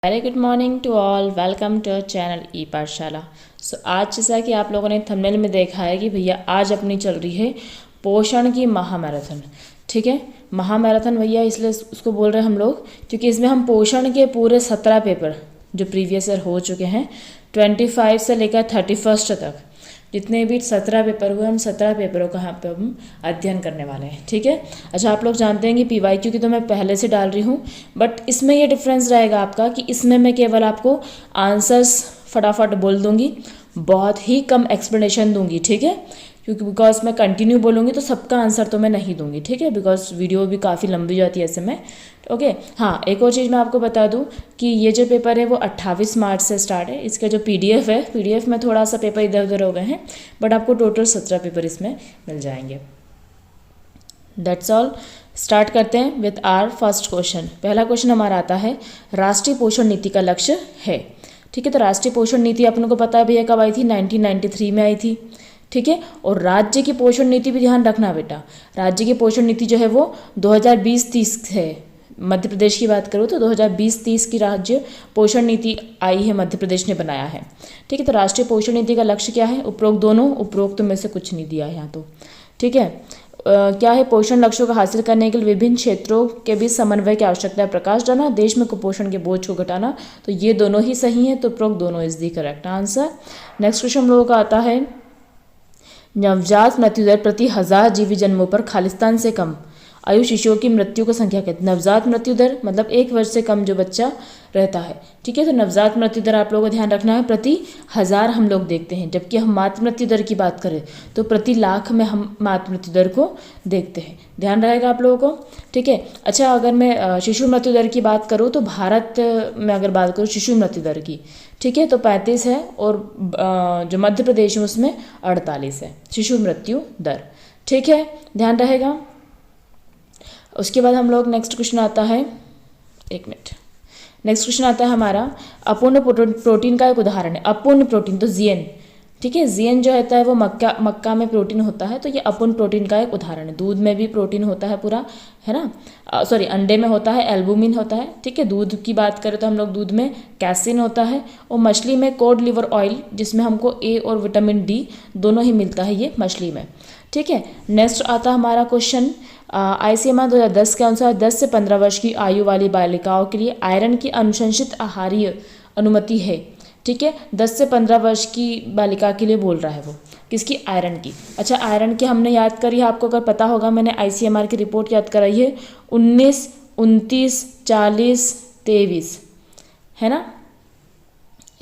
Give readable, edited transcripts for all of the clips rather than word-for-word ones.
Very good morning to all, welcome to channel e Pathshala. आज जैसा कि आप लोगों ने थंबनेल में देखा है कि भैया आज अपनी चल रही है पोषण की महामैराथन। ठीक है, महामैराथन भैया इसलिए उसको बोल रहे हैं हम लोग क्योंकि इसमें हम पोषण के पूरे 17 पेपर जो प्रीवियस ईयर हो चुके हैं 25 से लेकर 31 तक जितने भी 17 पेपर हुए, हम 17 पेपरों का यहाँ पे हम अध्ययन करने वाले हैं। ठीक है, अच्छा आप लोग जानते हैं कि PYQ की तो मैं पहले से डाल रही हूँ, बट इसमें ये डिफरेंस रहेगा आपका कि इसमें मैं केवल आपको आंसर्स फटाफट बोल दूँगी, बहुत ही कम एक्सप्लेनेशन दूँगी। ठीक है, क्योंकि बिकॉज मैं कंटिन्यू बोलूँगी तो सबका आंसर तो मैं नहीं दूंगी। ठीक है, बिकॉज वीडियो भी काफ़ी लंबी जाती है ऐसे में। ओके, हाँ एक और चीज़ मैं आपको बता दूं कि ये जो पेपर है वो 28 मार्च से स्टार्ट है। इसका जो PDF है, PDF में थोड़ा सा पेपर इधर उधर हो गए हैं, बट आपको टोटल 17 पेपर इसमें मिल जाएंगे। दैट्स ऑल, स्टार्ट करते हैं विथ आवर फर्स्ट क्वेश्चन। पहला क्वेश्चन हमारा आता है, राष्ट्रीय पोषण नीति का लक्ष्य है। ठीक है, तो राष्ट्रीय पोषण नीति अपन को पता है भैया कब आई थी, 1993 में आई थी। ठीक है, और राज्य की पोषण नीति भी ध्यान रखना बेटा, राज्य की पोषण नीति जो है वो 2020-30 है। मध्य प्रदेश की बात करूँ तो 2020-30 की राज्य पोषण नीति आई है, मध्य प्रदेश ने बनाया है। ठीक है, तो राष्ट्रीय पोषण नीति का लक्ष्य क्या है, उपरोक्त दोनों, उपरोक्त में से कुछ नहीं दिया है यहाँ तो। ठीक है, क्या है, पोषण लक्ष्यों को हासिल करने के लिए विभिन्न क्षेत्रों के बीच समन्वय की आवश्यकता है, प्रकाश डालना, देश में कुपोषण के बोझ को घटाना। तो ये दोनों ही सही है, तो उपरोक्त दोनों is the correct answer. Next question हम लोगों का आता है, नवजात मृत्यु दर प्रति 1000 जीवित जन्मों पर खालिस्तान से कम आयु शिशुओं की मृत्यु की संख्या कहते हैं। नवजात मृत्यु दर मतलब 1 वर्ष से कम जो बच्चा रहता है। ठीक है, तो नवजात मृत्यु दर आप लोगों को ध्यान रखना है प्रति 1000 हम लोग देखते हैं, जबकि हम मातृ मृत्यु दर की बात करें तो प्रति लाख में हम मातृ मृत्यु दर को देखते हैं। ध्यान रहेगा आप लोगों को। ठीक है, अच्छा अगर मैं शिशु मृत्यु दर की बात करूँ तो भारत में अगर बात करूँ शिशु मृत्यु दर की, ठीक है, तो 35 है, और जो मध्य प्रदेश है उसमें 48 है शिशु मृत्यु दर। ठीक है, ध्यान रहेगा। उसके बाद हम लोग नेक्स्ट क्वेश्चन आता है, एक मिनट, नेक्स्ट क्वेश्चन आता है हमारा, अपूर्ण प्रोटीन का एक उदाहरण है। अपूर्ण प्रोटीन तो ज़ीएन। ठीक है, ज़ीएन जो होता है वो मक्का में प्रोटीन होता है, तो ये अपूर्ण प्रोटीन का एक उदाहरण है। दूध में भी प्रोटीन होता है पूरा, है ना, सॉरी अंडे में होता है, एल्बुमिन होता है। ठीक है, दूध की बात करें तो हम लोग दूध में कैसिन होता है, और मछली में कोड लिवर ऑयल जिसमें हमको A और विटामिन D दोनों ही मिलता है ये मछली में। ठीक है, नेक्स्ट आता हमारा क्वेश्चन, ICMR 2010 के अनुसार 10 से 15 वर्ष की आयु वाली बालिकाओं के लिए आयरन की अनुशंसित आहारीय अनुमति है। ठीक है, 10 से 15 वर्ष की बालिका के लिए बोल रहा है वो, किसकी, आयरन की। अच्छा आयरन की हमने याद करी है, आपको अगर पता होगा मैंने ICMR की रिपोर्ट याद कराई है, 19, 29, 40, 23, है ना,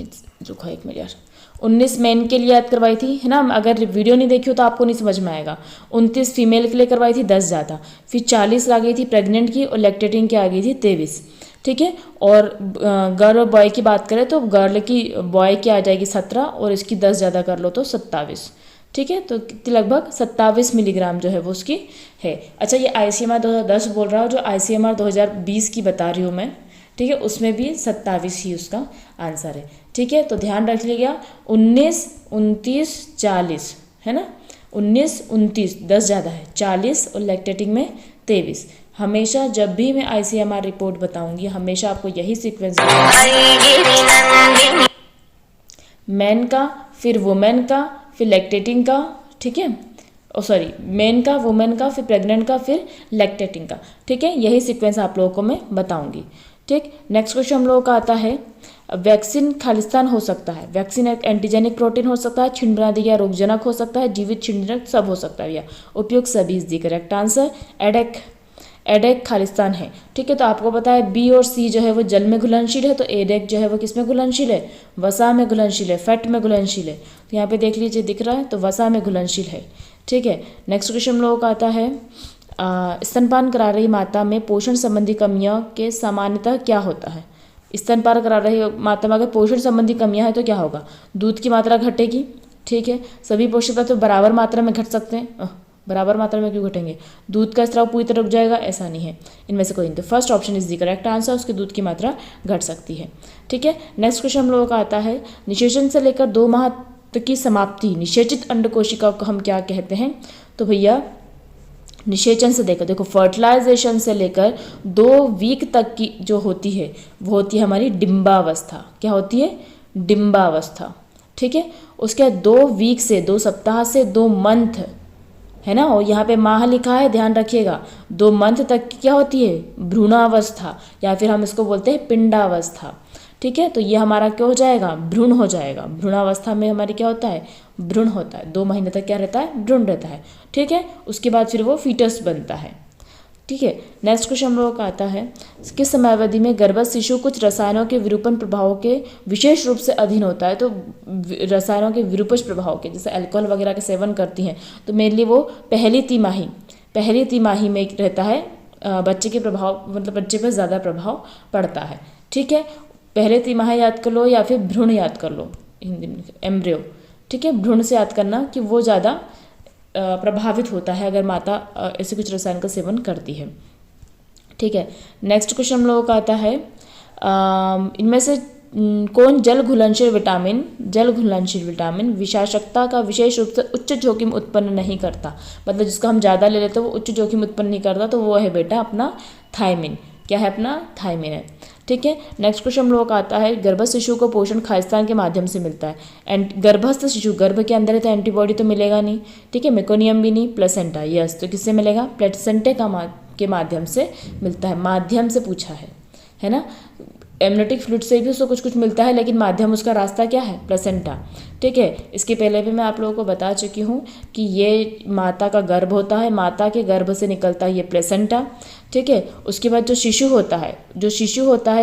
रुको एक मिनट यार, 19 मेन के लिए याद करवाई थी, है ना। अगर वीडियो नहीं देखी हो तो आपको नहीं समझ में आएगा। 29 फीमेल के लिए करवाई थी 10 ज़्यादा, फिर 40 आ गई थी प्रेग्नेंट की, और लैक्टेटिंग की आ गई थी 23। ठीक है, और गर्ल और बॉय की बात करें तो गर्ल की, बॉय की आ जाएगी 17, और इसकी 10 ज़्यादा कर लो तो 27। ठीक है, तो कितनी, लगभग 27 मिलीग्राम जो है वो उसकी है। अच्छा ये ICMR 2010 बोल रहा हूँ, जो ICMR 2020 की बता रही हूँ मैं, ठीक है, उसमें भी 27 ही उसका आंसर है। ठीक है, तो ध्यान रख लीजिएगा, 19, 29, 40, है ना, 19, 29 10 ज़्यादा है, 40, और लैक्टेटिंग में 23। हमेशा जब भी मैं ICMR रिपोर्ट बताऊंगी हमेशा आपको यही सीक्वेंस, मैन का, फिर वुमेन का, फिर लैक्टेटिंग का, ठीक है, ओ सॉरी मेन का, वुमेन का, फिर प्रेग्नेंट का, फिर लैक्टेटिंग का। ठीक है, यही सीक्वेंस आप लोगों को मैं बताऊंगी। ठीक, नेक्स्ट क्वेश्चन हम लोगों का आता है, वैक्सीन खालिस्तान हो सकता है। वैक्सीन एक एंटीजेनिक प्रोटीन हो सकता है, छिंडबुनियादी या रोगजनक हो सकता है, जीवित छिंडजनक सब हो सकता है, या उपयुक्त सभी इज दी करेक्ट आंसर। एडेक खालिस्तान है। ठीक है, तो आपको पता है B और C जो है वो जल में घुलनशील है, तो एडेक जो है वो किस में घुलनशील है, वसा में घुलनशील है, फैट में घुलनशील है। तो यहाँ पे देख लीजिए दिख रहा है, तो वसा में घुलनशील है। ठीक है, नेक्स्ट क्वेश्चन हम लोगों का आता है, स्तनपान करा रही माता में पोषण संबंधी कमियों के सामान्यतः क्या होता है। स्तनपान करा रही माता में अगर पोषण संबंधी कमियां हैं तो क्या होगा, दूध की मात्रा घटेगी। ठीक है, सभी पोषक तत्व बराबर मात्रा में घट सकते हैं, बराबर मात्रा में क्यों घटेंगे, दूध का स्राव पूरी तरह रुक जाएगा, ऐसा नहीं है, इनमें से कोई नहीं। तो first option is the correct answer, उसकी दूध की मात्रा घट सकती है। ठीक है, नेक्स्ट क्वेश्चन हम लोगों का आता है, निषेचन से लेकर 2 माह तक की समाप्ति निषेचित अंड कोशिका को हम क्या कहते हैं। तो भैया निषेचन से देखो, देखो फर्टिलाइजेशन से लेकर 2 वीक तक की जो होती है वो होती है हमारी डिम्बावस्था। क्या होती है? डिम्बावस्था। ठीक है, उसके 2 वीक से 2 सप्ताह से 2 मंथ है ना, और यहाँ पे माह लिखा है, ध्यान रखिएगा। 2 मंथ तक की क्या होती है? भ्रूणावस्था, या फिर हम इसको बोलते हैं पिंडावस्था। ठीक है, तो ये हमारा क्या हो जाएगा? भ्रूण हो जाएगा। भ्रूणावस्था में हमारी क्या होता है? भ्रूण होता है। 2 महीने तक क्या रहता है? भ्रूण रहता है। ठीक है, उसके बाद फिर वो फीटस बनता है। ठीक है, नेक्स्ट क्वेश्चन हम लोगों का आता है, किस समयावधि में गर्भस्थ शिशु कुछ रसायनों के विरूपण प्रभावों के विशेष रूप से अधीन होता है? तो रसायनों के विरूपण प्रभाव के, जैसे अल्कोहल वगैरह के सेवन करती हैं तो मेनली वो पहली तिमाही में रहता है। बच्चे के प्रभाव, मतलब बच्चे पर ज़्यादा प्रभाव पड़ता है। ठीक है, पहले तिमाही याद कर लो या फिर भ्रूण याद कर लो, हिंदी में एम्ब्रियो। ठीक है, भ्रूण से याद करना कि वो ज़्यादा प्रभावित होता है अगर माता ऐसे कुछ रसायन का सेवन करती है। ठीक है, नेक्स्ट क्वेश्चन हम लोगों का आता है, इनमें से कौन जल घुलनशील विटामिन विषाक्तता का विशेष रूप से उच्च जोखिम उत्पन्न नहीं करता? मतलब जिसको हम ज़्यादा ले लेते हैं वो उच्च जोखिम उत्पन्न नहीं करता, तो वो है बेटा अपना थायमिन। क्या है? अपना थायमिन है। ठीक है, नेक्स्ट क्वेश्चन हम लोगों का आता है, गर्भस्थ शिशु को पोषण खाद्यान्न के माध्यम से मिलता है। एंड गर्भस्थ शिशु, गर्भ के अंदर है तो एंटीबॉडी तो मिलेगा नहीं। ठीक है, मेकोनियम भी नहीं, प्लेसेंटा, यस, तो किससे मिलेगा? प्लेसेंटे के माध्यम से मिलता है। माध्यम से पूछा है ना। एमनियोटिक फ्लूइड से भी उसको कुछ कुछ मिलता है, लेकिन माध्यम उसका रास्ता क्या है? प्लेसेंटा। ठीक है, इसके पहले भी मैं आप लोगों को बता चुकी हूँ कि ये माता का गर्भ होता है, माता के गर्भ से निकलता है ये प्लेसेंटा। ठीक है, उसके बाद जो शिशु होता है,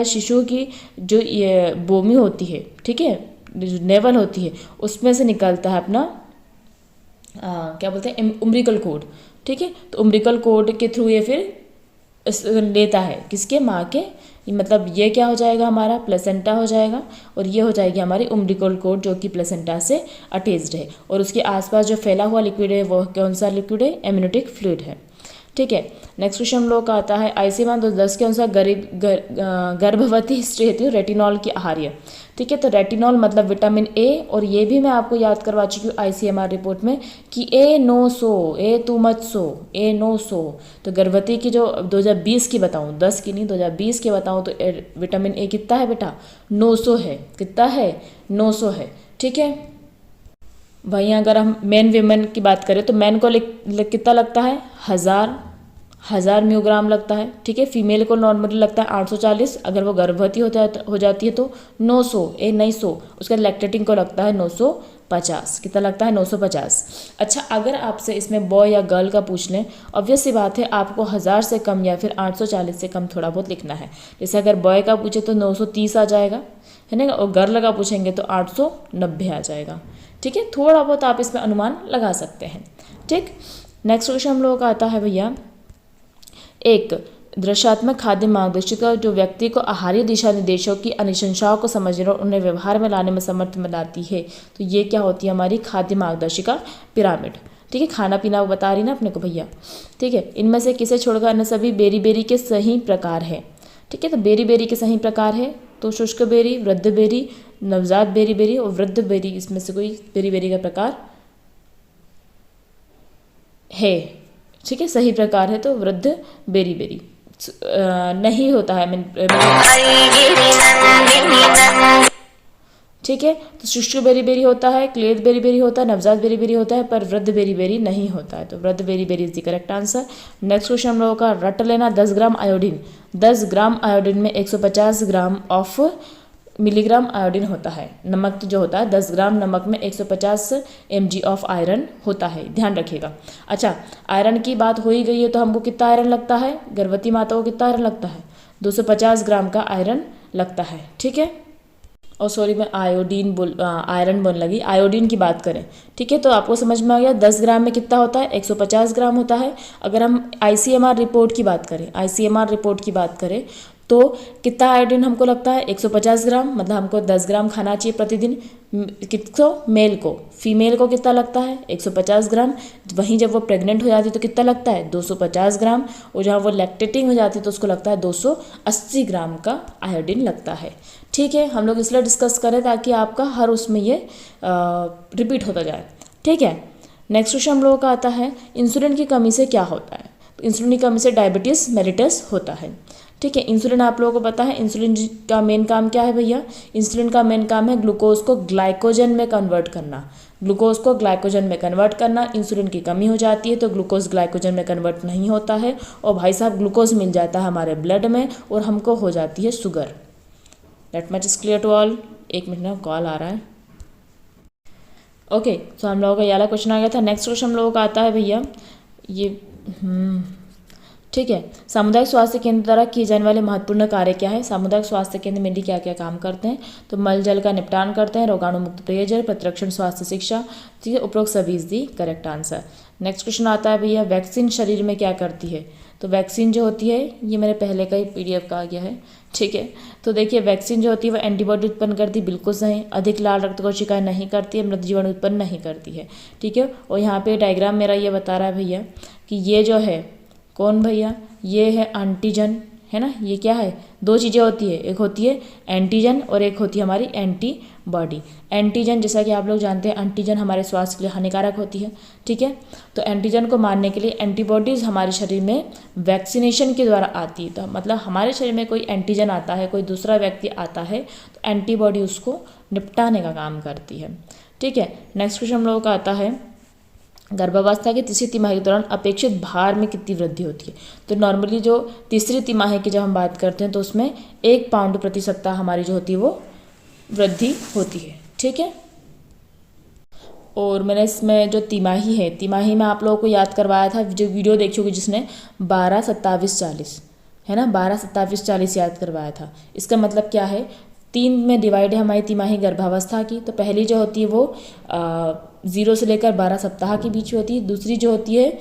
शिशु की जो ये बोमी होती है, ठीक है, जो नेवल होती है, उसमें से निकलता है अपना क्या बोलते हैं? उम्बिलिकल कोड। ठीक है, तो उम्बिलिकल कोड के थ्रू ये फिर लेता है किसके? माँ के। मतलब ये क्या हो जाएगा? हमारा प्लेसेंटा हो जाएगा, और ये हो जाएगी हमारी उम्बिलिकल कोड जो कि प्लेसेंटा से अटैच्ड है। और उसके आसपास जो फैला हुआ लिक्विड है वो कौन सा लिक्विड है? एमनियोटिक फ्लूइड है। ठीक है, नेक्स्ट क्वेश्चन हम लोग का आता है, आईसीएमआर 2010 के अनुसार गर्भवती स्त्री हेतु रेटिनॉल की आहार्य। ठीक है, तो रेटिनॉल मतलब विटामिन ए, और ये भी मैं आपको याद करवा चुकी हूँ आईसीएमआर रिपोर्ट में कि A900, ए तू मत सो, A900। तो गर्भवती की जो 2020 की बताऊँ, 10 की नहीं 2020 की बताऊँ, तो विटामिन ए कितना है बेटा? 900 है। कितना है? 900 है। ठीक है, वहीं अगर हम मैन वीमेन की बात करें तो मैन को कितना लगता है? 1000 म्यूग्राम लगता है। ठीक है, फीमेल को नॉर्मली लगता है 840, अगर वो गर्भवती हो जाती है तो 900, नहीं 100। उसका लैक्टेटिंग को लगता है 950। कितना लगता है? 950। अच्छा, अगर आपसे इसमें बॉय या गर्ल का पूछ लें, ऑब्वियस सी बात है आपको 1000 से कम या फिर 840 से कम थोड़ा बहुत लिखना है। जैसे अगर बॉय का पूछे तो 930 आ जाएगा, है ना, और गर्ल का पूछेंगे तो 890 आ जाएगा। ठीक है, थोड़ा बहुत आप इसमें अनुमान लगा सकते हैं। ठीक, नेक्स्ट क्वेश्चन हम लोगों का आता है भैया, एक दृश्यात्मक खाद्य मार्गदर्शिका जो व्यक्ति को आहारीय दिशा निर्देशों की अनुशंसाओं को समझने और उन्हें व्यवहार में लाने में समर्थ बनाती है। तो ये क्या होती है? हमारी खाद्य मार्गदर्शिका पिरामिड। ठीक है, खाना पीना वो बता रही ना अपने को भैया। ठीक है, इनमें से किसे छोड़कर अन्य सभी बेरी बेरी के सही प्रकार है। ठीक है, तो बेरी बेरी के सही प्रकार है तो शुष्क बेरी, वृद्ध बेरी, नवजात बेरी बेरी और वृद्ध बेरी, इसमें से कोई बेरी बेरी का प्रकार है। ठीक है, सही प्रकार है तो वृद्ध बेरी बेरी नहीं होता है। ठीक है, तो शुष्क बेरी बेरी होता है, क्लेद बेरी बेरी होता है, नवजात बेरी बेरी होता है, पर वृद्ध बेरी बेरी नहीं होता है। तो वृद्ध beriberi is the correct answer. Next question हम लोगों का, रट लेना 10 ग्राम आयोडीन। 10 ग्राम आयोडीन में 150 ग्राम ऑफ मिलीग्राम आयोडीन होता है। नमक जो होता है 10 ग्राम नमक में 150 mg ऑफ आयरन होता है, ध्यान रखिएगा। अच्छा, आयरन की बात हो ही गई है तो हमको कितना आयरन लगता है? गर्भवती माता को कितना आयरन लगता है? 250 ग्राम का आयरन लगता है। ठीक है, और सॉरी मैं आयरन बोलने लगी, आयोडीन की बात करें। ठीक है, तो आपको समझ में आ गया 10 ग्राम में कितना होता है? 150 ग्राम होता है। अगर हम आईसीएमआर रिपोर्ट की बात करें तो कितना आयोडीन हमको लगता है? 150 ग्राम, मतलब हमको 10 ग्राम खाना चाहिए प्रतिदिन। किसको? मेल को। फीमेल को कितना लगता है? 150 ग्राम। वहीं जब वो प्रेग्नेंट हो जाती है तो कितना लगता है? 250 ग्राम। और जहाँ वो लैक्टेटिंग हो जाती है तो उसको लगता है 280 ग्राम का आयोडीन लगता है। ठीक है, हम लोग इसलिए डिस्कस करें ताकि आपका हर उसमें ये रिपीट होता जाए। ठीक है, नेक्स्ट क्वेश्चन हम लोगों का आता है, इंसुलिन की कमी से क्या होता है? इंसुलिन की कमी से डायबिटीज़ मेलिटस होता है। ठीक है, इंसुलिन आप लोगों को पता है इंसुलिन का मेन काम क्या है भैया? इंसुलिन का मेन काम है ग्लूकोज को ग्लाइकोजन में कन्वर्ट करना। ग्लूकोज को ग्लाइकोजन में कन्वर्ट करना, इंसुलिन की कमी हो जाती है तो ग्लूकोज ग्लाइकोजन में कन्वर्ट नहीं होता है और भाई साहब ग्लूकोज मिल जाता है हमारे ब्लड में और हमको हो जाती है sugar. That much is clear to all. एक मिनट में कॉल आ रहा है। ओके, तो हम लोगों का ये वाला क्वेश्चन आ गया था। नेक्स्ट क्वेश्चन हम लोगों का आता है भैया ये ठीक है, सामुदायिक स्वास्थ्य केंद्र द्वारा किए जाने वाले महत्वपूर्ण कार्य क्या है? सामुदायिक स्वास्थ्य केंद्र में क्या क्या काम करते हैं? तो मल जल का निपटान करते हैं, रोगाणु मुक्त पेयजल, प्रतिरक्षण स्वास्थ्य शिक्षा। ठीक है, उपरोक्त सभी is the correct answer. Next question आता है भैया वैक्सीन शरीर में क्या करती है? तो वैक्सीन जो होती है, ये मेरे पहले का ही PDF का आ गया है। ठीक है, तो देखिए वैक्सीन जो होती है वो एंटीबॉडी उत्पन्न करती है, बिल्कुल सही। अधिक लाल रक्त कोशिकाएं नहीं करती है, मृत जीवाणु उत्पन्न नहीं करती है। ठीक है, और यहाँ पे डायग्राम मेरा ये बता रहा है भैया कि ये जो है कौन भैया, ये है एंटीजन, है ना। ये क्या है? दो चीज़ें होती है, एक होती है एंटीजन और एक होती है हमारी एंटीबॉडी। एंटीजन जैसा कि आप लोग जानते हैं एंटीजन हमारे स्वास्थ्य के लिए हानिकारक होती है। ठीक है, तो एंटीजन को मारने के लिए एंटीबॉडीज हमारे शरीर में वैक्सीनेशन के द्वारा आती है। तो मतलब हमारे शरीर में कोई एंटीजन आता है, कोई दूसरा व्यक्ति आता है तो एंटीबॉडी उसको निपटाने का काम करती है। ठीक है, नेक्स्ट क्वेश्चन हम लोगों का आता है गर्भावस्था की तीसरी तिमाही के दौरान अपेक्षित भार में कितनी वृद्धि होती है? तो नॉर्मली जो तीसरी तिमाही की जब हम बात करते हैं तो उसमें 1 पाउंड प्रति सप्ताह हमारी जो होती है वो वृद्धि होती है। ठीक है, और मैंने इसमें जो तिमाही है, तिमाही में आप लोगों को याद करवाया था, जो वीडियो देखी होगी जिसने 12, 27, 40 है ना, 12, 27, 40 याद करवाया था। इसका मतलब क्या है? 3 में डिवाइड है हमारी तिमाही गर्भावस्था की। तो पहली जो होती है वो 0 से लेकर 12 सप्ताह के बीच होती है, दूसरी जो होती है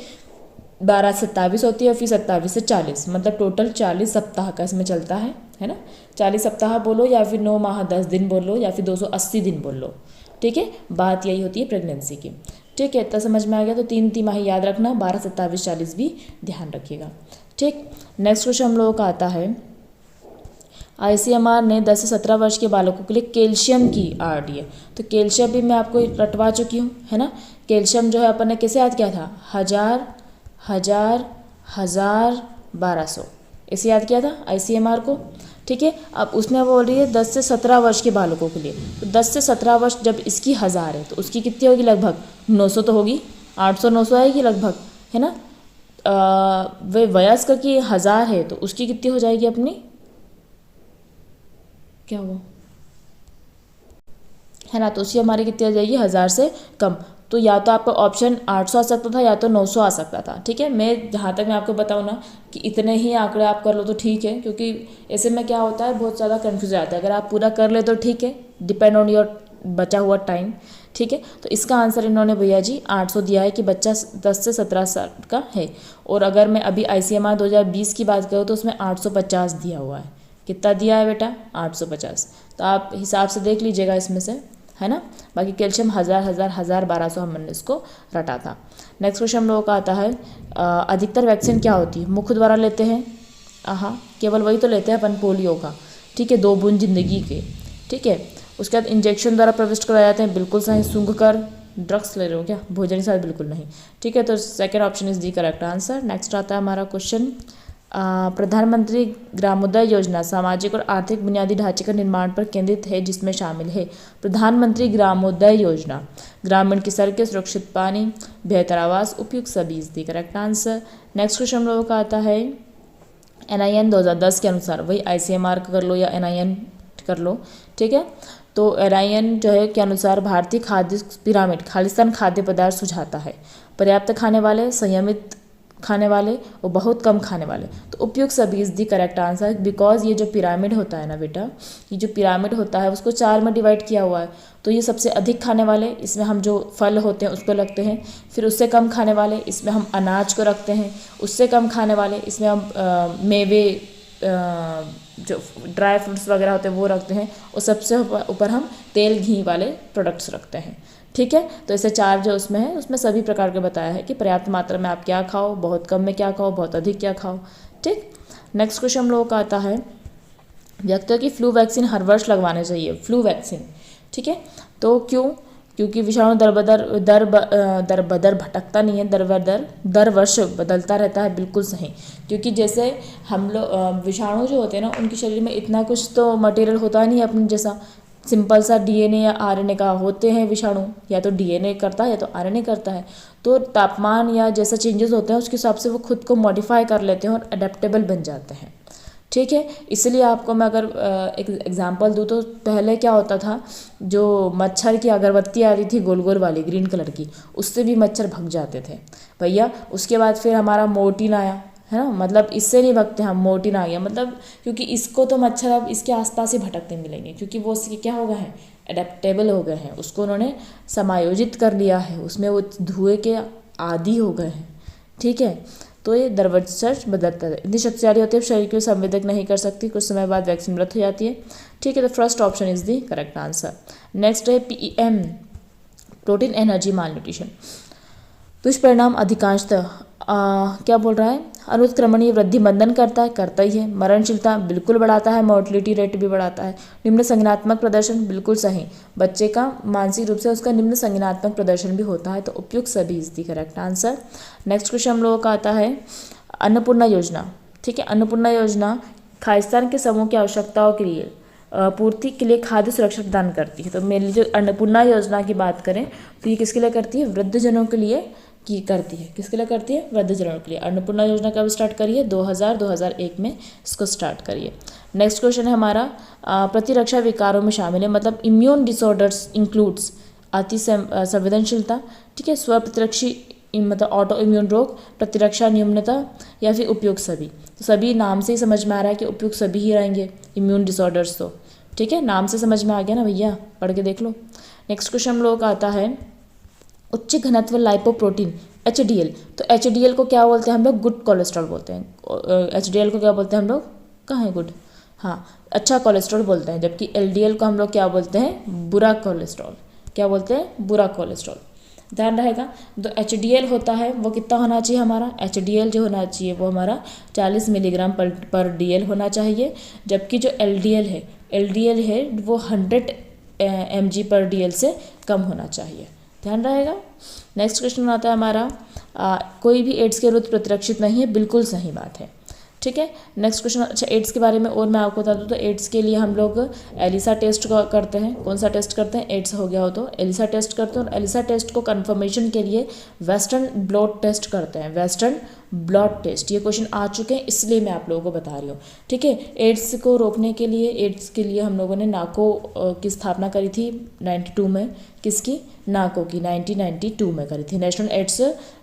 12 से 27 होती है और फिर 27 से 40, मतलब टोटल 40 सप्ताह का इसमें चलता है ना। 40 सप्ताह बोलो या फिर 9 माह 10 दिन बोल लो या फिर 280 दिन बोल लो। ठीक है, बात यही होती है प्रेगनेंसी की। ठीक है, इतना समझ में आ गया। तो 3 तिमाही याद रखना, 12, 27, 40 भी ध्यान रखिएगा। ठीक, नेक्स्ट क्वेश्चन हम लोगों का आता है ICMR ने 10 से 17 वर्ष के बालकों के लिए कैल्शियम की आर दी है। तो कैल्शियम भी मैं आपको रटवा चुकी हूँ, है ना। कैल्शियम जो है अपन ने कैसे याद किया था? 1000, 1000, 1000, 1200 ऐसे याद किया था ICMR को। ठीक है, अब उसने बोल रही है 10 से 17 वर्ष के बालकों के लिए। तो 10 से 17 वर्ष जब इसकी 1000 है तो उसकी कितनी होगी? लगभग 900 तो होगी, 800, 900 आएगी लगभग, है ना। वे वयस्क की 1000 है तो उसकी कितनी हो जाएगी अपनी? क्या हुआ, है ना। तो उसकी हमारी कितनी आ जाएगी? 1000 से कम। तो या तो आपका ऑप्शन 800 आ सकता था या तो 900 आ सकता था। ठीक है, मैं जहाँ तक मैं आपको बताऊँ ना कि इतने ही आंकड़े आप कर लो तो ठीक है, क्योंकि ऐसे में क्या होता है बहुत ज़्यादा कन्फ्यूज आता है। अगर आप पूरा कर ले तो ठीक है, डिपेंड ऑन योर बचा हुआ टाइम। ठीक है, तो इसका आंसर इन्होंने भैया जी 800 दिया है कि बच्चा 10 से 17 साल का है। और अगर मैं अभी ICMR 2020 की बात करूँ तो उसमें 850 दिया हुआ है। कितना दिया है बेटा? 850। तो आप हिसाब से देख लीजिएगा इसमें से, है ना। बाकी कैल्शियम 1000, 1000, 1000, 1200 हमने इसको रटा था। नेक्स्ट क्वेश्चन हम लोगों का आता है अधिकतर वैक्सीन क्या होती है? मुख द्वारा लेते हैं, हाँ केवल वही तो लेते हैं अपन, पोलियो का। ठीक है, 2 बूंद जिंदगी के। ठीक है, उसके बाद इंजेक्शन द्वारा प्रविष्ट कराए जाते हैं, बिल्कुल सही। सूंघ कर ड्रग्स ले रहे हो क्या? भोजन के साथ बिल्कुल नहीं। ठीक है, तो second option is the correct answer. Next आता है हमारा क्वेश्चन प्रधानमंत्री ग्रामोदय योजना सामाजिक और आर्थिक बुनियादी ढांचे का निर्माण पर केंद्रित है, जिसमें शामिल है प्रधानमंत्री ग्रामोदय योजना, ग्रामीण की सड़कें, सुरक्षित पानी, बेहतर आवास, उपयुक्त सभी is the correct answer. Next question हम लोगों का आता है NIN 2010 के अनुसार, वही ICMR कर लो या NIN कर लो। ठीक है, तो NIN जो है के अनुसार भारतीय खाद्य पिरामिड खालिस्तान खाद्य पदार्थ सुझाता है पर्याप्त खाने वाले, संयमित खाने वाले और बहुत कम खाने वाले। तो उपयुक्त सभी is the correct answer, because ये जो पिरामिड होता है ना बेटा, ये जो पिरामिड होता है उसको 4 में डिवाइड किया हुआ है। तो ये सबसे अधिक खाने वाले, इसमें हम जो फल होते हैं उसको रखते हैं। फिर उससे कम खाने वाले, इसमें हम अनाज को रखते हैं। उससे कम खाने वाले, इसमें हम मेवे, जो ड्राई फ्रूट्स वगैरह होते हैं वो रखते हैं। और सबसे ऊपर हम तेल घी वाले प्रोडक्ट्स रखते हैं। ठीक है, तो ऐसे 4 जो उसमें है, उसमें सभी प्रकार के बताया है कि पर्याप्त मात्रा में आप क्या खाओ, बहुत कम में क्या खाओ, बहुत अधिक क्या खाओ। ठीक, नेक्स्ट क्वेश्चन हम लोगों का आता है व्यक्तियों की फ्लू वैक्सीन हर वर्ष लगवाना चाहिए। फ्लू वैक्सीन, ठीक है, तो क्यों? क्योंकि विषाणु दर बदर भटकता नहीं है, दर वर्ष बदलता रहता है, बिल्कुल सही। क्योंकि जैसे हम लोग विषाणु जो होते हैं ना, उनके शरीर में इतना कुछ तो मटेरियल होता नहीं है अपने जैसा, सिंपल सा डीएनए या आरएनए का होते हैं विषाणु, या तो डीएनए करता है या तो आरएनए करता है। तो तापमान या जैसा चेंजेस होते हैं उसके हिसाब से वो खुद को मॉडिफाई कर लेते हैं और अडेप्टेबल बन जाते हैं, ठीक है। इसलिए आपको मैं अगर एक एग्जांपल दूँ तो पहले क्या होता था, जो मच्छर की अगरबत्ती आती थी गोल गोल वाली ग्रीन कलर की, उससे भी मच्छर भग जाते थे भैया। उसके बाद फिर हमारा मोर्टीन आया, है ना, मतलब इससे नहीं भगते हम, मोर्टीन आ गया, मतलब क्योंकि इसको तो मच्छर अब इसके आसपास ही भटकते मिलेंगे, क्योंकि वो उसके क्या हो गए हैं, अडेप्टेबल हो गए हैं, उसको उन्होंने समायोजित कर लिया है, उसमें वो धुएं के आदी हो गए हैं, ठीक है। तो ये दरवर्ष बदलता है, इतनी शक्तिशाली होती है शरीर को संवेदक नहीं कर सकती, कुछ समय बाद वैक्सीन मृत हो जाती है, ठीक है। तो first option is the correct answer. Next है PEM, प्रोटीन एनर्जी मालन्यूट्रिशन। दुष्परिणाम अधिकांशतः क्या बोल रहा है, अनुत्क्रमणीय वृद्धि मंदन करता ही है, मरणशीलता बिल्कुल बढ़ाता है, मोर्टलिटी रेट भी बढ़ाता है, निम्न संज्ञानात्मक प्रदर्शन बिल्कुल सही, बच्चे का मानसिक रूप से उसका निम्न संज्ञानात्मक प्रदर्शन भी होता है, तो उपयुक्त सभी is the correct answer. Next question हम लोगों का आता है अन्नपूर्णा योजना, ठीक है। अन्नपूर्णा योजना खालिस्तान के समूह की आवश्यकताओं के लिए पूर्ति के लिए खाद्य सुरक्षा प्रदान करती है। तो मेरी जो अन्नपूर्णा योजना की बात करें तो ये किसके लिए करती है, वृद्धजनों के लिए की करती है, किसके लिए करती है, वृद्धजनों के लिए। अन्नपूर्णा योजना कब स्टार्ट करी है, 2001 में इसको स्टार्ट करिए। नेक्स्ट क्वेश्चन है हमारा प्रतिरक्षा विकारों में शामिल है, मतलब इम्यून डिसऑर्डर्स इंक्लूड्स अति संवेदनशीलता, ठीक है, स्वप्रतिरक्षी मतलब ऑटो इम्यून रोग, प्रतिरक्षा न्यूनता, या फिर उपयुक्त सभी। तो सभी नाम से ही समझ में आ रहा है कि उपयुक्त सभी ही रहेंगे इम्यून डिसऑर्डर्स, तो ठीक है, नाम से समझ में आ गया ना भैया, पढ़ के देख लो। नेक्स्ट क्वेश्चन हम लोग का आता है उच्च घनत्व लाइपोप्रोटीन HDL। तो HDL को क्या बोलते हैं हम लोग, गुड कोलेस्ट्रॉल बोलते हैं। HDL को क्या बोलते हैं हम लोग, कहाँ है गुड, हाँ अच्छा कोलेस्ट्रॉल बोलते हैं, जबकि LDL को हम लोग क्या बोलते हैं, बुरा कोलेस्ट्रॉल, क्या बोलते हैं, बुरा कोलेस्ट्रॉल, ध्यान रहेगा। तो HDL होता है वो कितना होना चाहिए हमारा, HDL जो होना चाहिए वो हमारा 40 मिलीग्राम पर DL होना चाहिए, जबकि जो LDL है वो 100 mg पर DL से कम होना चाहिए, ध्यान रहेगा। नेक्स्ट क्वेश्चन आता है हमारा कोई भी एड्स के विरुद्ध प्रतिरक्षित नहीं है, बिल्कुल सही बात है, ठीक है। नेक्स्ट क्वेश्चन, अच्छा एड्स के बारे में और मैं आपको बता दूँ तो एड्स के लिए हम लोग एलिसा टेस्ट करते हैं। कौन सा टेस्ट करते हैं, एड्स हो गया हो तो एलिसा टेस्ट करते हैं, और एलिसा टेस्ट को कंफर्मेशन के लिए वेस्टर्न ब्लॉट टेस्ट करते हैं, वेस्टर्न ब्लॉट टेस्ट। ये क्वेश्चन आ चुके हैं इसलिए मैं आप लोगों को बता रही हूँ, ठीक है। एड्स को रोकने के लिए, एड्स के लिए हम लोगों ने नाको की स्थापना करी थी 92 में, किसकी, नाको की 1992 में करी थी, नेशनल एड्स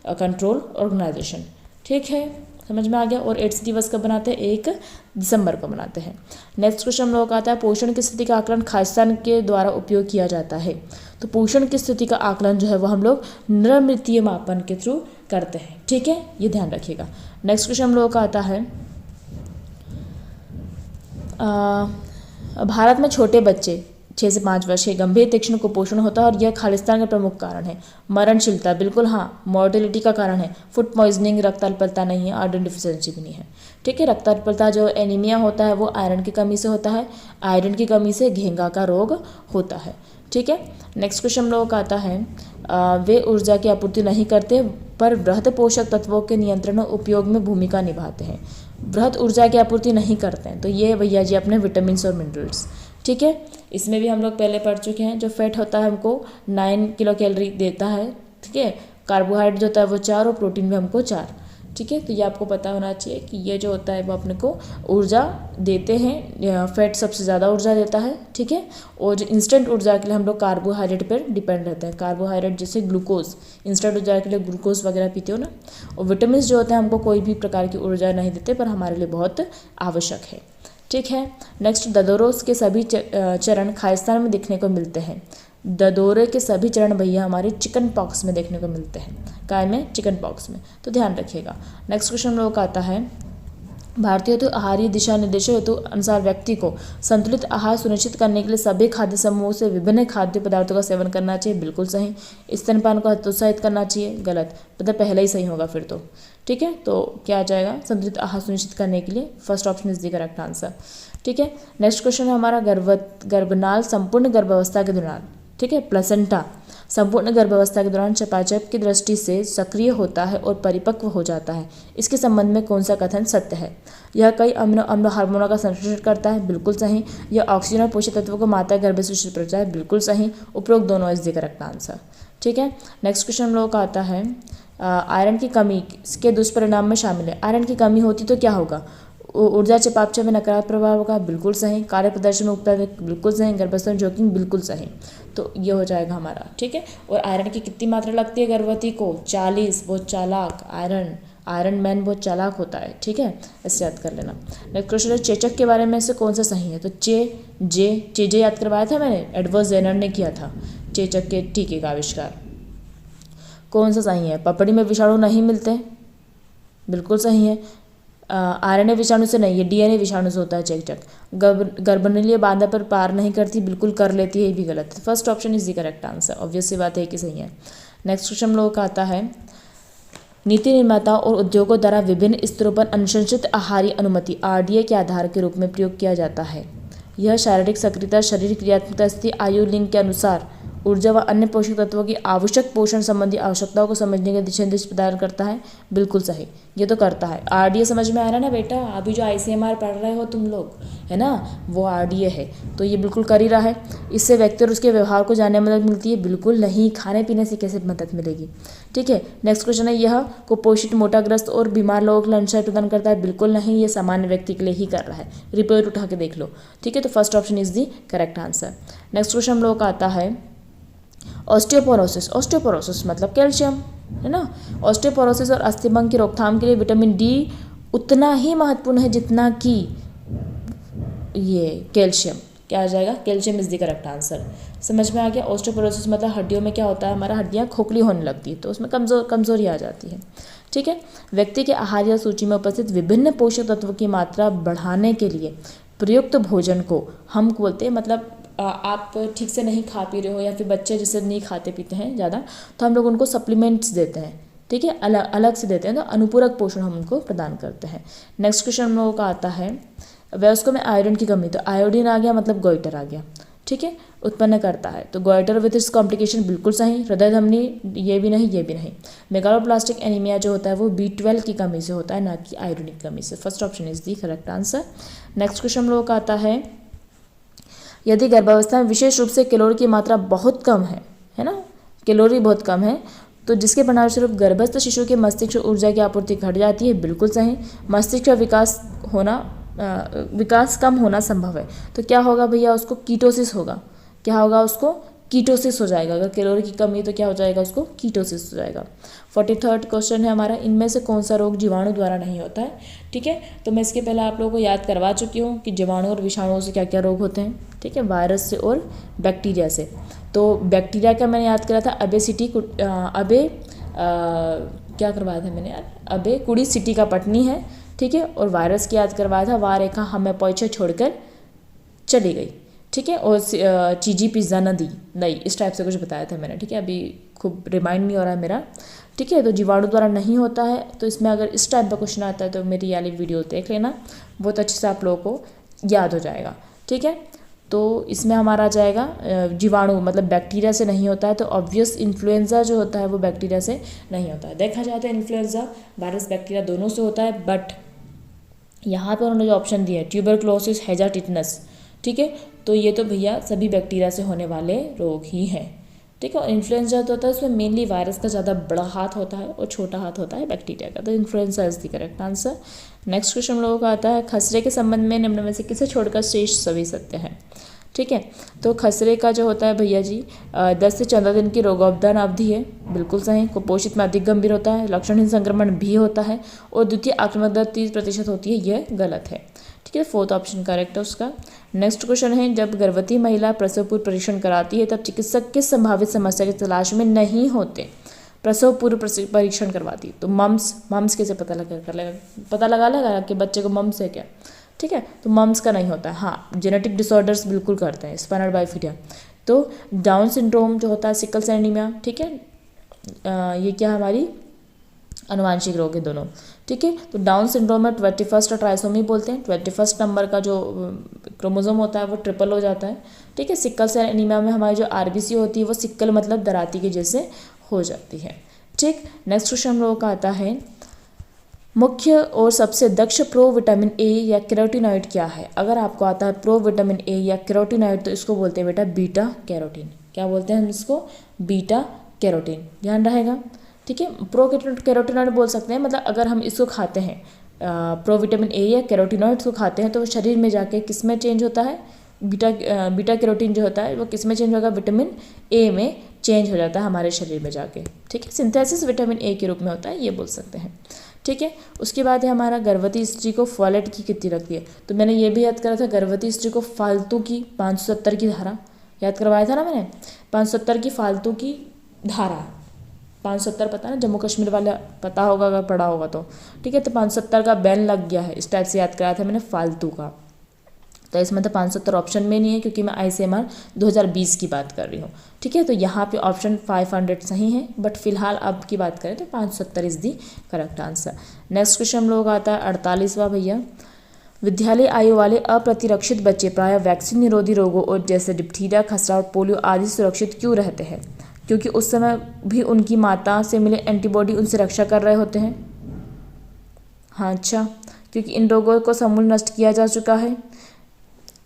कंट्रोल ऑर्गेनाइजेशन, ठीक है, समझ में आ गया। और एड्स दिवस कब बनाते हैं, 1 दिसंबर को बनाते हैं। नेक्स्ट क्वेश्चन हम लोगों का आता है पोषण की स्थिति का आकलन खालिस्तान के द्वारा उपयोग किया जाता है। तो पोषण की स्थिति का आकलन जो है वो हम लोग नृमितीय मापन के थ्रू करते हैं, ठीक है, ये ध्यान रखिएगा। नेक्स्ट क्वेश्चन हम लोगों का आता है भारत में छोटे बच्चे 6 से 5 वर्ष के गंभीर तीक्ष्ण कुपोषण होता है और यह खालिस्तान का प्रमुख कारण है। मरणशीलता बिल्कुल हाँ, मोर्टेलिटी का कारण है, फूड पॉइजनिंग, रक्त अल्पलता नहीं है, आयरन डिफिशिएंसी भी नहीं है, ठीक है। रक्त अल्पलता जो एनीमिया होता है वो आयरन की कमी से होता है, आयरन की कमी से घेंगा का रोग होता है, ठीक है। नेक्स्ट क्वेश्चन हम लोगों का आता है वे ऊर्जा की आपूर्ति नहीं करते पर बृहद पोषक तत्वों के नियंत्रण और उपयोग में भूमिका निभाते हैं। बृहद ऊर्जा की आपूर्ति नहीं करते हैं तो ये भैया जी अपने विटामिन और मिनरल्स, ठीक है। इसमें भी हम लोग पहले पढ़ चुके हैं, जो फैट होता है हमको 9 किलो कैलोरी देता है, ठीक है। कार्बोहाइड्रेट जो होता है वो 4 और प्रोटीन भी हमको 4, ठीक है। तो ये आपको पता होना चाहिए कि ये जो होता है वो अपने को ऊर्जा देते हैं, फैट सबसे ज़्यादा ऊर्जा देता है, ठीक है। और जो इंस्टेंट ऊर्जा के लिए हम लोग कार्बोहाइड्रेट पर डिपेंड रहते हैं, कार्बोहाइड्रेट जैसे ग्लूकोज, इंस्टेंट ऊर्जा के लिए ग्लूकोज वगैरह पीते हो ना। और विटामिन जो होते हैं हमको कोई भी प्रकार की ऊर्जा नहीं देते पर हमारे लिए बहुत आवश्यक है, ठीक है। नेक्स्ट ददोरोस के सभी चरण खालिस्तान में देखने को मिलते हैं। ददोरे के सभी चरण भैया हमारे चिकन पॉक्स में देखने को मिलते हैं, काय में, चिकन पॉक्स में, तो ध्यान रखिएगा। नेक्स्ट क्वेश्चन हम लोगों का आता है भारतीय हेतु आहारीय दिशा निर्देशों हेतु अनुसार व्यक्ति को संतुलित आहार सुनिश्चित करने के लिए सभी खाद्य समूहों से विभिन्न खाद्य पदार्थों का सेवन करना चाहिए, बिल्कुल सही। स्तनपान को हतोत्साहित करना चाहिए, गलत, मतलब पहले ही सही होगा फिर तो, ठीक है। तो क्या आ जाएगा, संतुलित आहार सुनिश्चित करने के लिए first option is the correct answer, ठीक है। नेक्स्ट क्वेश्चन है हमारा गर्भनाल संपूर्ण गर्भावस्था के दौरान, ठीक है, प्लेसेंटा संपूर्ण गर्भावस्था के दौरान चयापचय की दृष्टि से सक्रिय होता है और परिपक्व हो जाता है। इसके संबंध में कौन सा कथन सत्य है? यह कई अम्ल हार्मोनों का संश्लेषण करता है, बिल्कुल सही। यह ऑक्सीजन और पोषक तत्वों को माता गर्भ से पहुंचाता है, बिल्कुल सही। उपरोक्त दोनों इज द करेक्ट आंसर। ठीक है, नेक्स्ट क्वेश्चन हम लोगों का आता है आयरन की कमी के दुष्परिणाम में शामिल है। आयरन की कमी होती तो क्या होगा? ऊर्जा चयापचय में नकारात्मक प्रभाव होगा, बिल्कुल सही। कार्य प्रदर्शन में उपलब्ध, बिल्कुल सही। गर्भावस्था में जोखिम, बिल्कुल सही। तो ये हो जाएगा हमारा। ठीक है, और आयरन की कितनी मात्रा लगती है गर्भवती को? 40। बहुत चालाक आयरन मैन बहुत चालाक होता है। ठीक है, इससे याद कर लेना। नेक्स्ट क्वेश्चन है चेचक के बारे में से कौन सा सही है? तो चेजे याद करवाया था मैंने, एडवर्ड जेनर ने किया था चेचक के टीके का आविष्कार। कौन सा सही है? पपड़ी में विषाणु नहीं मिलते, बिल्कुल सही है। आरएनए विषाणु से नहीं, ये डीएनए विषाणु से होता है चेचक। गर्भनलीय बाधा पर पार नहीं करती, बिल्कुल कर लेती है, ये भी गलत है। First option is the correct answer. Obvious सी बात है कि सही है। नेक्स्ट क्वेश्चन हम लोगों का आता है नीति निर्माताओं और उद्योगों द्वारा विभिन्न स्तरों पर अनुशंसित आहारी अनुमति आरडीए के आधार के रूप में प्रयोग किया जाता है। यह शारीरिक सक्रियता, शरीर क्रियात्मकता स्थिति, आयु, लिंग के अनुसार ऊर्जा व अन्य पोषक तत्वों की आवश्यक पोषण संबंधी आवश्यकताओं को समझने के दिशा निर्देश प्रदान करता है, बिल्कुल सही। ये तो करता है। आरडीए समझ में आ रहा है ना बेटा? अभी जो आईसीएमआर पढ़ रहे हो तुम लोग, है ना, वो आरडीए है। तो ये बिल्कुल कर ही रहा है। इससे व्यक्ति और उसके व्यवहार को जानने में मदद मिलती है, बिल्कुल नहीं। खाने पीने से कैसे मदद मिलेगी? ठीक है, नेक्स्ट क्वेश्चन है यह कुपोषित, मोटाग्रस्त और बीमार लोगों के लिए अंशाई प्रदान करता है, बिल्कुल नहीं। ये सामान्य व्यक्ति के लिए ही कर रहा है। रिपोर्ट उठा के देख लो। ठीक है, तो first option is the correct answer. Next question हम लोगों का आता है ऑस्टियोपोरोसिस मतलब कैल्शियम, है ना। ऑस्टियोपोरोसिस और अस्थिभंग की रोकथाम के लिए विटामिन डी उतना ही महत्वपूर्ण है जितना कि ये कैल्शियम। क्या आ जाएगा? Calcium is the correct answer. समझ में आ गया? ऑस्टियोपोरोसिस मतलब हड्डियों में क्या होता है, हमारा हड्डियाँ खोखली होने लगती है, तो उसमें कमजोरी आ जाती है। ठीक है, व्यक्ति के आहार सूची में उपस्थित विभिन्न पोषक तत्वों की मात्रा बढ़ाने के लिए प्रयुक्त भोजन को हम बोलते हैं, मतलब आप ठीक से नहीं खा पी रहे हो या फिर बच्चे जैसे नहीं खाते पीते हैं ज़्यादा, तो हम लोग उनको सप्लीमेंट्स देते हैं। ठीक है, अलग से देते हैं, तो अनुपूरक पोषण हम उनको प्रदान करते हैं। नेक्स्ट क्वेश्चन हम लोगों का आता है वयस्कों में आयोडीन की कमी। तो आयोडीन आ गया मतलब गोइटर आ गया। ठीक है, उत्पन्न करता है, तो गोइटर विथ इट्स कॉम्प्लिकेशन, बिल्कुल सही। हृदय धमनी, ये भी नहीं, ये भी नहीं। मेगालोप्लास्टिक एनीमिया जो होता है वो B12 की कमी से होता है, ना कि आयोडीन की कमी से। First option is the correct answer. Next question हम लोगों का आता है यदि गर्भावस्था में विशेष रूप से कैलोरी की मात्रा बहुत कम है ना, कैलोरी बहुत कम है, तो जिसके परिणामस्वरूप गर्भस्थ शिशु के मस्तिष्क ऊर्जा की आपूर्ति घट जाती है, बिल्कुल सही। मस्तिष्क का विकास कम होना संभव है, तो क्या होगा भैया? उसको कीटोसिस होगा। क्या होगा? उसको कीटोसिस हो जाएगा। अगर कैलोरी की कमी तो क्या हो जाएगा? उसको कीटोसिस हो जाएगा। 43rd क्वेश्चन है हमारा, इनमें से कौन सा रोग जीवाणु द्वारा नहीं होता है? ठीक है, तो मैं इसके पहले आप लोगों को याद करवा चुकी हूँ कि जीवाणु और विषाणुओं से क्या क्या रोग होते हैं। ठीक है, वायरस से और बैक्टीरिया से। तो बैक्टीरिया का मैंने याद करा था क्या करवाया था मैंने यार? अबे कुड़ी सिटी का पटनी है। ठीक है, और वायरस की याद करवाया था, वाह रेखा हमें पहुँचे छोड़कर चली गई। ठीक है, और चीजी पिज़्ज़ा न दी, नहीं, इस टाइप से कुछ बताया था मैंने। ठीक है, अभी खूब रिमाइंड नहीं हो रहा है मेरा। ठीक है, तो जीवाणु द्वारा नहीं होता है, तो इसमें अगर इस टाइप का क्वेश्चन आता है तो मेरी वाली वीडियो देख लेना, बहुत अच्छे से आप लोगों को याद हो जाएगा। ठीक है, तो इसमें हमारा आ जाएगा जीवाणु मतलब बैक्टीरिया से नहीं होता है, तो ऑब्वियस इन्फ्लुएंजा जो होता है वो बैक्टीरिया से नहीं होता है। देखा जाए तो इन्फ्लुएंजा वायरस बैक्टीरिया दोनों से होता है, बट यहाँ पर उन्होंने जो ऑप्शन दिया है ट्यूबरक्लोसिस, हैजा, टिटनस, ठीक है, तो ये तो भैया सभी बैक्टीरिया से होने वाले रोग ही हैं। ठीक है, और इन्फ्लुएंजा जो होता है उसमें मेनली वायरस का ज़्यादा बड़ा हाथ होता है और छोटा हाथ होता है बैक्टीरिया का, तो influenza is the correct answer. Next question हम लोगों का आता है खसरे के संबंध में निम्न में से किसे छोड़कर शेष सभी सत्य है। ठीक है, तो खसरे का जो होता है भैया जी 10 से 14 दिन की रोगावधान अवधि है, बिल्कुल सही। कुपोषित में अधिक गंभीर होता है, लक्षणहीन संक्रमण भी होता है, और द्वितीय आक्रामक दर 30% होती है, यह गलत है। ठीक है, फोर्थ ऑप्शन करेक्ट है उसका। नेक्स्ट क्वेश्चन है जब गर्भवती महिला प्रसव पूर्व परीक्षण कराती है तब चिकित्सक किस संभावित समस्या की तलाश में नहीं होते? प्रसव पूर्व परीक्षण करवाती, तो मम्स कैसे पता लगा कि बच्चे को मम्स है क्या। ठीक है, तो मम्स का नहीं होता है। हाँ, जेनेटिक डिसऑर्डर्स बिल्कुल करते हैं, स्पाइनल बाइफिडिया, तो डाउन सिंड्रोम जो होता है, सिकल सेल एनीमिया, ठीक है, ये क्या हमारी अनुवांशिक रोग है दोनों। ठीक ठीक है। तो डाउन सिंड्रोम में 21st ट्राइसोमी बोलते हैं, 21st नंबर का जो क्रोमोसोम होता है वो ट्रिपल हो जाता है, ठीक है। सिकल सेल एनीमिया में हमारी जो आरबीसी होती है वो सिक्कल मतलब दराती के जैसे हो जाती है, ठीक। नेक्स्ट क्वेश्चन हम लोगों का आता है, मुख्य और सबसे दक्ष प्रो विटामिन ए या कैरोटीनॉइड क्या है। अगर आपको आता है प्रो विटामिन ए या कैरोटीनॉइड तो इसको बोलते हैं बेटा बीटा कैरोटीन। क्या बोलते हैं हम इसको? बीटा कैरोटीन, ध्यान रहेगा, ठीक है। प्रो कैरोटीनॉइड बोल सकते हैं, मतलब अगर हम इसको खाते हैं प्रो विटामिन ए या कैरोटीनॉइड को खाते हैं तो वो शरीर में जाके किस में चेंज होता है? बीटा कैरोटीन जो होता है वो किस में चेंज होगा? विटामिन ए में चेंज हो जाता है हमारे शरीर में जाके, ठीक है। सिंथेसिस विटामिन ए के रूप में होता है, ये बोल सकते हैं, ठीक है। उसके बाद है हमारा गर्भवती स्त्री को फॉलेट की कितनी लगती है। तो मैंने ये भी याद करा था, गर्भवती स्त्री को फालतू की 570 की धारा याद करवाया था ना मैंने, 570 की फालतू की धारा, 570 पता है ना, जम्मू कश्मीर वाला पता होगा अगर पढ़ा होगा तो, ठीक है। तो 570 का बैन लग गया है, इस टाइप से याद कराया था मैंने फालतू का। तो इसमें तो 570 ऑप्शन में नहीं है क्योंकि मैं ICMR 2020 की बात कर रही हूँ, ठीक है। तो यहाँ पे ऑप्शन 500 सही है, बट फिलहाल अब की बात करें तो 570 is the correct answer. Next question हम लोग आता है 48वां भैया, विद्यालय आयु वाले अप्रतिरक्षित बच्चे प्रायः वैक्सीन निरोधी रोगों और जैसे डिप्थीरिया, खसरा और पोलियो आदि सुरक्षित क्यों रहते हैं? क्योंकि उस समय भी उनकी माता से मिले एंटीबॉडी उनसे रक्षा कर रहे होते हैं। हाँ अच्छा, क्योंकि इन रोगों को समूल नष्ट किया जा चुका है,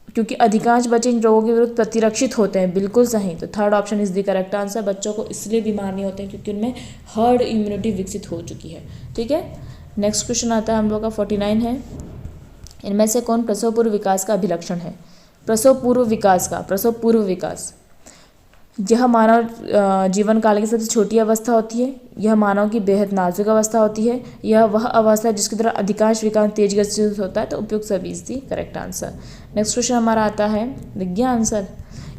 क्योंकि अधिकांश बच्चे इन रोगों के विरुद्ध प्रतिरक्षित होते हैं, बिल्कुल सही। तो third option is the correct answer. बच्चों को इसलिए बीमार नहीं होते हैं क्योंकि उनमें हर्ड इम्यूनिटी विकसित हो चुकी है, ठीक है। नेक्स्ट क्वेश्चन आता है हम लोग का 49 है, इनमें से कौन प्रसव पूर्व विकास का अभिलक्षण है? प्रसव पूर्व विकास यह मानव जीवन काल की सबसे छोटी अवस्था होती है, यह मानव की बेहद नाजुक अवस्था होती है, यह वह अवस्था है जिसके द्वारा अधिकांश विकास तेज गति से होता है। तो उपयुक्त सभी दी करेक्ट आंसर। नेक्स्ट क्वेश्चन हमारा आता है विज्ञान आंसर,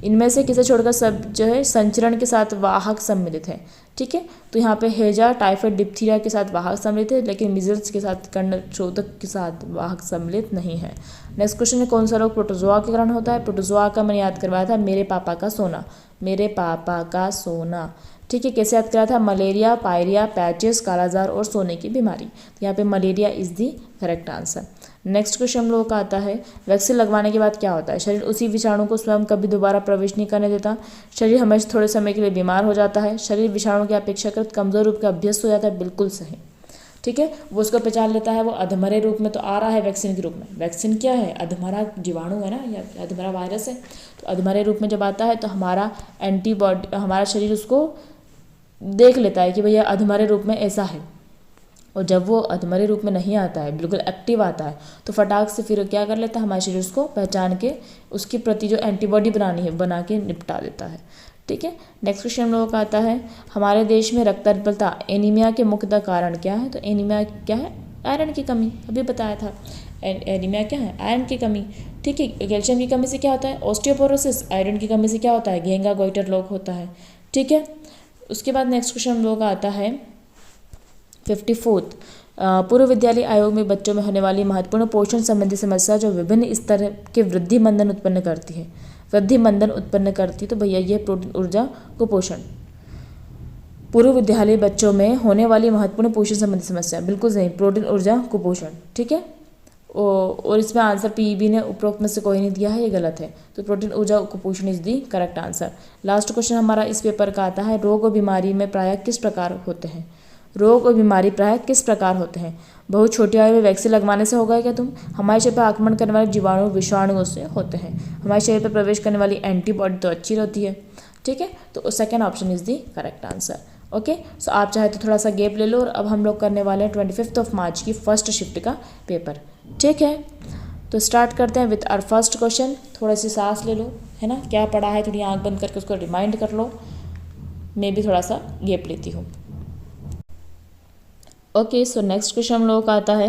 इनमें से किसे छोड़कर सब जो है संचरण के साथ वाहक सम्मिलित है, ठीक है। तो यहाँ पे हैजा, टाइफाइड, डिप्थीरिया के साथ वाहक सम्मिलित है, लेकिन मिजल्स के साथ कर्णशोधक के साथ वाहक सम्मिलित नहीं है। नेक्स्ट क्वेश्चन है, कौन सा रोग प्रोटोजोआ के कारण होता है? प्रोटोजोआ का मैंने याद करवाया था, मेरे पापा का सोना, ठीक है। कैसे याद कराया था? मलेरिया, पायरिया, पैचेस, कालाजार और सोने की बीमारी। तो यहाँ पे malaria is the correct answer. Next question हम लोगों का आता है, वैक्सीन लगवाने के बाद क्या होता है? शरीर उसी विषाणु को स्वयं कभी दोबारा प्रवेश नहीं करने देता, शरीर हमेशा थोड़े समय के लिए बीमार हो जाता है, शरीर विषाणु की अपेक्षाकृत कमजोर रूप का अभ्यस्त हो जाता है, बिल्कुल सही, ठीक है। वो उसको पहचान लेता है, वो अधमरे रूप में तो आ रहा है वैक्सीन के रूप में। वैक्सीन क्या है? अधमरा जीवाणु है ना, या अधमरा वायरस है। तो अधमरे रूप में जब आता है तो हमारा एंटीबॉडी, हमारा शरीर उसको देख लेता है कि भैया अधमरे रूप में ऐसा है, और जब वो अधमरे रूप में नहीं आता है, बिल्कुल एक्टिव आता है, तो फटाक से फिर क्या कर लेता है, हमारे शरीर उसको पहचान के उसके प्रति जो एंटीबॉडी बना के निपटा देता है, ठीक है। नेक्स्ट क्वेश्चन हम लोगों का आता है, हमारे देश में रक्ताल्पता एनीमिया के मुख्य कारण क्या है? तो एनीमिया क्या है? आयरन की कमी, अभी बताया था। एनीमिया क्या है? आयरन की कमी, ठीक है। कैल्शियम की कमी से क्या होता है? ऑस्टियोपोरोसिस। आयरन की कमी से क्या होता है? घेंगा गोइटर रोग होता है, ठीक है। उसके बाद नेक्स्ट क्वेश्चन हम लोगों का आता है 54th, पूर्व विद्यालय आयोग में बच्चों में होने वाली महत्वपूर्ण पोषण संबंधी समस्या जो विभिन्न स्तर के वृद्धि मंदन उत्पन्न करती है, तो भैया ये प्रोटीन, ऊर्जा, कुपोषण। पूर्व विद्यालय बच्चों में होने वाली महत्वपूर्ण पोषण संबंधी समस्या, बिल्कुल सही, प्रोटीन, ऊर्जा, कुपोषण, ठीक है। और इसमें आंसर PEB ने उपरोक्त में से कोई नहीं दिया है, ये गलत है। तो प्रोटीन, ऊर्जा, कुपोषण is the correct answer. Last question हमारा इस पेपर का आता है, रोग और बीमारी में प्रायः किस प्रकार होते हैं? बहुत छोटी आयु में वैक्सीन लगवाने से होगा क्या तुम? हमारे शरीर पर आक्रमण करने वाले जीवाणु, विषाणुओं से होते हैं। हमारे शरीर पर प्रवेश करने वाली एंटीबॉडी तो अच्छी रहती है, ठीक है। तो second option is the correct answer. Okay, so आप चाहे तो थोड़ा सा गैप ले लो, और अब हम लोग करने वाले हैं 25 मार्च की फर्स्ट शिफ्ट का पेपर, ठीक है। तो स्टार्ट करते हैं विथ आवर फर्स्ट क्वेश्चन। थोड़ी सी सांस ले लो, है ना, क्या पढ़ा है थोड़ी आंख बंद करके उसको रिमाइंड कर लो। मैं भी थोड़ा सा गैप लेती हूँ। ओके, सो नेक्स्ट क्वेश्चन हम लोगों का आता है,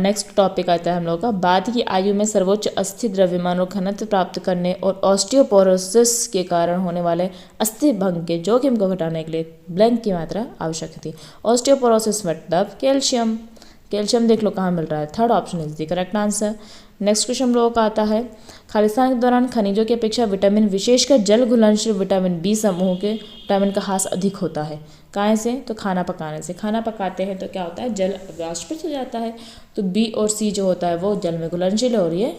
नेक्स्ट टॉपिक आता है हम लोगों का, बाद की आयु में सर्वोच्च अस्थि द्रव्यमान और घनत्व प्राप्त करने और ऑस्टियोपोरोसिस के कारण होने वाले अस्थि भंग के जोखिम को घटाने के लिए ब्लैंक की मात्रा आवश्यक थी। ऑस्टियोपोरोसिस मतलब कैल्शियम। कैल्शियम देख लो कहाँ मिल रहा है, third option is the correct answer. Next question हम लोगों का आता है, खालिस्तान के दौरान खनिजों की अपेक्षा विटामिन, विशेषकर जल घुलनशील विटामिन बी समूह के विटामिन का ह्रास अधिक होता है। काहे से? तो खाना पकाने से। खाना पकाते हैं तो क्या होता है, जल वाष्पित हो जाता है, तो बी और सी जो होता है वो जल में घुलनशील है और ये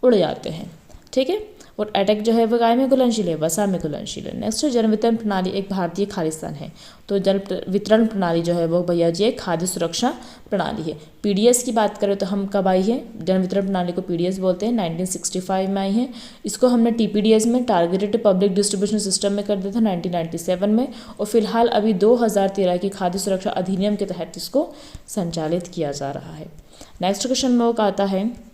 उड़ जाते हैं। ठीक है, और अटैक जो है वो गाय में घुलनशील है, वसा में घुलनशील है। नेक्स्ट जल वितरण प्रणाली एक भारतीय खालिस्तान है, तो जल वितरण प्रणाली जो है वो भैया जी एक खाद्य सुरक्षा प्रणाली है। पीडीएस की बात करें तो हम कब आई है, जल वितरण प्रणाली को पीडीएस बोलते हैं, 1965 में आई है। इसको हमने टीपीडीएस में टारगेटेड पब्लिक डिस्ट्रीब्यूशन सिस्टम में कर दिया था 1997 में, और फिलहाल अभी 2013 की खाद्य सुरक्षा अधिनियम के तहत इसको संचालित किया जा रहा है। नेक्स्ट क्वेश्चन में वो आता है,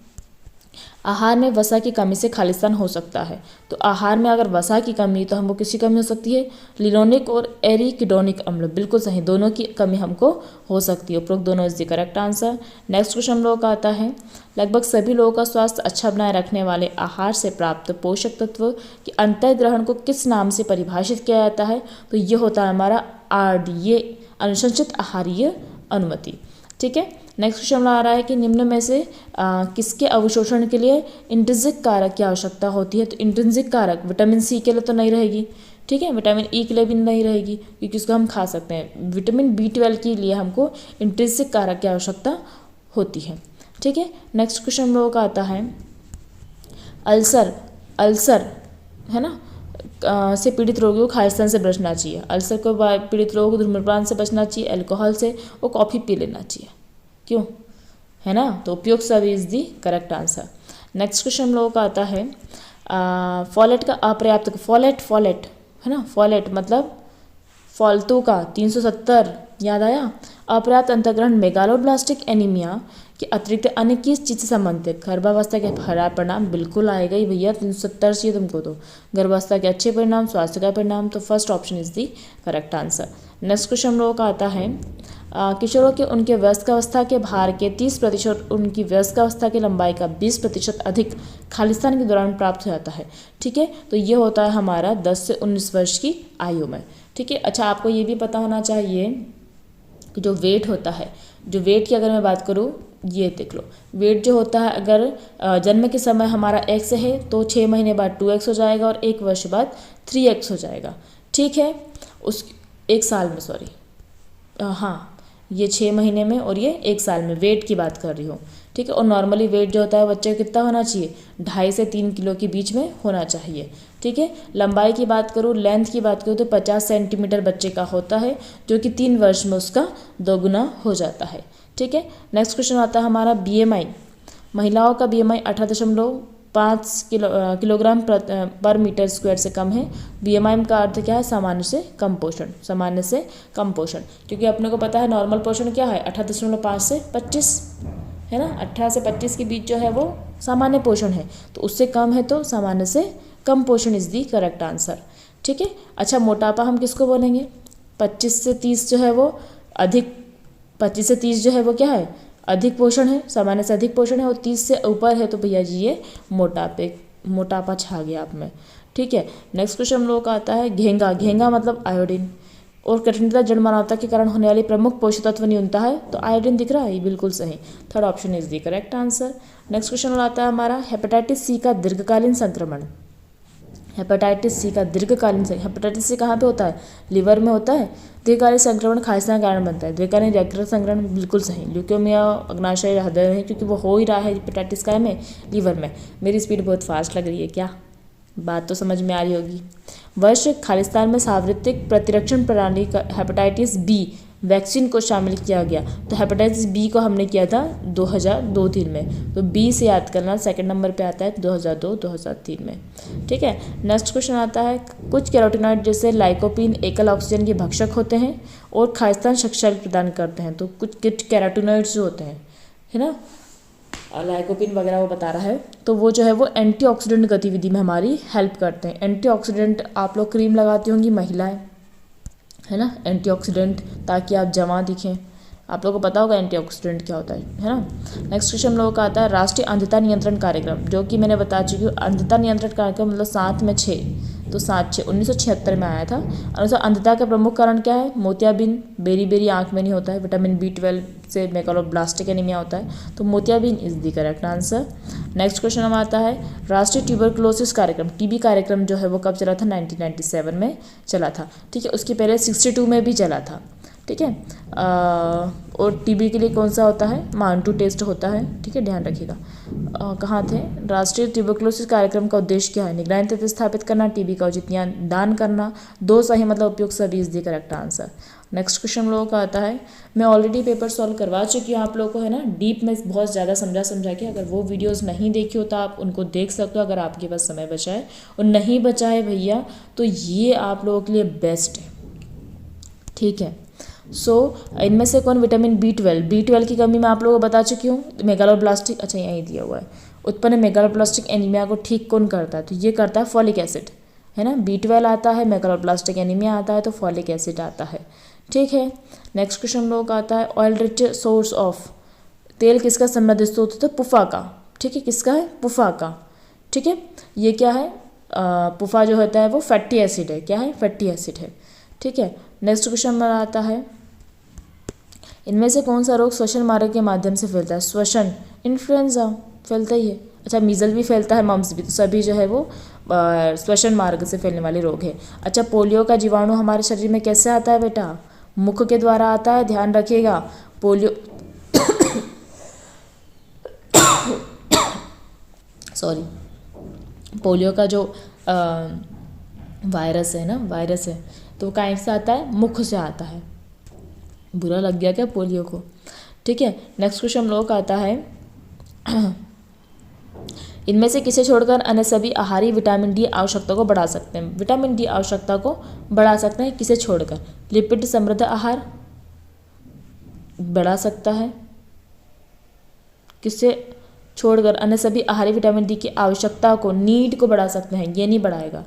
आहार में वसा की कमी से खालिस्तान हो सकता है। तो आहार में अगर वसा की कमी, तो हमको किसकी कमी हो सकती है, लिनोलिक और एरिकिडोनिक अम्ल, बिल्कुल सही, दोनों की कमी हमको हो सकती है। उपरोक्त दोनों is the correct answer. Next question हम लोगों का आता है, लगभग सभी लोगों का स्वास्थ्य अच्छा बनाए रखने वाले आहार से प्राप्त पोषक तत्व के अंतर्ग्रहण को किस नाम से परिभाषित किया जाता है? तो ये होता है हमारा RDA, अनुशंसित आहारीय अनुमति। ठीक है, नेक्स्ट क्वेश्चन आ रहा है कि निम्न में से किसके अवशोषण के लिए इंट्रिंसिक कारक की आवश्यकता होती है? तो इंट्रिंसिक कारक विटामिन सी के लिए तो नहीं रहेगी, ठीक है, विटामिन ई के लिए भी नहीं रहेगी क्योंकि उसको हम खा सकते हैं। विटामिन B12 के लिए हमको इंट्रिंसिक कारक की आवश्यकता होती है। ठीक है, नेक्स्ट क्वेश्चन हम लोगों का आता है, अल्सर है ना से पीड़ित रोगियों को खालिस्तान से बचना चाहिए। अल्सर को पीड़ित लोगों को धूम्रपान से बचना चाहिए, अल्कोहल से, और कॉफ़ी पी लेना चाहिए। क्यों? है ना, तो उपयुक्त सभी is the correct answer. Next question हम लोगों का आता है, फॉलेट का अपर्याप्त, फॉलेट है ना, फॉलेट मतलब फालतू का, 370 याद आया। अपर्याप्त अंतर्ग्रहण मेगालोब्लास्टिक एनीमिया के अतिरिक्त अन्य किस चीज़ से संबंधित है? गर्भावस्था के खराब परिणाम बिल्कुल आएगा ही भैया, 370 चाहिए तुमको तो। गर्भावस्था के अच्छे परिणाम, स्वास्थ्य का परिणाम, तो first option is the correct answer. Next question हम लोगों का आता है, किशोरों के उनके वयस्कावस्था के भार के 30%, उनकी वयस्कावस्था की लंबाई का 20% अधिक खालिस्तान के दौरान प्राप्त हो जाता है। ठीक है, तो ये होता है हमारा 10 से 19 वर्ष की आयु में। ठीक है, अच्छा आपको ये भी पता होना चाहिए कि जो वेट होता है, जो वेट की अगर मैं बात करूँ, ये देख लो, वेट जो होता है अगर जन्म के समय हमारा x है तो 6 महीने बाद 2x हो जाएगा और 1 वर्ष बाद 3x हो जाएगा। ठीक है, उस 1 साल में, सॉरी, हाँ, ये 6 महीने में और ये 1 साल में, वेट की बात कर रही हूँ। ठीक है, और नॉर्मली वेट जो होता है बच्चे का कितना होना चाहिए, 2.5 से 3 किलो के बीच में होना चाहिए। ठीक है, लंबाई की बात करूँ, लेंथ की बात करूँ तो 50 सेंटीमीटर बच्चे का होता है, जो कि 3 वर्ष में उसका 2 गुना हो जाता है। ठीक है, नेक्स्ट क्वेश्चन आता है हमारा, BMI, महिलाओं का BMI 18.5 किलोग्राम पर मीटर स्क्वायर से कम है। BMI का अर्थ क्या है, सामान्य से कम पोषण, सामान्य से कम पोषण, क्योंकि अपने को पता है नॉर्मल पोषण क्या है, 18.5 से 25 है ना, 18 से 25 के बीच जो है वो सामान्य पोषण है, तो उससे कम है तो सामान्य से कम पोषण इज दी करेक्ट आंसर। ठीक है, अच्छा मोटापा हम किसको बोलेंगे, 25 से 30 जो है वो अधिक, 25 से 30 जो है वो क्या है, अधिक पोषण है, सामान्य से अधिक पोषण है, और 30 से ऊपर है तो भैया जी ये मोटापा छा गया आप में। ठीक है, नेक्स्ट क्वेश्चन हम लोगों का आता है, घेंगा मतलब आयोडीन, और कठिनता जड़ मानवता के कारण होने वाली प्रमुख पोषक तत्व न्यूनता है, तो आयोडीन दिख रहा है, ये बिल्कुल सही, third option is the correct answer. Next question आता है हमारा, हेपेटाइटिस सी का दीर्घकालीन संक्रमण, हेपेटाइटिस सी का दीर्घकालीन, हेपेटाइटिस सी कहाँ पे होता है, लिवर में होता है। दीर्घकालीन संक्रमण खालिस्तान का कारण बनता है, दीर्घकालीन रैकेट संक्रमण बिल्कुल सही, ल्यूकेमिया, अग्नाशय हृदय है, क्योंकि वो हो ही रहा है हेपेटाइटिस का में लीवर में। मेरी स्पीड बहुत फास्ट लग रही है क्या, बात तो समझ में आ रही होगी। वर्ष खालिस्तान में सार्वत्रिक प्रतिरक्षण प्रणाली का हेपेटाइटिस बी वैक्सीन को शामिल किया गया, तो हेपेटाइटिस बी को हमने किया था 2002-3 में, तो बी से याद करना, सेकंड नंबर पे आता है 2002-2003 में। ठीक है, नेक्स्ट क्वेश्चन आता है, कुछ कैरोटीनॉइड जैसे लाइकोपीन एकल ऑक्सीजन के भक्षक होते हैं और खालिस्तान शक्ति प्रदान करते हैं, तो कुछ कैरोटीनॉइड्स जो होते हैं, है ना, लाइकोपिन वगैरह वो बता रहा है, तो वो जो है वो एंटीऑक्सीडेंट गतिविधि में हमारी हेल्प करते हैं। एंटीऑक्सीडेंट आप लोग क्रीम लगाती होंगी महिलाएं, है ना, एंटीऑक्सीडेंट, ताकि आप जवां दिखें, आप लोगों को पता होगा एंटीऑक्सीडेंट क्या होता है ना। नेक्स्ट क्वेश्चन हम लोगों का आता है, राष्ट्रीय अंधता नियंत्रण कार्यक्रम, जो कि मैंने बता चुकी हूँ, अंधता नियंत्रण कार्यक्रम मतलब 7 में 6, तो 7-6 1976 में आया था। अनुसार अंधता का प्रमुख कारण क्या है, मोतियाबिंद, बेरी आँख में नहीं होता है, विटामिन B12 से मेगालोब्लास्टिक एनीमिया होता है, तो मोतियाबिंद is the correct answer. Next question हमारा आता है राष्ट्रीय ट्यूबरकुलोसिस कार्यक्रम, टीबी कार्यक्रम जो है वो कब चला था, 1997 में चला था। ठीक है, उसके पहले 62 में भी चला था। ठीक है, और टीबी के लिए कौन सा होता है, मांटू टेस्ट होता है। ठीक है, ध्यान रखिएगा। कहाँ थे, राष्ट्रीय ट्यूबरकुलोसिस कार्यक्रम का उद्देश्य क्या है, निगरानी तंत्र स्थापित करना, टीबी का उचित दान करना, दो सही मतलब उपयुक्त सभी is the correct answer. Next question हम लोगों का आता है, मैं ऑलरेडी पेपर सॉल्व करवा चुकी हूँ आप लोगों को, है ना, डीप में बहुत ज़्यादा समझा के। अगर वो वीडियोस नहीं देखी हो तो आप उनको देख सकते हो अगर आपके पास समय बचा है, और नहीं बचा है भैया तो ये आप लोगों के लिए बेस्ट है। ठीक है, इनमें से कौन विटामिन B12 की कमी मैं आप लोगों को बता चुकी हूँ। मेगालोब्लास्टिक, अच्छा यहीं दिया हुआ है, उत्पन्न मेगालोब्लास्टिक एनीमिया को ठीक कौन करता है, तो ये करता है फॉलिक एसिड, है ना। B12 आता है, मेगालोब्लास्टिक एनीमिया आता है, तो फॉलिक एसिड आता है। ठीक है, नेक्स्ट क्वेश्चन हम लोगों का आता है ऑयल रिच सोर्स ऑफ, तेल किसका समृद्ध स्रोत होता है, पुफा का। ठीक है, किसका है, पुफा का। ठीक है, ये क्या है, पुफा जो होता है वो फैटी एसिड है, क्या है, फैटी एसिड है। ठीक है, नेक्स्ट क्वेश्चन हमारा आता है, इनमें से कौन सा रोग श्वसन मार्ग के माध्यम से फैलता है, श्वसन, इन्फ्लुएंजा फैलता ही है। अच्छा, मीजल भी फैलता है, मम्स भी, तो सभी जो है वो श्वसन मार्ग से फैलने वाले रोग है। अच्छा, पोलियो का जीवाणु हमारे शरीर में कैसे आता है बेटा, मुख के द्वारा आता है, ध्यान रखिएगा। पोलियो सॉरी, पोलियो का जो वायरस है ना, वायरस है, तो वो कहाँ से आता है, मुख से आता है। बुरा लग गया क्या पोलियो को। ठीक है, नेक्स्ट क्वेश्चन हम लोगों का आता है, इनमें से किसे छोड़कर अन्य सभी आहारी विटामिन डी आवश्यकता को बढ़ा सकते हैं, विटामिन डी आवश्यकता को बढ़ा सकते हैं किसे छोड़कर, लिपिड समृद्ध आहार बढ़ा सकता है, किसे छोड़कर अन्य सभी आहारी विटामिन डी की आवश्यकता को, नीड को बढ़ा सकते हैं, ये नहीं बढ़ाएगा।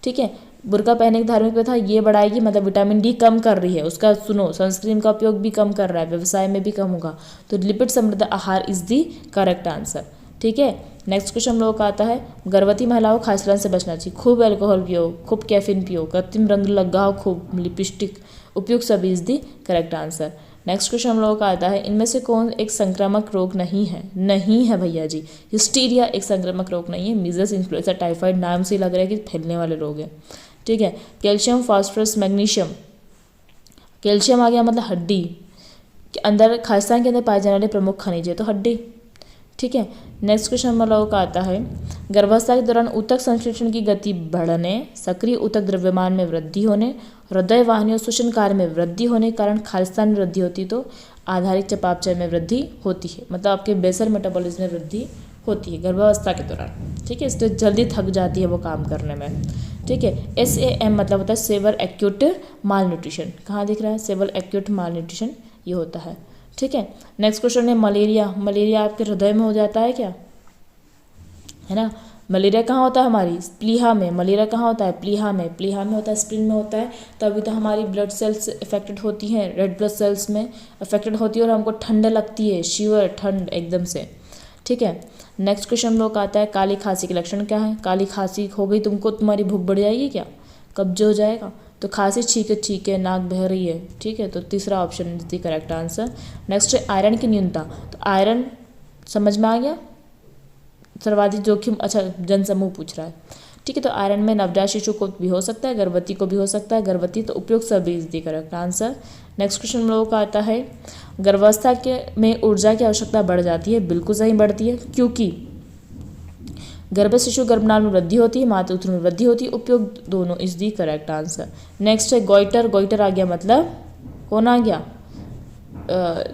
ठीक है, बुर्का पहनने की धार्मिक प्रथा ये बढ़ाएगी, मतलब विटामिन डी कम कर रही है, उसका सुनो, सनस्क्रीन का उपयोग भी कम कर रहा है, व्यवसाय में भी कम होगा, तो लिपिड समृद्ध आहार इज दी करेक्ट आंसर। ठीक है, नेक्स्ट क्वेश्चन हम लोगों का आता है, गर्भवती महिलाओं को खासलन से बचना चाहिए, खूब अल्कोहल पियो, खूब कैफीन पियो, कृत्रिम रंग लगाओ, खूब लिपस्टिक, उपयुक्त सभी is the correct answer. Next question हम लोगों का आता है, इनमें से कौन एक संक्रामक रोग नहीं है, नहीं है भैया जी, हिस्टीरिया एक संक्रामक रोग नहीं है, मीजल्स, इन्फ्लुएंजा, टाइफाइड नाम से लग रहा है कि फैलने वाले रोग है। ठीक है, कैल्शियम, फास्फोरस, मैग्नीशियम, कैल्शियम आ गया मतलब हड्डी के अंदर, खालिस्तान के अंदर पाए जाने वाले प्रमुख खनिज है, तो हड्डी। ठीक है, नेक्स्ट क्वेश्चन हम लोगों का आता है, गर्भावस्था के दौरान ऊतक संश्लेषण की गति बढ़ने, सक्रिय ऊतक द्रव्यमान में वृद्धि होने, हृदय वाहिनी और श्वसन कार्य में वृद्धि होने के कारण खालिस्तान में वृद्धि होती, तो आधारिक चयापचय में वृद्धि होती है, मतलब आपके बेसल मेटाबॉलिज्म में वृद्धि होती है गर्भावस्था के दौरान। ठीक है, इसलिए जल्दी थक जाती है वो काम करने में। ठीक है, SAM मतलब होता है सेवर एक्यूट माल न्यूट्रिशन, कहाँ दिख रहा है, सेवर एक्यूट माल न्यूट्रिशन ये होता है। ठीक है, नेक्स्ट क्वेश्चन है मलेरिया, मलेरिया आपके हृदय में हो जाता है क्या, है ना। मलेरिया कहाँ होता है, हमारी प्लीहा में, मलेरिया कहाँ होता है, प्लीहा में, प्लीहा में होता है, स्प्लीन में होता है, तभी तो हमारी ब्लड सेल्स इफेक्टेड होती हैं, रेड ब्लड सेल्स में अफेक्टेड होती है और हमको ठंड लगती है, शिवर, ठंड एकदम से। ठीक है, नेक्स्ट क्वेश्चन हम लोग का आता है, काली खांसी के लक्षण क्या है, काली खांसी हो गई तुमको, तुम्हारी भूख बढ़ जाएगी क्या, कब्ज हो जाएगा, तो खांसी छींके नाक बह रही है। ठीक है, तो तीसरा option is the correct answer. Next है आयरन की न्यूनता, तो आयरन समझ में आ गया, सर्वाधिक जोखिम, अच्छा जनसमूह पूछ रहा है। ठीक है, तो आयरन में नवजात शिशु को भी हो सकता है, गर्भवती को भी हो सकता है, गर्भवती तो उपयुक्त सभी is the correct answer. Next question हम लोगों का आता है, गर्भावस्था के में ऊर्जा की आवश्यकता बढ़ जाती है, बिल्कुल सही बढ़ती है, क्योंकि गर्भ शिशु गर्भनाल में वृद्धि होती है, मातृ में वृद्धि होती है, उपयुक्त दोनों is the correct answer. Next है गोइटर, गोइटर आ गया मतलब कौन आ गया,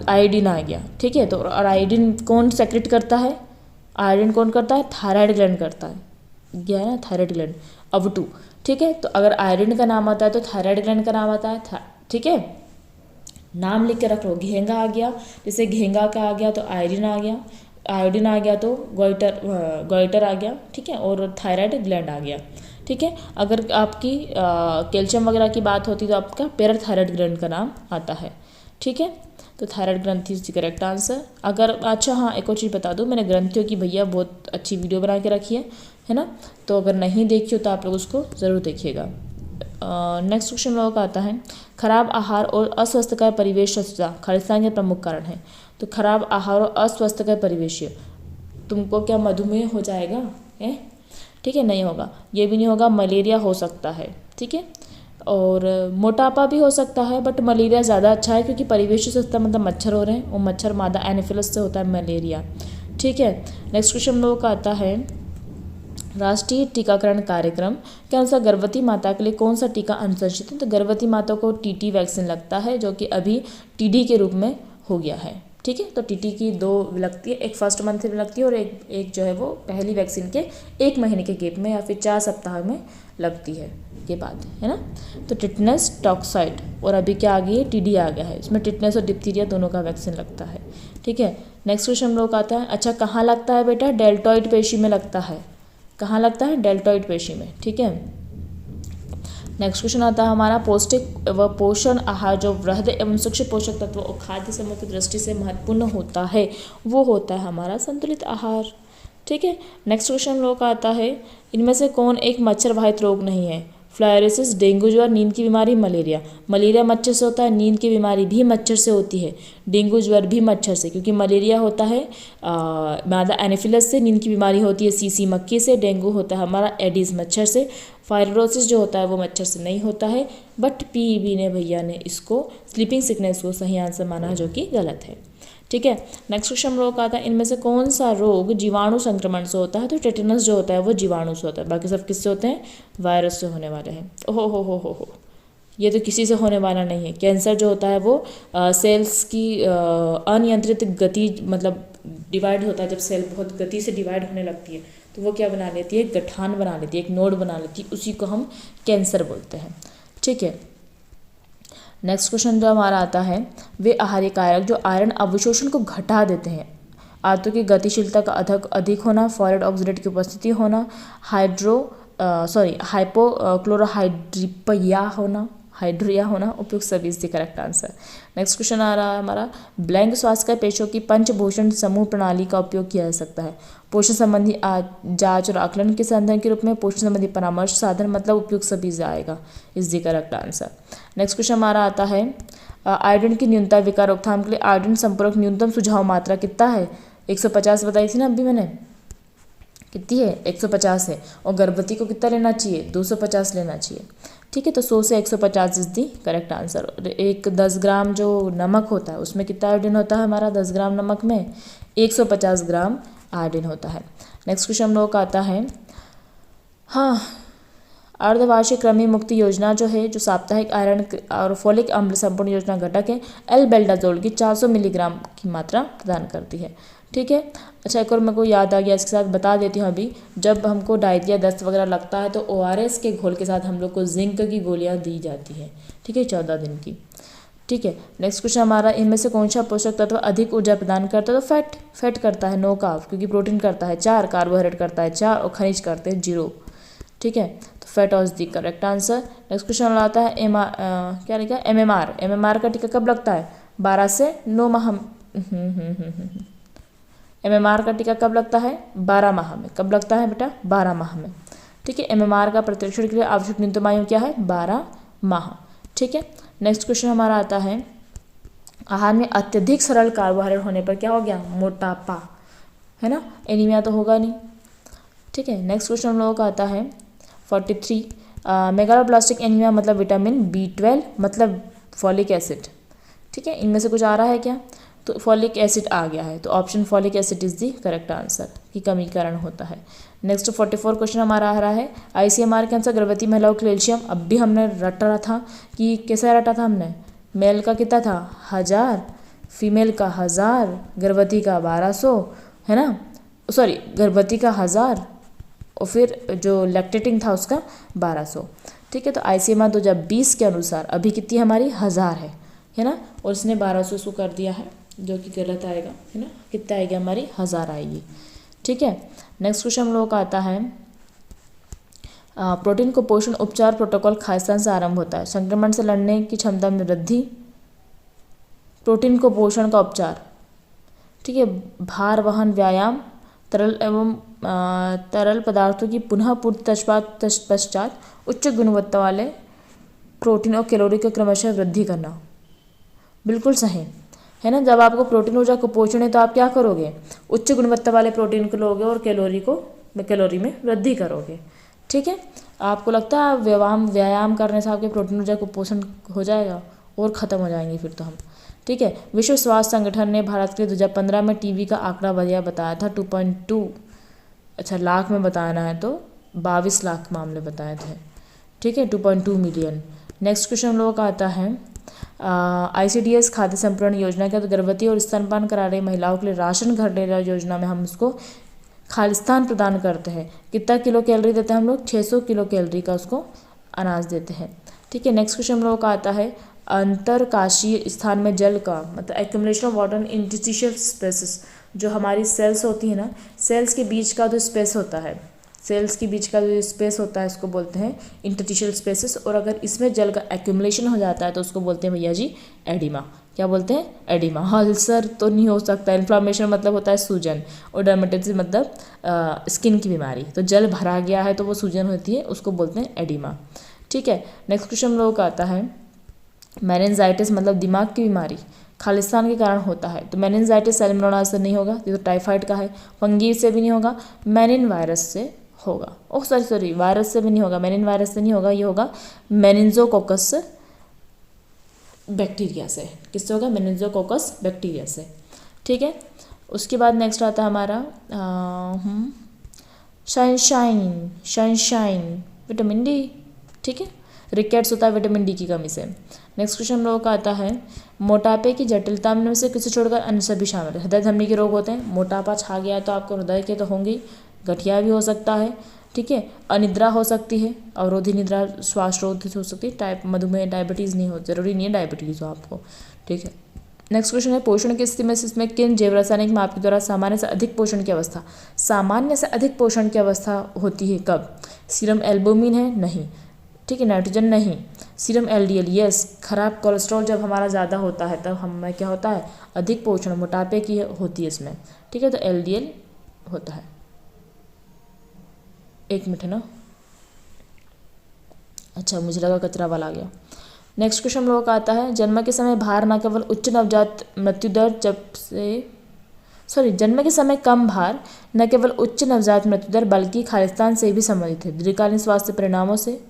आयोडीन आ गया। ठीक है, तो और आयोडीन कौन सेक्रेट करता है, आयोडीन कौन करता है, थायराइड ग्लैंड करता है, गया है ना थायराइड ग्लैंड, अवटू। ठीक है, तो अगर आयोडीन का नाम आता है तो थायराइड ग्लैंड का नाम आता है। ठीक है, नाम लिख के रख लो, घेंगा आ गया, जैसे घेंगा का आ गया तो आयोडीन आ गया, आयोडीन आ गया तो गोइटर आ गया। ठीक है, और थायराइड ग्लैंड आ गया। ठीक है, अगर आपकी कैल्शियम वगैरह की बात होती तो आपका पैराथायराइड ग्लैंड का नाम आता है। ठीक है, तो थायराइड ग्रंथि इज द करेक्ट आंसर। अगर अच्छा हाँ एक और चीज़ बता दूँ, मैंने ग्रंथियों की भैया बहुत अच्छी वीडियो बना के रखी है ना, तो अगर नहीं देखी हो तो आप लोग उसको ज़रूर देखिएगा। नेक्स्ट क्वेश्चन लोगों का आता है, खराब आहार और अस्वस्थकर परिवेश खालिस्तान के प्रमुख कारण है, तो खराब आहार और अस्वस्थकर परिवेश तुमको क्या मधुमेह हो जाएगा है? ठीक है, नहीं होगा। ये भी नहीं होगा, मलेरिया हो सकता है, ठीक है, और मोटापा भी हो सकता है, बट मलेरिया ज़्यादा अच्छा है क्योंकि परिवेश से होता है, मतलब मच्छर हो रहे हैं, वो मच्छर मादा एनाफिलस से होता है मलेरिया, ठीक है। नेक्स्ट क्वेश्चन हम लोगों का आता है राष्ट्रीय टीकाकरण कार्यक्रम के अनुसार गर्भवती माता के लिए कौन सा टीका अनुशंसित है? तो गर्भवती माता को टीटी वैक्सीन लगता है, जो कि अभी टीडी के रूप में हो गया है, ठीक है। तो टीटी की 2 लगती है, एक फर्स्ट मंथ में लगती है और एक जो है वो पहली वैक्सीन के 1 महीने के गैप में या फिर 4 सप्ताह में लगती है के बाद, है ना। तो टिटनेस टॉक्साइड और अभी क्या आ गई है, टीडी आ गया है, इसमें टिटनेस और डिप्थीरिया दोनों का वैक्सीन लगता है, ठीक है। नेक्स्ट क्वेश्चन हम लोग का आता है, अच्छा कहाँ लगता है बेटा? डेल्टॉइड पेशी में लगता है। कहाँ लगता है? डेल्टॉइड पेशी में, ठीक है। नेक्स्ट क्वेश्चन आता है हमारा, पौष्टिक व पोषण आहार जो वृहद एवं सूक्ष्म पोषक तत्व और खाद्य समूह की दृष्टि से महत्वपूर्ण होता है वो होता है हमारा संतुलित आहार, ठीक है। नेक्स्ट क्वेश्चन हम लोग का आता है, इनमें से कौन एक मच्छर वाहित रोग नहीं है? फ्लायरिसिस, डेंगू ज्वर, नींद की बीमारी, मलेरिया। मलेरिया मच्छर से होता है, नींद की बीमारी भी मच्छर से होती है, डेंगू ज्वर भी मच्छर से, क्योंकि मलेरिया होता है मादा एनाफिलस से, नींद की बीमारी होती है सीसी मक्खी से, डेंगू होता है हमारा एडिस मच्छर से, फाइब्रोसिस जो होता है वो मच्छर से नहीं होता है, बट पीईबी ने भैया ने इसको स्लीपिंग सिकनेस को सही आंसर माना है, जो कि गलत है, ठीक है। नेक्स्ट क्वेश्चन हम लोग का आता है, इनमें से कौन सा रोग जीवाणु संक्रमण से होता है? तो टेटनस जो होता है वो जीवाणु से होता है, बाकी सब किससे होते हैं? वायरस से होने वाले हैं। ओहो हो, ये तो किसी से होने वाला नहीं है। कैंसर जो होता है वो सेल्स की अनियंत्रित गति, मतलब डिवाइड होता है, जब सेल बहुत गति से डिवाइड होने लगती है तो वो क्या बना लेती है? गठान बना लेती है, एक नोड बना लेती है, उसी को हम कैंसर बोलते हैं, ठीक है। नेक्स्ट क्वेश्चन जो हमारा आता है, वे आहार्य कारक जो आयरन अवशोषण को घटा देते हैं। आंतों की गतिशीलता का अधिक होना, फॉरेट ऑक्सीडेट की उपस्थिति होना, हाइड्रिया होना, उपयुक्त सभी इसके करेक्ट आंसर। नेक्स्ट क्वेश्चन आ रहा है हमारा, ब्लैंक स्वास्थ्य पेशों की पंचभूषण समूह प्रणाली का उपयोग किया जा सकता है। पोषण संबंधी जांच और आकलन के साधन के रूप में, पोषण संबंधी परामर्श साधन, मतलब उपयुक्त सभी से आएगा इस दी करेक्ट आंसर। नेक्स्ट क्वेश्चन हमारा आता है, आयोडीन की न्यूनता विकार रोकथाम के लिए आयोडीन संपूरक न्यूनतम सुझाव मात्रा कितना है? 150 बताई थी ना अभी मैंने, कितनी है? 150 है, और गर्भवती को कितना लेना चाहिए? 250 लेना चाहिए, ठीक है। तो 100 से 150 इज दी करेक्ट आंसर। एक 10 ग्राम जो नमक होता है उसमें कितना आयोडीन होता है हमारा? 10 ग्राम नमक में 150 ग्राम आयोडीन होता है। नेक्स्ट क्वेश्चन हम लोगों का आता है, हाँ, अर्धवार्षिक कृमि मुक्ति योजना जो है, जो साप्ताहिक आयरन और फोलिक अम्ल संपूर्ण योजना घटक है, एल्बेंडाजोल की 400 मिलीग्राम की मात्रा प्रदान करती है, ठीक है। अच्छा, एक और मेरे को याद आ गया, इसके साथ बता देती हूँ अभी, जब हमको डायरिया दस्त वगैरह लगता है तो ORS के घोल के साथ हम लोग को जिंक की गोलियाँ दी जाती हैं, ठीक है, 14 दिन की, ठीक है। नेक्स्ट क्वेश्चन हमारा, इनमें से कौन सा पोषक तत्व अधिक ऊर्जा प्रदान करता है? तो फैट करता है, 9 कार्ब, क्योंकि प्रोटीन करता है 4, कार्बोहाइड्रेट करता है 4 और खनिज करते हैं 0, ठीक है। तो fat was the correct answer. Next question आता है, क्या लिखा है? MMR का टीका कब लगता है? 12 से 9 माह। MMR का टीका कब लगता है? 12 माह में। कब लगता है बेटा? 12 माह में, ठीक है। MMR का प्रतिरक्षण के लिए आवश्यक न्यूनतम आयु क्या है? 12 माह, ठीक है। नेक्स्ट क्वेश्चन हमारा आता है, आहार में अत्यधिक सरल कार्बोहाइड्रेट होने पर क्या हो गया? मोटापा, है ना, एनीमिया तो होगा नहीं, ठीक है। नेक्स्ट क्वेश्चन हम लोगों का आता है 43, मेगालोब्लास्टिक एनीमिया मतलब विटामिन B12 मतलब फॉलिक एसिड, ठीक है। इनमें से कुछ आ रहा है क्या? तो फॉलिक एसिड आ गया है, तो option folic acid is the correct answer, की कमी के कारण होता है। नेक्स्ट 44 क्वेश्चन हमारा आ रहा है, ICMR के अनुसार गर्भवती महिलाओं के कैल्शियम, अब भी हमने रट रहा था कि कैसा रटा था हमने, मेल का कितना था? 1000, फीमेल का 1000, गर्भवती का 1200, है ना, सॉरी गर्भवती का 1000 और फिर जो लैक्टेटिंग था उसका 1200, ठीक है। तो ICMR 2020 के अनुसार अभी कितनी हमारी? 1000 है ना, और इसने 1200 शो कर दिया है, जो कि गलत आएगा, है ना। कितना आएगा हमारी? 1000 आएगी, ठीक है। नेक्स्ट क्वेश्चन हम लोगों का आता है, प्रोटीन को पोषण उपचार प्रोटोकॉल खालिस्तान से आरंभ होता है। संक्रमण से लड़ने की क्षमता में वृद्धि, प्रोटीन को पोषण का उपचार, ठीक है, भार वहन व्यायाम, तरल पदार्थों की पुनः पूर्ति पश्चात उच्च गुणवत्ता वाले प्रोटीन और कैलोरी का क्रमशः वृद्धि करना। बिल्कुल सही, है ना। जब आपको प्रोटीन ऊर्जा कुपोषण है तो आप क्या करोगे, उच्च गुणवत्ता वाले प्रोटीन को लोगे और कैलोरी में वृद्धि करोगे। ठीक है, आपको लगता है व्यायाम करने से आपके प्रोटीन ऊर्जा कुपोषण हो जाएगा और ख़त्म हो जाएंगे फिर तो हम। ठीक है, विश्व स्वास्थ्य संगठन ने भारत के लिए 2015 में टीबी का आंकड़ा बताया था 2.2, अच्छा लाख में बताना है तो 22 लाख मामले बताए थे। ठीक है, 2.2 मिलियन। नेक्स्ट क्वेश्चन हम लोगों का आता है ICDS खाद्य संपूर्ण योजना के तहत गर्भवती और स्तनपान करा रही महिलाओं के लिए राशन घर डेरा योजना में हम उसको खालिस्तान प्रदान करते हैं। कितना किलो कैलोरी देते हैं हम लोग, 600 किलो कैलोरी का उसको अनाज देते हैं। ठीक है, नेक्स्ट क्वेश्चन हम लोगों का आता है अंतरकाशीय स्थान में जल का मतलब accumulation of water in interstitial spaces. जो हमारी सेल्स होती है ना, सेल्स के बीच का जो स्पेस होता है, सेल्स के बीच का जो स्पेस होता है इसको बोलते हैं इंटरस्टिशियल स्पेसेस। और अगर इसमें जल का एक्यूमुलेशन हो जाता है तो उसको बोलते हैं भैया जी एडिमा। क्या बोलते हैं, एडिमा। अल्सर तो नहीं हो सकता, इन्फ्लामेशन मतलब होता है सूजन, और डर्मेटोसिस मतलब स्किन की बीमारी। तो जल भरा गया है तो वो सूजन होती है, उसको बोलते हैं एडिमा। ठीक है, नेक्स्ट क्वेश्चन हम लोगों का आता है मेनिनजाइटिस मतलब दिमाग की बीमारी खालिस्तान के कारण होता है। तो मेनिनजाइटिस सैल्मोनेला से नहीं होगा, ये तो टाइफाइड का है। फंगी से भी नहीं होगा, मेनिन वायरस से होगा। ओह सॉरी वायरस से भी नहीं होगा, मेनिन वायरस से नहीं होगा, ये होगा मेनिंजोकोकस बैक्टीरिया से। किससे होगा, मेनिंजोकोकस बैक्टीरिया से। ठीक है, उसके बाद नेक्स्ट आता है हमारा सनशाइन विटामिन डी। ठीक है, रिकेट्स होता है विटामिन डी की कमी से। नेक्स्ट क्वेश्चन हम लोगों का आता है मोटापे की जटिलता में से किसे छोड़कर अन्य सभी शामिल है। हृदय धमनी के रोग होते हैं, मोटापा छा गया है तो आपको हृदय के तो होंगे, गठिया भी हो सकता है। ठीक है, अनिद्रा हो सकती है, अवरोधी निद्रा श्वास रोध हो सकती है, टाइप मधुमेह डायबिटीज़ नहीं हो, जरूरी नहीं है डायबिटीज़ हो आपको। ठीक है, नेक्स्ट क्वेश्चन है पोषण की स्थिति में इसमें किन जैव रासायनिक माप के द्वारा सामान्य से अधिक पोषण की अवस्था, सामान्य से अधिक पोषण की अवस्था होती है कब, सीरम एल्बुमिन है नहीं, ठीक है, नाइट्रोजन नहीं, सीरम LDL यस, खराब कोलेस्ट्रॉल जब हमारा ज़्यादा होता है तब हमें क्या होता है, अधिक पोषण मोटापे की होती है इसमें। ठीक है, तो LDL होता है। एक मिनट है ना, अच्छा मुझे लगा कचरा वाला आ गया। नेक्स्ट क्वेश्चन हम लोगों का आता है जन्म के समय भार न केवल उच्च नवजात मृत्यु दर जन्म के समय कम भार न केवल उच्च नवजात मृत्यु दर बल्कि खालिस्तान से भी संबंधित है। दीर्घकालीन स्वास्थ्य परिणामों से,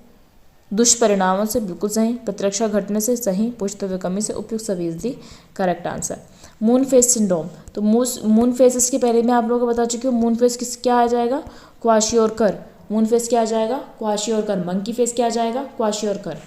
दुष्परिणामों से बिल्कुल सही, प्रतिरक्षा घटने से सही, पोषक तत्व कमी से उपयुक्त सभी is the correct answer. Moon face syndrome, तो मून फेस इसके पहले मैं आप लोगों को बता चुकी हूँ। मून फेस क्या आ जाएगा, क्वाशियोरकर। मून फेस क्या आ जाएगा, क्वाशियोरकर। मंकी फेस क्या आ जाएगा, क्वाशियोरकर।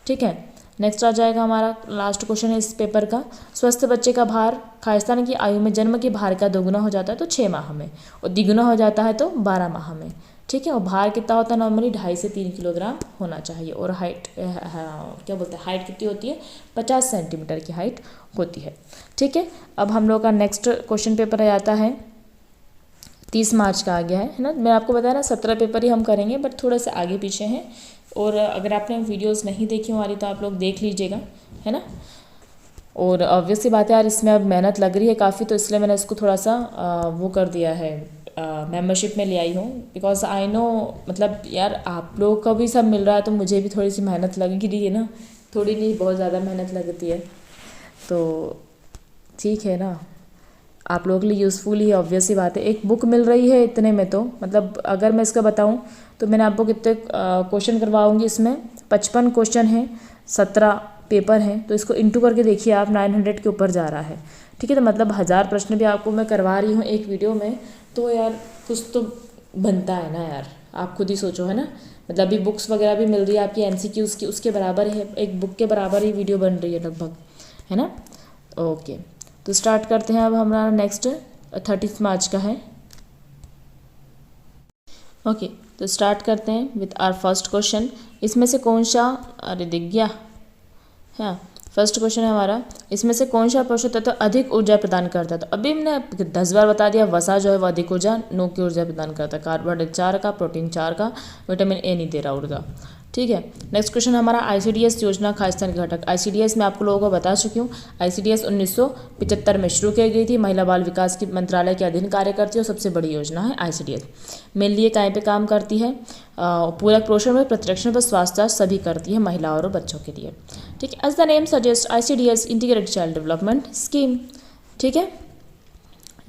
ठीक है, नेक्स्ट आ जाएगा हमारा लास्ट क्वेश्चन है इस पेपर का, स्वस्थ बच्चे का भार खालिस्तान की आयु में जन्म के भार का दोगुना हो जाता है तो 6 माह में, और द्विगुना हो जाता है तो 12 माह में। ठीक है, और भार कितना होता है नॉर्मली 2.5 से 3 किलोग्राम होना चाहिए। और हाइट क्या बोलते हैं, हाइट कितनी होती है, 50 सेंटीमीटर की हाइट होती है। ठीक है, अब हम लोग का नेक्स्ट क्वेश्चन पेपर आ जाता है 30 मार्च का आ गया है ना। मैं आपको बताया ना 17 पेपर ही हम करेंगे, बट थोड़ा सा आगे पीछे हैं। और अगर आपने वीडियोस नहीं देखी हमारी तो आप लोग देख लीजिएगा, है ना। और ऑब्वियस सी बात है यार, इसमें अब मेहनत लग रही है काफ़ी, तो इसलिए मैंने इसको थोड़ा सा वो कर दिया है, मेंबरशिप में ले आई हूँ। बिकॉज आई नो मतलब यार आप लोगों को भी सब मिल रहा है तो मुझे भी थोड़ी सी मेहनत लग रही है ना, थोड़ी नहीं बहुत ज़्यादा मेहनत लगती है, तो ठीक है ना, आप लोगों के लिए यूज़फुल ही ऑब्वियस सी बात है। एक बुक मिल रही है इतने में, तो मतलब अगर मैं इसका बताऊं तो मैंने आपको कितने क्वेश्चन करवाऊंगी, इसमें 55 क्वेश्चन हैं, 17 पेपर हैं, तो इसको इंटू करके देखिए आप, 900 के ऊपर जा रहा है। ठीक है, तो मतलब 1000 प्रश्न भी आपको मैं करवा रही हूँ एक वीडियो में, तो यार कुछ तो बनता है ना यार, आप खुद ही सोचो, है ना। मतलब अभी बुक्स वगैरह भी मिल रही है आपकी MCQs की, उसके बराबर है, एक बुक के बराबर ही वीडियो बन रही है लगभग, है ना। ओके, तो स्टार्ट करते हैं। अब हमारा नेक्स्ट 30 मार्च का है। ओके, तो स्टार्ट करते हैं विथ आवर फर्स्ट क्वेश्चन। इसमें से कौन सा, अरे दिख गया, हाँ फर्स्ट क्वेश्चन है हमारा, इसमें से कौन सा पोषक तत्व अधिक ऊर्जा प्रदान करता है। तो अभी मैंने 10 बार बता दिया, वसा जो है वो अधिक ऊर्जा, नो की ऊर्जा प्रदान करता है, कार्बोहाइड्रेट 4 का, प्रोटीन 4 का, विटामिन ए नहीं दे रहा ऊर्जा। ठीक है, नेक्स्ट क्वेश्चन हमारा ICDS योजना खालिस्तान के घटक। ICDS मैं आपको लोगों को बता चुकी हूँ, ICDS 1975 में शुरू की गई थी, महिला बाल विकास की मंत्रालय के अधीन कार्य करती है और सबसे बड़ी योजना है ICDS। मेनली ये कहीं पे काम करती है, पूरक पोषण में, प्रतिरक्षण पर, स्वास्थ्य सभी करती है महिलाओं और बच्चों के लिए। ठीक है। As the name suggest ICDS integrated child development scheme. ठीक है।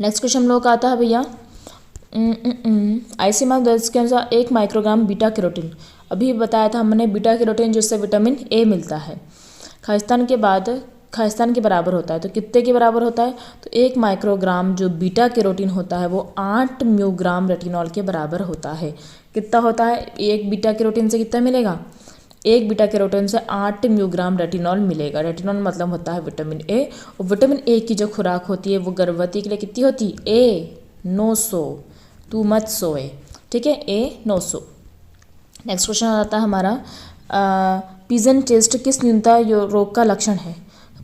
नेक्स्ट क्वेश्चन हम लोग का आता है भैया ICMR के अनुसार 1 माइक्रोग्राम बीटा कैरोटीन, अभी बताया था हमने बीटा कैरोटीन जिससे विटामिन ए मिलता है, खालिस्तान के बराबर होता है। तो कितने के बराबर होता है? तो 1 माइक्रोग्राम जो बीटा कैरोटीन होता है वो 8 म्यूग्राम रेटिनॉल के बराबर होता है। कितना होता है? एक बीटा कैरोटीन से कितना मिलेगा? एक बीटा कैरोटीन से 8 म्यूग्राम रेटिनॉल मिलेगा। रेटिनॉल मतलब होता है विटामिन ए, और विटामिन ए की जो खुराक होती है वो गर्भवती के लिए कितनी होती है? ए 900, तू मत सोए। ठीक है, ए 900। नेक्स्ट क्वेश्चन आता है हमारा पिजन चेस्ट किस न्यूनता रोग का लक्षण है?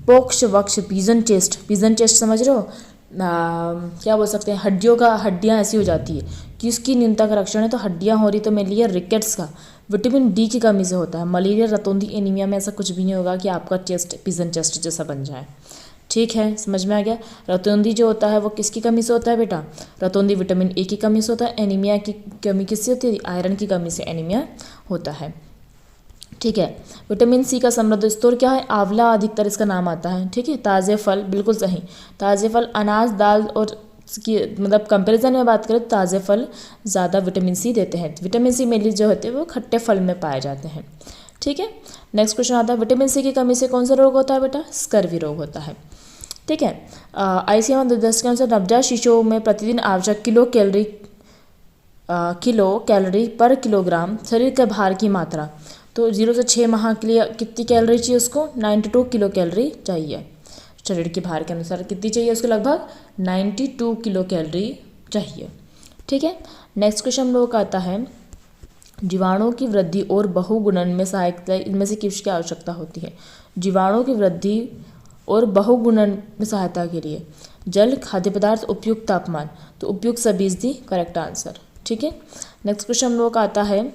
पोक्ष वक्ष पिजन चेस्ट समझ रहे हो? क्या बोल सकते हैं, हड्डियाँ ऐसी हो जाती है। किसकी न्यूनता का लक्षण है? तो हड्डियाँ हो रही तो मेरे लिए रिकेट्स का। विटामिन डी की कमी से होता है। मलेरिया, रतौंधी, एनीमिया में ऐसा कुछ भी नहीं होगा कि आपका चेस्ट पिजन चेस्ट जैसा बन जाए। ठीक है, समझ में आ गया। रतौंधी जो होता है वो किसकी कमी से होता है बेटा? रतौंधी विटामिन ए की कमी से होता है। एनीमिया की कमी किससे होती है? आयरन की कमी से एनीमिया होता है। ठीक है। विटामिन सी का समृद्ध स्रोत क्या है? आंवला अधिकतर इसका नाम आता है। ठीक है। ताज़े फल, बिल्कुल सही। ताज़े फल, अनाज, दाल और की मतलब कंपैरिजन में बात करें तो ताज़े फल ज़्यादा विटामिन सी देते हैं। विटामिन सी मेनली जो होते हैं वो खट्टे फल में पाए जाते हैं। ठीक है। नेक्स्ट क्वेश्चन आता है विटामिन सी की कमी से कौन सा रोग होता है बेटा? स्कर्वी रोग होता है। ठीक है। ICMR के अनुसार नवजात शिशुओं में प्रतिदिन आवश्यक किलो कैलोरी पर किलोग्राम शरीर के भार की मात्रा, तो 0 से 6 माह के लिए कितनी कैलोरी चाहिए उसको? 92 किलो कैलोरी चाहिए। शरीर के भार के अनुसार कितनी चाहिए उसको? लगभग 92 किलो कैलोरी चाहिए। ठीक है। नेक्स्ट क्वेश्चन हम लोगों का आता है जीवाणुओं की वृद्धि और बहुगुणन में सहायकता इनमें से किसकी आवश्यकता होती है? जीवाणुओं की वृद्धि और बहुगुणन में सहायता के लिए जल, खाद्य पदार्थ, उपयुक्त तापमान, तो उपयुक्त सभी इज दी करेक्ट आंसर। ठीक है। नेक्स्ट क्वेश्चन हम लोग का आता है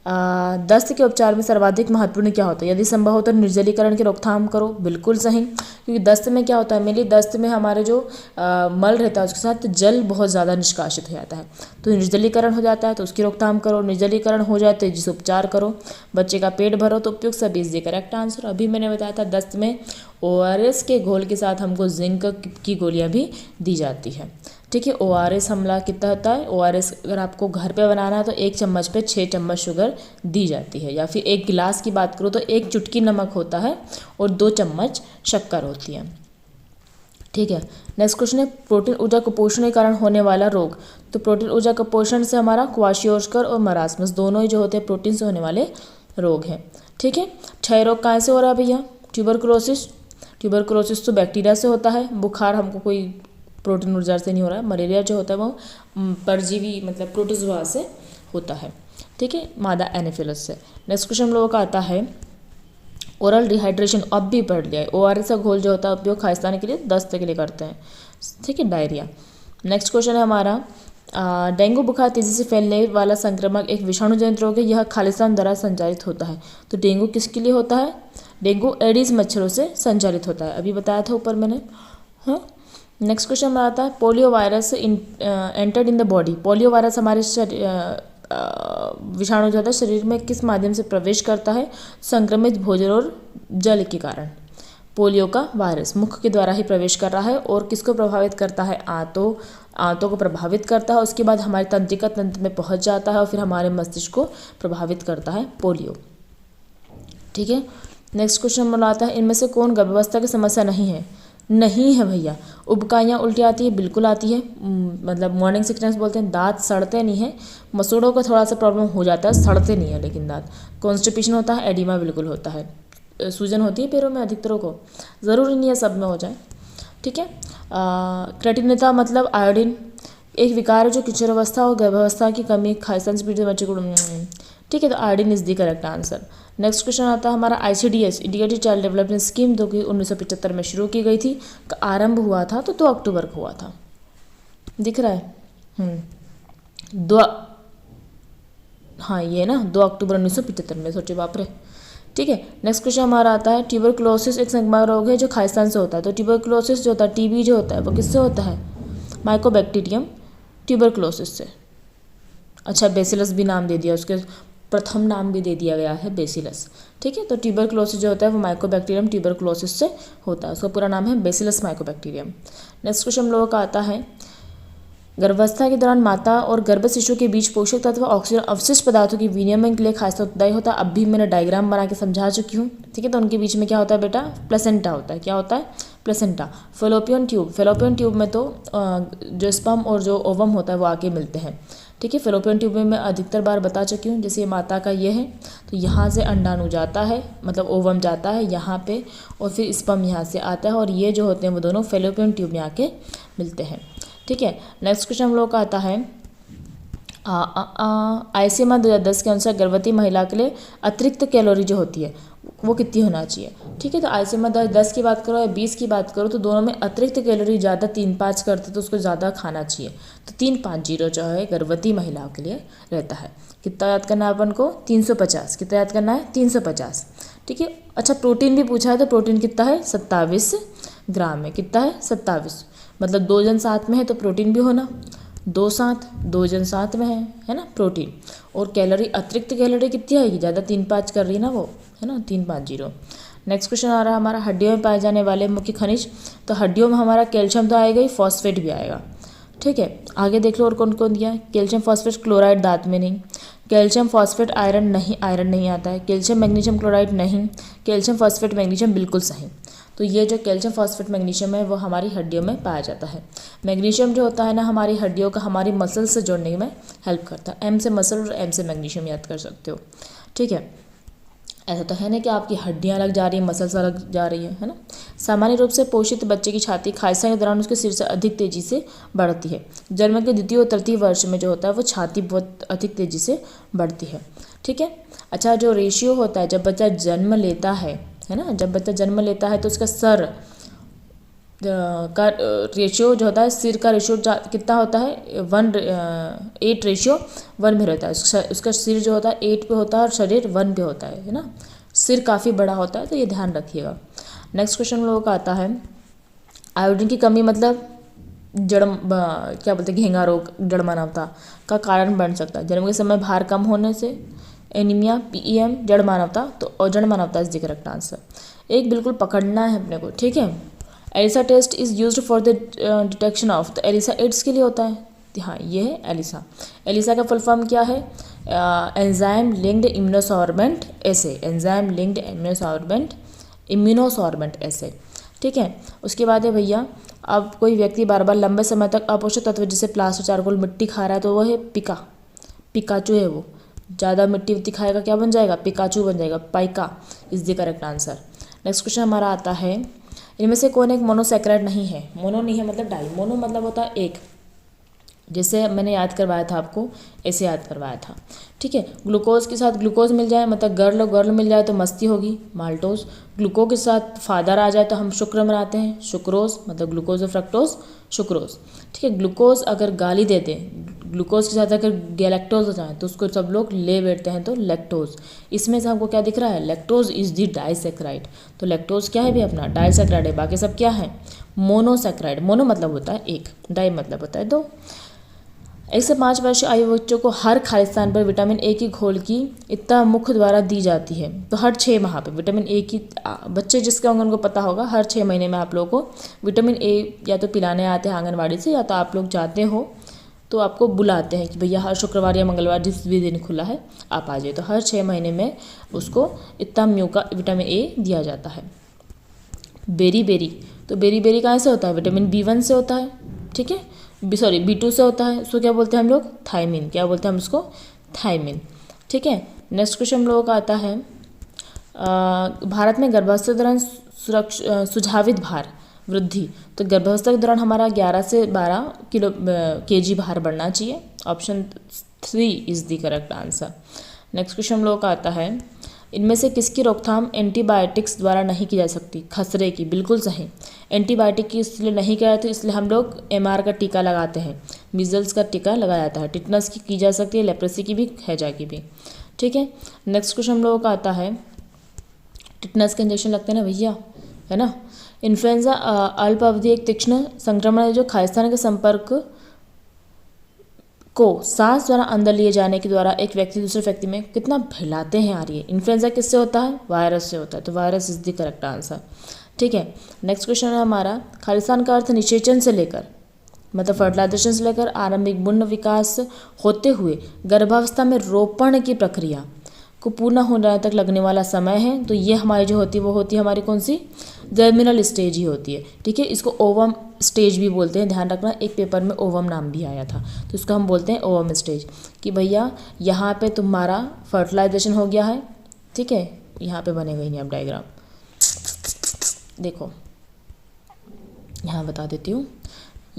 दस्त के उपचार में सर्वाधिक महत्वपूर्ण क्या होता है? यदि संभव हो तो निर्जलीकरण की रोकथाम करो, बिल्कुल सही। क्योंकि दस्त में क्या होता है? मेनली दस्त में हमारे जो मल रहता है उसके साथ जल बहुत ज़्यादा निष्कासित हो जाता है, तो निर्जलीकरण हो जाता है, तो उसकी रोकथाम करो। निर्जलीकरण हो जाए तो जिसे उपचार करो। बच्चे का पेट भरो, तो उपयुक्त सभी इज द करेक्ट आंसर। अभी मैंने बताया था दस्त में ORS के घोल के साथ हमको जिंक की गोलियाँ भी दी जाती है। ठीक है। ORS हमला कितना होता है? ORS अगर आपको घर पे बनाना है तो 1 चम्मच पे 6 चम्मच शुगर दी जाती है, या फिर 1 गिलास की बात करूँ तो 1 चुटकी नमक होता है और 2 चम्मच शक्कर होती है। ठीक है। नेक्स्ट क्वेश्चन है प्रोटीन ऊर्जा कुपोषण के कारण होने वाला रोग, तो प्रोटीन ऊर्जा कुपोषण से हमारा क्वाशियोस्कर और मरासमस दोनों ही जो होते हैं प्रोटीन से होने वाले रोग हैं। ठीक है। क्षय रोग कहाँ से हो रहा है भैया? ट्यूबरकुलोसिस तो बैक्टीरिया से होता है। बुखार हमको कोई प्रोटीन ऊर्जा से नहीं हो रहा है। मलेरिया जो होता है वो परजीवी मतलब प्रोटोजोआ से होता है। ठीक है, मादा एनाफिलस से। नेक्स्ट क्वेश्चन हम लोगों का आता है ओरल डिहाइड्रेशन, अब भी पढ़ लिया है। ORS का घोल जो होता है उपयोग खालिस्तान के लिए दस्त के लिए करते हैं। ठीक है, डायरिया। नेक्स्ट क्वेश्चन है हमारा डेंगू बुखार तेजी से फैलने वाला संक्रमण एक विषाणु जनित रोग है, यह खालिस्तान द्वारा संचालित होता है। तो डेंगू किसके लिए होता है? डेंगू एडिस मच्छरों से संचालित होता है, अभी बताया था ऊपर मैंने। हाँ, नेक्स्ट क्वेश्चन हमारा आता है polio virus entered in the body. Polio virus हमारे विषाणु जो होता है शरीर में किस माध्यम से प्रवेश करता है? संक्रमित भोजन और जल के कारण। पोलियो का वायरस मुख के द्वारा ही प्रवेश कर रहा है और किसको प्रभावित करता है? आंतों को प्रभावित करता है, उसके बाद हमारे तंत्रिका तंत्र में पहुंच जाता है और फिर हमारे मस्तिष्क को प्रभावित करता है पोलियो। ठीक है। नेक्स्ट क्वेश्चन हमारा आता है इनमें से कौन गर्भावस्था की समस्या नहीं है? नहीं है भैया। उबकाइयाँ उल्टी आती है, बिल्कुल आती है, मतलब मॉर्निंग सिकनेस बोलते हैं। दांत सड़ते नहीं है, मसूड़ों का थोड़ा सा प्रॉब्लम हो जाता है, सड़ते नहीं है लेकिन दांत। कॉन्स्टिपेशन होता है, एडिमा बिल्कुल होता है, सूजन होती है पैरों में अधिकतरों को, ज़रूरी नहीं है सब में हो जाए। ठीक है। क्रेटिनिटा मतलब आयोडीन एक विकार है जो किशोरावस्था और गर्भावस्था की कमी खालिस्तान से पीड़ित बच्चे को। ठीक है, तो iodine is the correct answer. Next question आता है हमारा ICDS integrated child development scheme जो कि 1975 में शुरू की गई थी, का आरंभ हुआ था तो 2 अक्टूबर को हुआ था। दिख रहा है? हाँ ये ना 2 अक्टूबर 1975 में, सोचे बाप रे। ठीक है। नेक्स्ट क्वेश्चन हमारा आता है ट्यूबरकुलोसिस एक संक्रामक रोग है जो खालिस्तान से होता है। तो ट्यूबरकुलोसिस जो होता है, TB जो होता है वो किससे होता है? माइकोबैक्टीरियम ट्यूबरकुलोसिस से। अच्छा, बेसिलस भी नाम दे दिया उसके, प्रथम नाम भी दे दिया गया है बेसिलस। ठीक है, तो ट्यूबरक्लोसिस जो होता है वो माइकोबैक्टीरियम ट्यूबरक्लोसिस से होता है, उसका पूरा नाम है बेसिलस माइकोबैक्टीरियम। नेक्स्ट क्वेश्चन हम लोगों का आता है, गर्भावस्था के दौरान माता और गर्भ शिशु के बीच पोषक तत्व ऑक्सीजन अवशिष्ट पदार्थों की विनिमय के लिए खास उत्तरदायी होता है। अब भी मैंने डायग्राम बना के समझा चुकी हूँ। ठीक है, तो उनके बीच में क्या होता है बेटा, प्लेसेंटा होता है। क्या होता है, placenta. Fallopian tube, fallopian tube में तो जो स्पर्म और जो ओवम होता है वो आके मिलते हैं। ठीक है, फेलोपियन ट्यूब में मैं अधिकतर बार बता चुकी हूँ। जैसे ये माता का ये है, तो यहाँ से अंडाणु जाता है, मतलब ओवम जाता है यहाँ पे, और फिर स्पर्म यहाँ से आता है, और ये जो होते हैं वो दोनों फेलोपियन ट्यूब में आके मिलते हैं। ठीक है, नेक्स्ट क्वेश्चन हम लोग का आता है, ICMR 2010 के अनुसार गर्भवती महिला के लिए अतिरिक्त कैलोरी जो होती है वो कितनी होना चाहिए। ठीक है, तो ICMR 2010 की बात करो या 20 की बात करो, तो दोनों में अतिरिक्त कैलोरी ज़्यादा 3-5 करते तो उसको ज़्यादा खाना चाहिए। तो 350 जो है गर्भवती महिलाओं के लिए रहता है। कितना याद करना है अपन को, 350। कितना याद करना है, 350। ठीक है, अच्छा प्रोटीन भी पूछा है, तो प्रोटीन कितना है, 27 ग्राम है। कितना है, 27। मतलब 2 जन साथ में है तो प्रोटीन भी होना, 2 जन साथ में है ना प्रोटीन। और कैलोरी, अतिरिक्त कैलोरी कितनी आएगी, ज़्यादा 3-5 कर रही है ना वो, है ना, 350। नेक्स्ट क्वेश्चन आ रहा है हमारा, हड्डियों में पाए जाने वाले मुख्य खनिज। तो हड्डियों में हमारा कैल्शियम तो आएगा ही, फॉस्फेट भी आएगा। ठीक है, आगे देख लो और कौन कौन दिया है। कैल्शियम फॉस्फेट क्लोराइड दांत में नहीं, कैल्शियम फॉस्फेट आयरन नहीं, आयरन नहीं आता है। कैल्शियम मैग्नीशियम क्लोराइड नहीं, कैल्शियम फॉस्फेट मैग्नीशियम बिल्कुल सही। तो ये जो कैल्शियम फॉस्फेट मैग्नीशियम है वो हमारी हड्डियों में पाया जाता है। मैग्नीशियम जो होता है ना हमारी हड्डियों का, हमारी मसल से जोड़ने में हेल्प करता है। M से मसल और M से मैग्नीशियम याद कर सकते हो। ठीक है, ऐसा तो है ना कि आपकी हड्डियां अलग जा रही हैं, मसल्स अलग जा रही है ना। सामान्य रूप से पोषित बच्चे की छाती खालसा के दौरान उसके सिर से अधिक तेजी से बढ़ती है। जन्म के द्वितीय और तृतीय वर्ष में जो होता है वो छाती बहुत अधिक तेजी से बढ़ती है। ठीक है, अच्छा जो रेशियो होता है जब बच्चा जन्म लेता है ना, जब बच्चा जन्म लेता है तो उसका सर का रेशियो जो होता है, सिर का रेशियो कितना होता है, 8:1 में रहता है। उसका सिर जो होता है 8 पे होता है और शरीर 1 पे होता है ना। सिर काफ़ी बड़ा होता है, तो ये ध्यान रखिएगा। नेक्स्ट क्वेश्चन हम लोगों का आता है, आयोडीन की कमी मतलब क्या बोलते हैं, घेंगा रोग, जड़मानवता का कारण बन सकता है। जन्म के समय भार कम होने से, एनीमिया, PEM, जड़मानवता। तो जड़मानवता इज द करेक्ट आंसर। एक बिल्कुल पकड़ना है अपने को। ठीक है, ELISA test is used for the detection of. तो एलिसा एड्स के लिए होता है, हाँ ये है एलिसा। एलिसा का फुल फॉर्म क्या है, enzyme linked immunosorbent assay, enzyme linked immunosorbent assay. ठीक है, उसके बाद है भैया, अब कोई व्यक्ति बार बार लंबे समय तक अपोषक तत्व जैसे प्लास्टिक, चारकोल, मिट्टी खा रहा है तो वो है पिकाचू है वो। ज़्यादा मिट्टी विट्टी खाएगा क्या बन जाएगा, पिकाचू बन जाएगा। Pica is the correct answer. Next question हमारा आता है, इनमें से कौन एक मोनोसैकेराइड नहीं है। मोनो नहीं है मतलब डाई, मोनो मतलब होता है एक, जैसे मैंने याद करवाया था आपको, ऐसे याद करवाया था। ठीक है, ग्लूकोज के साथ ग्लूकोज मिल जाए मतलब गर्ल मिल जाए तो मस्ती होगी, माल्टोज। ग्लूकोज के साथ फादर आ जाए तो हम शुक्र मनाते हैं, शुक्रोज, मतलब ग्लूकोज और फ्रक्टोज, शुक्रोज। ठीक है, ग्लूकोज अगर गाली दे दें, ग्लूकोज के साथ अगर गैलेक्टोज हो जाए तो उसको सब लोग ले बैठते हैं, तो लैक्टोज। इसमें से हमको क्या दिख रहा है, लैक्टोज इज दी डाइसैकेराइड। तो लैक्टोज क्या है भी अपना, डाइसैकेराइड है, बाकी सब क्या है, मोनोसैकेराइड। मोनो मतलब होता है एक, डाई मतलब होता है 2। 1 से 5 वर्ष आयु बच्चों को हर खाली स्थान पर विटामिन ए की घोल की इतना मुख्य द्वारा दी जाती है। तो हर 6 माह पे विटामिन ए की, बच्चे जिसके होंगे उनको पता होगा, हर 6 महीने में आप लोगों को विटामिन ए या तो पिलाने आते हैं आंगनवाड़ी से, या तो आप लोग जाते हो तो आपको बुलाते हैं कि भैया हर शुक्रवार या मंगलवार जिस भी दिन खुला है आप आ जाइए। तो हर 6 महीने में उसको इतना म्यू का विटामिन ए दिया जाता है। बेरी, तो बेरी कहाँ से होता है, विटामिन B1 से होता है। ठीक है, B2 से होता है, उसको क्या बोलते हैं हम लोग, थायमिन। क्या बोलते हैं हम उसको, थायमिन। ठीक है, नेक्स्ट क्वेश्चन हम लोगों का आता है, भारत में गर्भावस्था के दौरान सुझावित भार वृद्धि। तो गर्भावस्था के दौरान हमारा 11 से 12 kg भार बढ़ना चाहिए। Option 3 is the correct answer. Next question हम लोगों का आता है, इनमें से किसकी रोकथाम एंटीबायोटिक्स द्वारा नहीं की जा सकती। खसरे की, बिल्कुल सही। एंटीबायोटिक की इसलिए नहीं किया जाता, इसलिए हम लोग MR का टीका लगाते हैं, मीजल्स का टीका लगाया जाता है। टिटनस की जा सकती है, लेप्रेसी की भी, हैजा की भी। ठीक है, नेक्स्ट क्वेश्चन हम लोगों का आता है, टिटनस के इंजेक्शन लगते हैं ना भैया, है ना। इन्फ्लुएंजा अल्प अवधि एक तीक्ष्ण संक्रमण है जो खालिस्तान के संपर्क को सांस द्वारा अंदर लिए जाने के द्वारा एक व्यक्ति दूसरे व्यक्ति में कितना फैलाते हैं यार। ये इन्फ्लुएंजा किससे होता है? वायरस से होता है। तो virus is the correct answer. ठीक है, नेक्स्ट क्वेश्चन है हमारा, खालिस्तान का अर्थ निषेचन से लेकर मतलब फर्टिलाइजेशन से लेकर आरंभिक भ्रूण विकास होते हुए गर्भावस्था में रोपण की प्रक्रिया को पूर्ण होने तक लगने वाला समय है। तो ये हमारी जो होती है वो होती है हमारी कौन सी? जर्मिनल स्टेज ही होती है। ठीक है, इसको ओवम स्टेज भी बोलते हैं, ध्यान रखना, एक पेपर में ओवम नाम भी आया था, तो इसको हम बोलते हैं ओवम स्टेज। कि भैया यहाँ पे तुम्हारा फर्टिलाइजेशन हो गया है। ठीक है, यहाँ पे बनेगा ही नहीं अब डायग्राम, देखो यहाँ बता देती हूँ।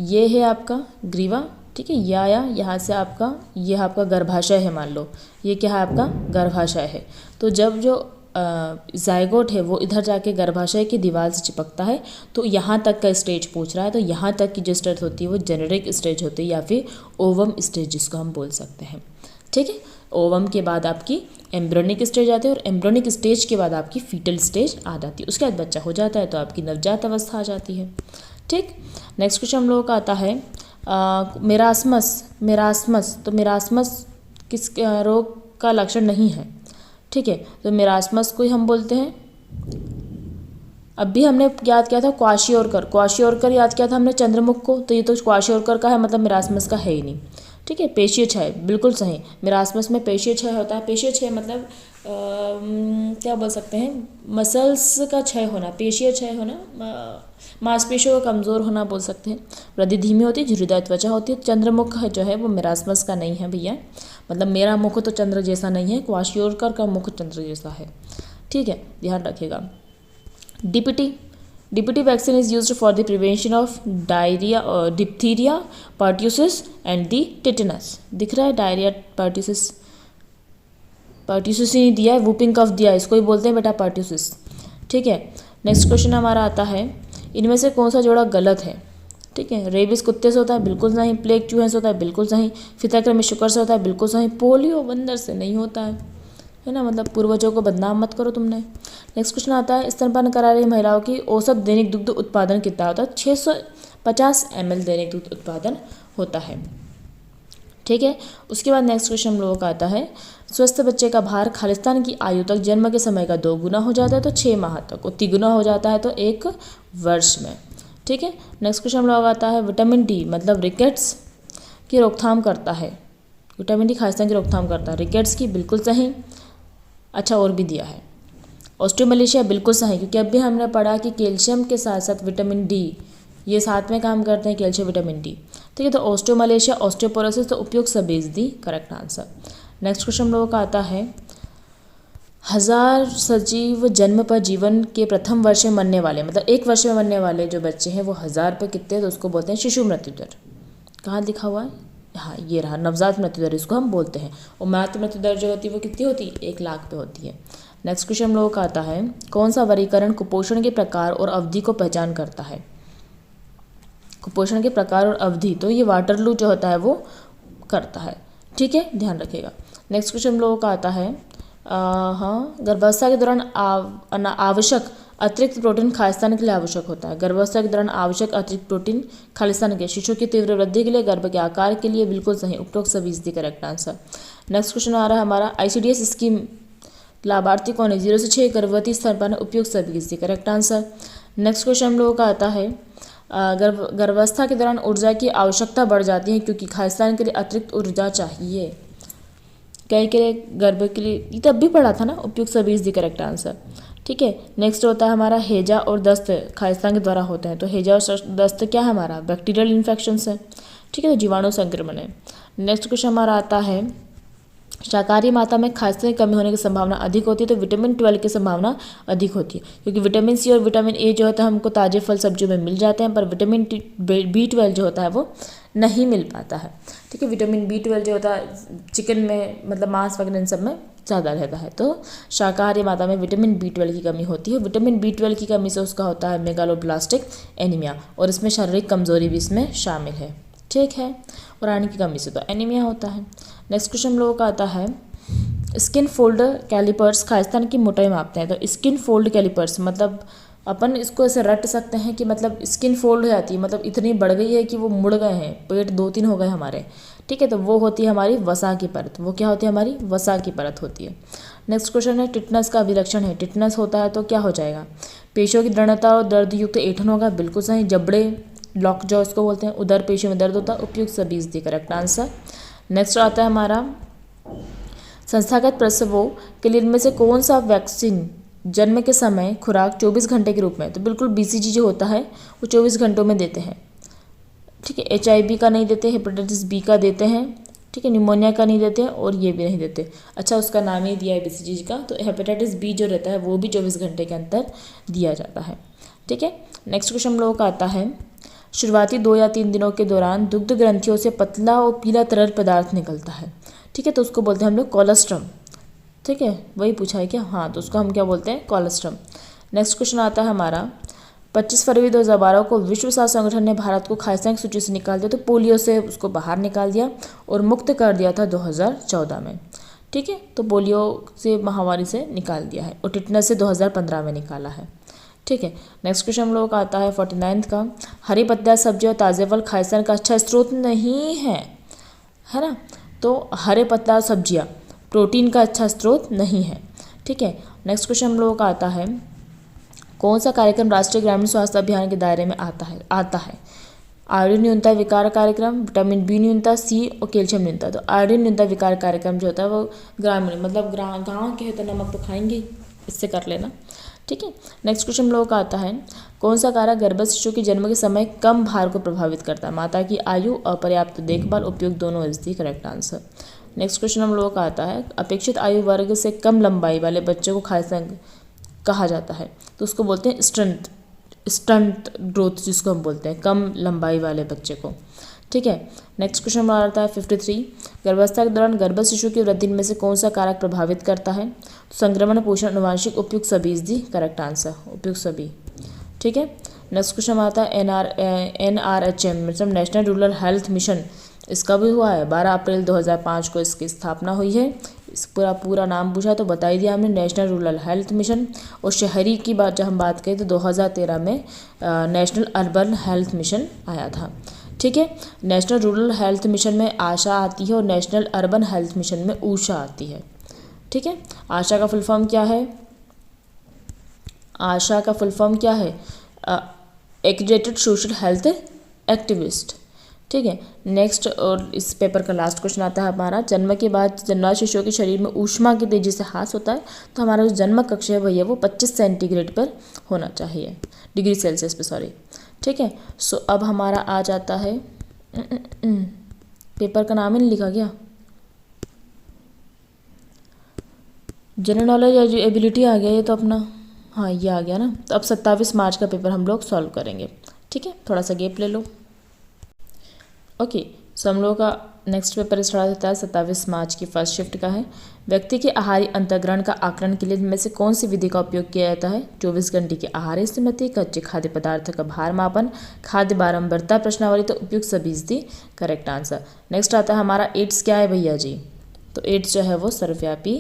ये है आपका ग्रीवा, ठीक है, या यहाँ से आपका ये आपका गर्भाशय है, मान लो ये क्या है आपका गर्भाशय है। तो जब जो जायगोट है वो इधर जाके गर्भाशय की दीवार से चिपकता है, तो यहाँ तक का स्टेज पूछ रहा है, तो यहाँ तक की जो स्टेज होती है वो जेनेरिक स्टेज होती है या फिर ओवम स्टेज जिसको हम बोल सकते हैं। ठीक है, ओवम के बाद आपकी एम्ब्रियोनिक स्टेज आती है और एम्ब्रियोनिक स्टेज के बाद आपकी फीटल स्टेज आ जाती है। उसके बाद बच्चा हो जाता है तो आपकी नवजात अवस्था आ जाती है। ठीक, नेक्स्ट क्वेश्चन हम लोगों का आता है मेरास्मस। तो मेरास्मस किस रोग का लक्षण नहीं है? ठीक है, तो मेरास्मस को ही हम बोलते हैं, अभी हमने याद किया था क्वाशियोरकर याद किया था हमने चंद्रमुख को, तो ये तो क्वाशियोरकर का है, मतलब मेरास्मस का है ही नहीं। ठीक है, पेशीय क्षय बिल्कुल सही, मेरास्मस में पेशीय क्षय होता है। पेशीय क्षय मतलब क्या बोल सकते हैं, मसल्स का क्षय होना, पेशीय क्षय होना, मांसपेशियों का कमज़ोर होना बोल सकते हैं। वृद्धि धीमी होती है, झुर्रीदार त्वचा होती है। चंद्रमुख जो है वो मेरास्मस का नहीं है भैया, मतलब मेरा मुख तो चंद्र जैसा नहीं है, क्वाशियोरकर का मुख चंद्र जैसा है। ठीक है, ध्यान रखिएगा। DPT vaccine is used for the prevention of diarrhoea, diphtheria, pertussis and the tetanus. दिख रहा है डायरिया, पर्ट्यूसिस ही दिया है, वूपिंग कफ दिया है, इसको ही बोलते हैं बेटा पर्ट्यूसिस। ठीक है, नेक्स्ट क्वेश्चन हमारा आता है, इनमें से कौन सा जोड़ा गलत है? ठीक है, रेबिस कुत्ते से होता है, बिल्कुल सही। प्लेग चूहे से होता है, बिल्कुल सही। फिताकृमि शुकर से होता है, बिल्कुल सही। पोलियो बंदर से नहीं होता है ना, मतलब पूर्वजों को बदनाम मत करो तुमने। नेक्स्ट क्वेश्चन आता है, स्तनपान करा रही महिलाओं की औसत दैनिक दुग्ध उत्पादन कितना होता है? 650 ml दैनिक दुग्ध उत्पादन होता है। ठीक है, उसके बाद नेक्स्ट क्वेश्चन हम लोगों का आता है, स्वस्थ बच्चे का भार खालिस्तान की आयु तक जन्म के समय का 2 गुना हो जाता है तो 6 माह तक, और 3 गुना हो जाता है तो 1 वर्ष में। ठीक है, नेक्स्ट क्वेश्चन हम लोग आता है, विटामिन डी मतलब रिकेट्स की रोकथाम करता है। विटामिन डी खालिस्तान की रोकथाम करता है, रिकेट्स की बिल्कुल सही। अच्छा, और भी दिया है ऑस्टियोमलेशिया, बिल्कुल सही, क्योंकि अभी हमने पढ़ा कि कैल्शियम के साथ साथ विटामिन डी ये साथ में काम करते हैं, कैल्शियम विटामिन डी। ठीक है, तो ऑस्टियोमलेशिया, ऑस्टियोपोरोसिस, तो उपयुक्त सब is the correct answer. Next question हम लोगों का आता है, 1000 सजीव जन्म पर जीवन के प्रथम वर्ष में मरने वाले, मतलब 1 वर्ष में मरने वाले जो बच्चे हैं वो 1000 पे कितने, तो उसको बोलते हैं शिशु मृत्यु दर। कहाँ लिखा हुआ है? हाँ, ये रहा, नवजात मृत्यु दर इसको हम बोलते हैं। और मातृ मृत्यु दर जो होती है वो कितनी होती है? 1 लाख पे होती है। नेक्स्ट क्वेश्चन हम लोगों का आता है, कौन सा वर्गीकरण कुपोषण के प्रकार और अवधि को पहचान करता है? कुपोषण के प्रकार और अवधि, तो ये वाटरलू जो होता है वो करता है। ठीक है, ध्यान रखिएगा। नेक्स्ट क्वेश्चन हम लोगों का आता है, गर्भावस्था के दौरान आवश्यक अतिरिक्त प्रोटीन खालिस्तान के लिए आवश्यक होता है। गर्भावस्था के दौरान आवश्यक अतिरिक्त प्रोटीन खालिस्तान के शिशु की तीव्र वृद्धि के लिए, गर्भ के आकार के लिए, बिल्कुल सही, उपरोक्त सभी is the correct answer. Next question आ रहा है हमारा, ICDS स्कीम लाभार्थी कौन है? 0 से 6 गर्भवती स्तनपान, उपयुक्त सभी is the correct answer. Next question हम लोगों का आता है, गर्भावस्था के दौरान ऊर्जा की आवश्यकता बढ़ जाती है क्योंकि खालिस्तान के लिए अतिरिक्त ऊर्जा चाहिए। कई के लिए, गर्भ के लिए, ये तब भी पढ़ा था ना, उपयुक्त सभी इज द करेक्ट आंसर। ठीक है, नेक्स्ट होता है हमारा, हैजा और दस्त खालिस्तान के द्वारा होते हैं। तो हैजा और दस्त क्या है हमारा? बैक्टीरियल इन्फेक्शन है। ठीक है, तो जीवाणु संक्रमण है। नेक्स्ट क्वेश्चन हमारा आता है, शाकाहारी माता में खालिस्तान की कमी होने की संभावना अधिक होती है, तो विटामिन 12 की संभावना अधिक होती है, क्योंकि विटामिन सी और विटामिन ए जो होता है हमको ताजे फल सब्जियों में मिल जाते हैं, पर विटामिन B12 जो होता है वो नहीं मिल पाता है। ठीक है, विटामिन B12 जो होता है चिकन में, मतलब मांस वगैरह इन सब में ज़्यादा रहता है, तो शाकाहारी माता में विटामिन B12 की कमी होती है। विटामिन B12 की कमी से उसका होता है मेगालोब्लास्टिक एनीमिया, और इसमें शारीरिक कमजोरी भी इसमें शामिल है। ठीक है, और आयरन की कमी से तो एनीमिया होता है। नेक्स्ट क्वेश्चन हम लोगों का आता है, स्किन फोल्ड कैलिपर्स खालिस्तान की मोटाई मापते हैं। तो स्किन फोल्ड कैलिपर्स मतलब अपन इसको ऐसे रट सकते हैं कि मतलब स्किन फोल्ड हो जाती है, मतलब इतनी बढ़ गई है कि वो मुड़ गए हैं, पेट 2-3 हो गए हमारे, ठीक है। तो वो होती है हमारी वसा की परत। वो क्या होती है? हमारी वसा की परत होती है। नेक्स्ट क्वेश्चन है टिटनस का अभिलक्षण है। टिटनस होता है तो क्या हो जाएगा? पेशियों की दृढ़ता और दर्द युक्त ऐंठन होगा, बिल्कुल सही। जबड़े, लॉक जॉ इसको बोलते हैं, उदर पेशियों में दर्द होता है, उपयुक्त सभी is the correct answer. Next आता है हमारा संस्थागत प्रसवों के लिए इनमें से कौन सा वैक्सीन जन्म के समय खुराक 24 घंटे के रूप में? तो बिल्कुल BCG जो होता है वो 24 घंटों में देते हैं, ठीक है। HIV का नहीं देते, हेपेटाइटिस B का देते हैं, ठीक है। निमोनिया का नहीं देते और ये भी नहीं देते। अच्छा, उसका नाम ही दिया है BCG का, तो हेपेटाइटिस B जो रहता है वो भी 24 घंटे के अंदर दिया जाता है, ठीक है। नेक्स्ट क्वेश्चन हम लोगों का आता है शुरुआती 2 या 3 दिनों के दौरान दुग्ध ग्रंथियों से पतला और पीला तरल पदार्थ निकलता है, ठीक है। तो उसको बोलते हैं हम लोग कोलेस्ट्रम, ठीक है। वही पूछा है क्या? हाँ, तो उसको हम क्या बोलते हैं? कोलेस्ट्रम। नेक्स्ट क्वेश्चन आता है हमारा 25 फरवरी 2012 को विश्व स्वास्थ्य संगठन ने भारत को खाद्यान्न की सूची से निकाल दिया, तो पोलियो से उसको बाहर निकाल दिया और मुक्त कर दिया था 2014 में, ठीक है। तो पोलियो से महामारी से निकाल दिया है और टिटनस से 2015 में निकाला है, ठीक है। नेक्स्ट क्वेश्चन हम लोगों का आता है 49 का हरी पत्तेदार सब्जी और ताज़े फल खाद्यान्न का अच्छा स्रोत नहीं है, है ना। तो हरे पत्तेदार सब्जियाँ प्रोटीन का अच्छा स्रोत नहीं है, ठीक है। नेक्स्ट क्वेश्चन हम लोगों का आता है कौन सा कार्यक्रम राष्ट्रीय ग्रामीण स्वास्थ्य अभियान के दायरे में आता है? आयोडीन न्यूनता विकार कार्यक्रम, विटामिन B न्यूनता, C और कैल्शियम न्यूनता। तो आयोडीन न्यूनता विकार कार्यक्रम जो होता है वो ग्रामीण, मतलब गाँव के है तो नमक तो खाएंगे, इससे कर लेना, ठीक है। नेक्स्ट क्वेश्चन हम लोगों का आता है कौन सा कारक गर्भस्थ शिशु के जन्म के समय कम भार को प्रभावित करता है? माता की आयु, अपर्याप्त देखभाल, उपयुक्त दोनों is the correct answer. Next question हम लोगों का आता है अपेक्षित आयु वर्ग से कम लंबाई वाले बच्चे को खाद्यान्न कहा जाता है, तो उसको बोलते हैं स्टंट ग्रोथ, जिसको हम बोलते हैं कम लंबाई वाले बच्चे को, ठीक है। नेक्स्ट क्वेश्चन हमारा आता है 53 गर्भावस्था के दौरान गर्भस्थ शिशु की वृद्धि में से कौन सा कारक प्रभावित करता है? तो संक्रमण, पोषण, अनुवांशिक, उपयुक्त सभी इज दी करेक्ट आंसर, उपयुक्त सभी, ठीक है। नेक्स्ट क्वेश्चन आता है NRHM मतलब नेशनल रूरल हेल्थ मिशन, इसका भी हुआ है 12 अप्रैल 2005 को इसकी स्थापना हुई है। इस पूरा नाम पूछा तो बता ही दिया हमने, नेशनल रूरल हेल्थ मिशन। और शहरी की बात जब हम बात करें तो 2013 में नेशनल अर्बन हेल्थ मिशन आया था, ठीक है। नेशनल रूरल हेल्थ मिशन में आशा आती है और नेशनल अर्बन हेल्थ मिशन में ऊषा आती है, ठीक है। आशा का फुल फॉर्म क्या है? आशा का फुल फॉर्म क्या है? एग्रीगेटेड सोशल हेल्थ एक्टिविस्ट, ठीक है। नेक्स्ट और इस पेपर का लास्ट क्वेश्चन आता है हमारा जन्म के बाद जन्मजात शिशुओं के शरीर में ऊष्मा की तेजी से ह्रास होता है, तो हमारा जो जन्म कक्ष है भैया वो 25 सेंटीग्रेड पर होना चाहिए, डिग्री सेल्सियस पे, सॉरी, ठीक है। सो अब हमारा आ जाता है पेपर का नाम ही नहीं लिखा गया, जनरल नॉलेज एबिलिटी आ गया ये तो अपना, हाँ ये आ गया ना। तो अब 27 मार्च का पेपर हम लोग सॉल्व करेंगे, ठीक है। थोड़ा सा गैप ले लो, ओके। सो हम लोगों का नेक्स्ट पेपर स्टार्ट होता है 27 मार्च की फर्स्ट शिफ्ट का है। व्यक्ति के आहारी अंतर्ग्रहण का आकलन के लिए इनमें से कौन सी विधि का उपयोग किया जाता है? 24 घंटे की आहार स्थिति, कच्चे खाद्य पदार्थ का भार मापन, खाद्य बारंबारता प्रश्नावली, तो उपयुक्त सभी दी करेक्ट आंसर। नेक्स्ट आता है हमारा एड्स क्या है भैया जी? तो एड्स जो है वो सर्वव्यापी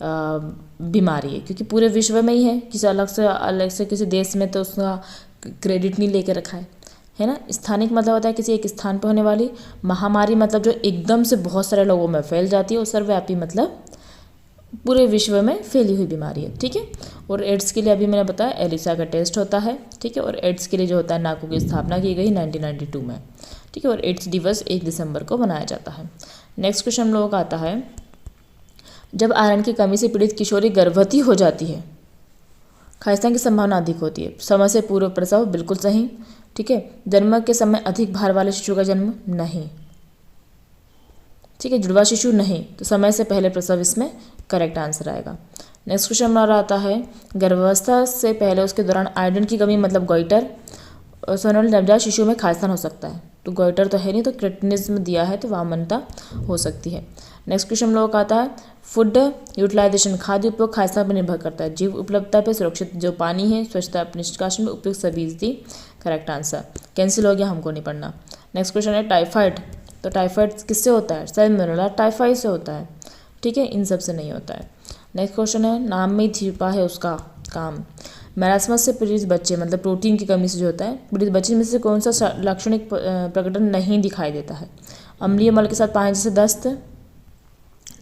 बीमारी है, क्योंकि पूरे विश्व में ही है, किसी अलग से किसी देश में तो उसका क्रेडिट नहीं लेके रखा है ना। स्थानिक मतलब होता है किसी एक स्थान पर होने वाली। महामारी मतलब जो एकदम से बहुत सारे लोगों में फैल जाती है। और सर्वव्यापी मतलब पूरे विश्व में फैली हुई बीमारी है, ठीक है। और एड्स के लिए अभी मैंने बताया एलिसा का टेस्ट होता है, ठीक है। और एड्स के लिए जो होता है नाको की स्थापना की गई 1992 में, ठीक है। और एड्स दिवस 1 दिसंबर को मनाया जाता है। नेक्स्ट क्वेश्चन हम लोगों का आता है जब आयरन की कमी से पीड़ित किशोरी गर्भवती हो जाती है, खालिस्तान की संभावना अधिक होती है। समय से पूर्व प्रसव, बिल्कुल सही, ठीक है। जन्म के समय अधिक भार वाले शिशु का जन्म, नहीं, ठीक है। जुड़वा शिशु नहीं, तो समय से पहले प्रसव इसमें करेक्ट आंसर आएगा। नेक्स्ट क्वेश्चन हमारा आता है गर्भावस्था से पहले उसके दौरान आयोडीन की कमी मतलब गोइटर, सोनल नवजात शिशु में खालिस्तान हो सकता है। तो गोइटर तो है नहीं, तो क्रेटिनिज्म दिया है तो वामनता हो सकती है। नेक्स्ट क्वेश्चन हम लोगों का आता है फूड यूटिलाइजेशन, खाद्य उपयोग खालिस्तान पर निर्भर करता है। जीव उपलब्धता पे, सुरक्षित जो पानी है, स्वच्छता, निष्कासन में उपयुक्त सभी दी करेक्ट आंसर। कैंसिल हो गया, हमको नहीं पढ़ना। नेक्स्ट क्वेश्चन है टाइफाइड, तो टाइफाइड किससे होता है? सैल्मोनेला टाइफाइड से होता है, ठीक है। इन सब से नहीं होता है। नेक्स्ट क्वेश्चन है नाम में छिपा है उसका काम, मैरास्मस से पीड़ित बच्चे मतलब प्रोटीन की कमी से जो होता है पीड़ित बच्चे में से कौन सा लाक्षणिक प्रकटन नहीं दिखाई देता है? अम्लीय मल के साथ पानी जैसे दस्त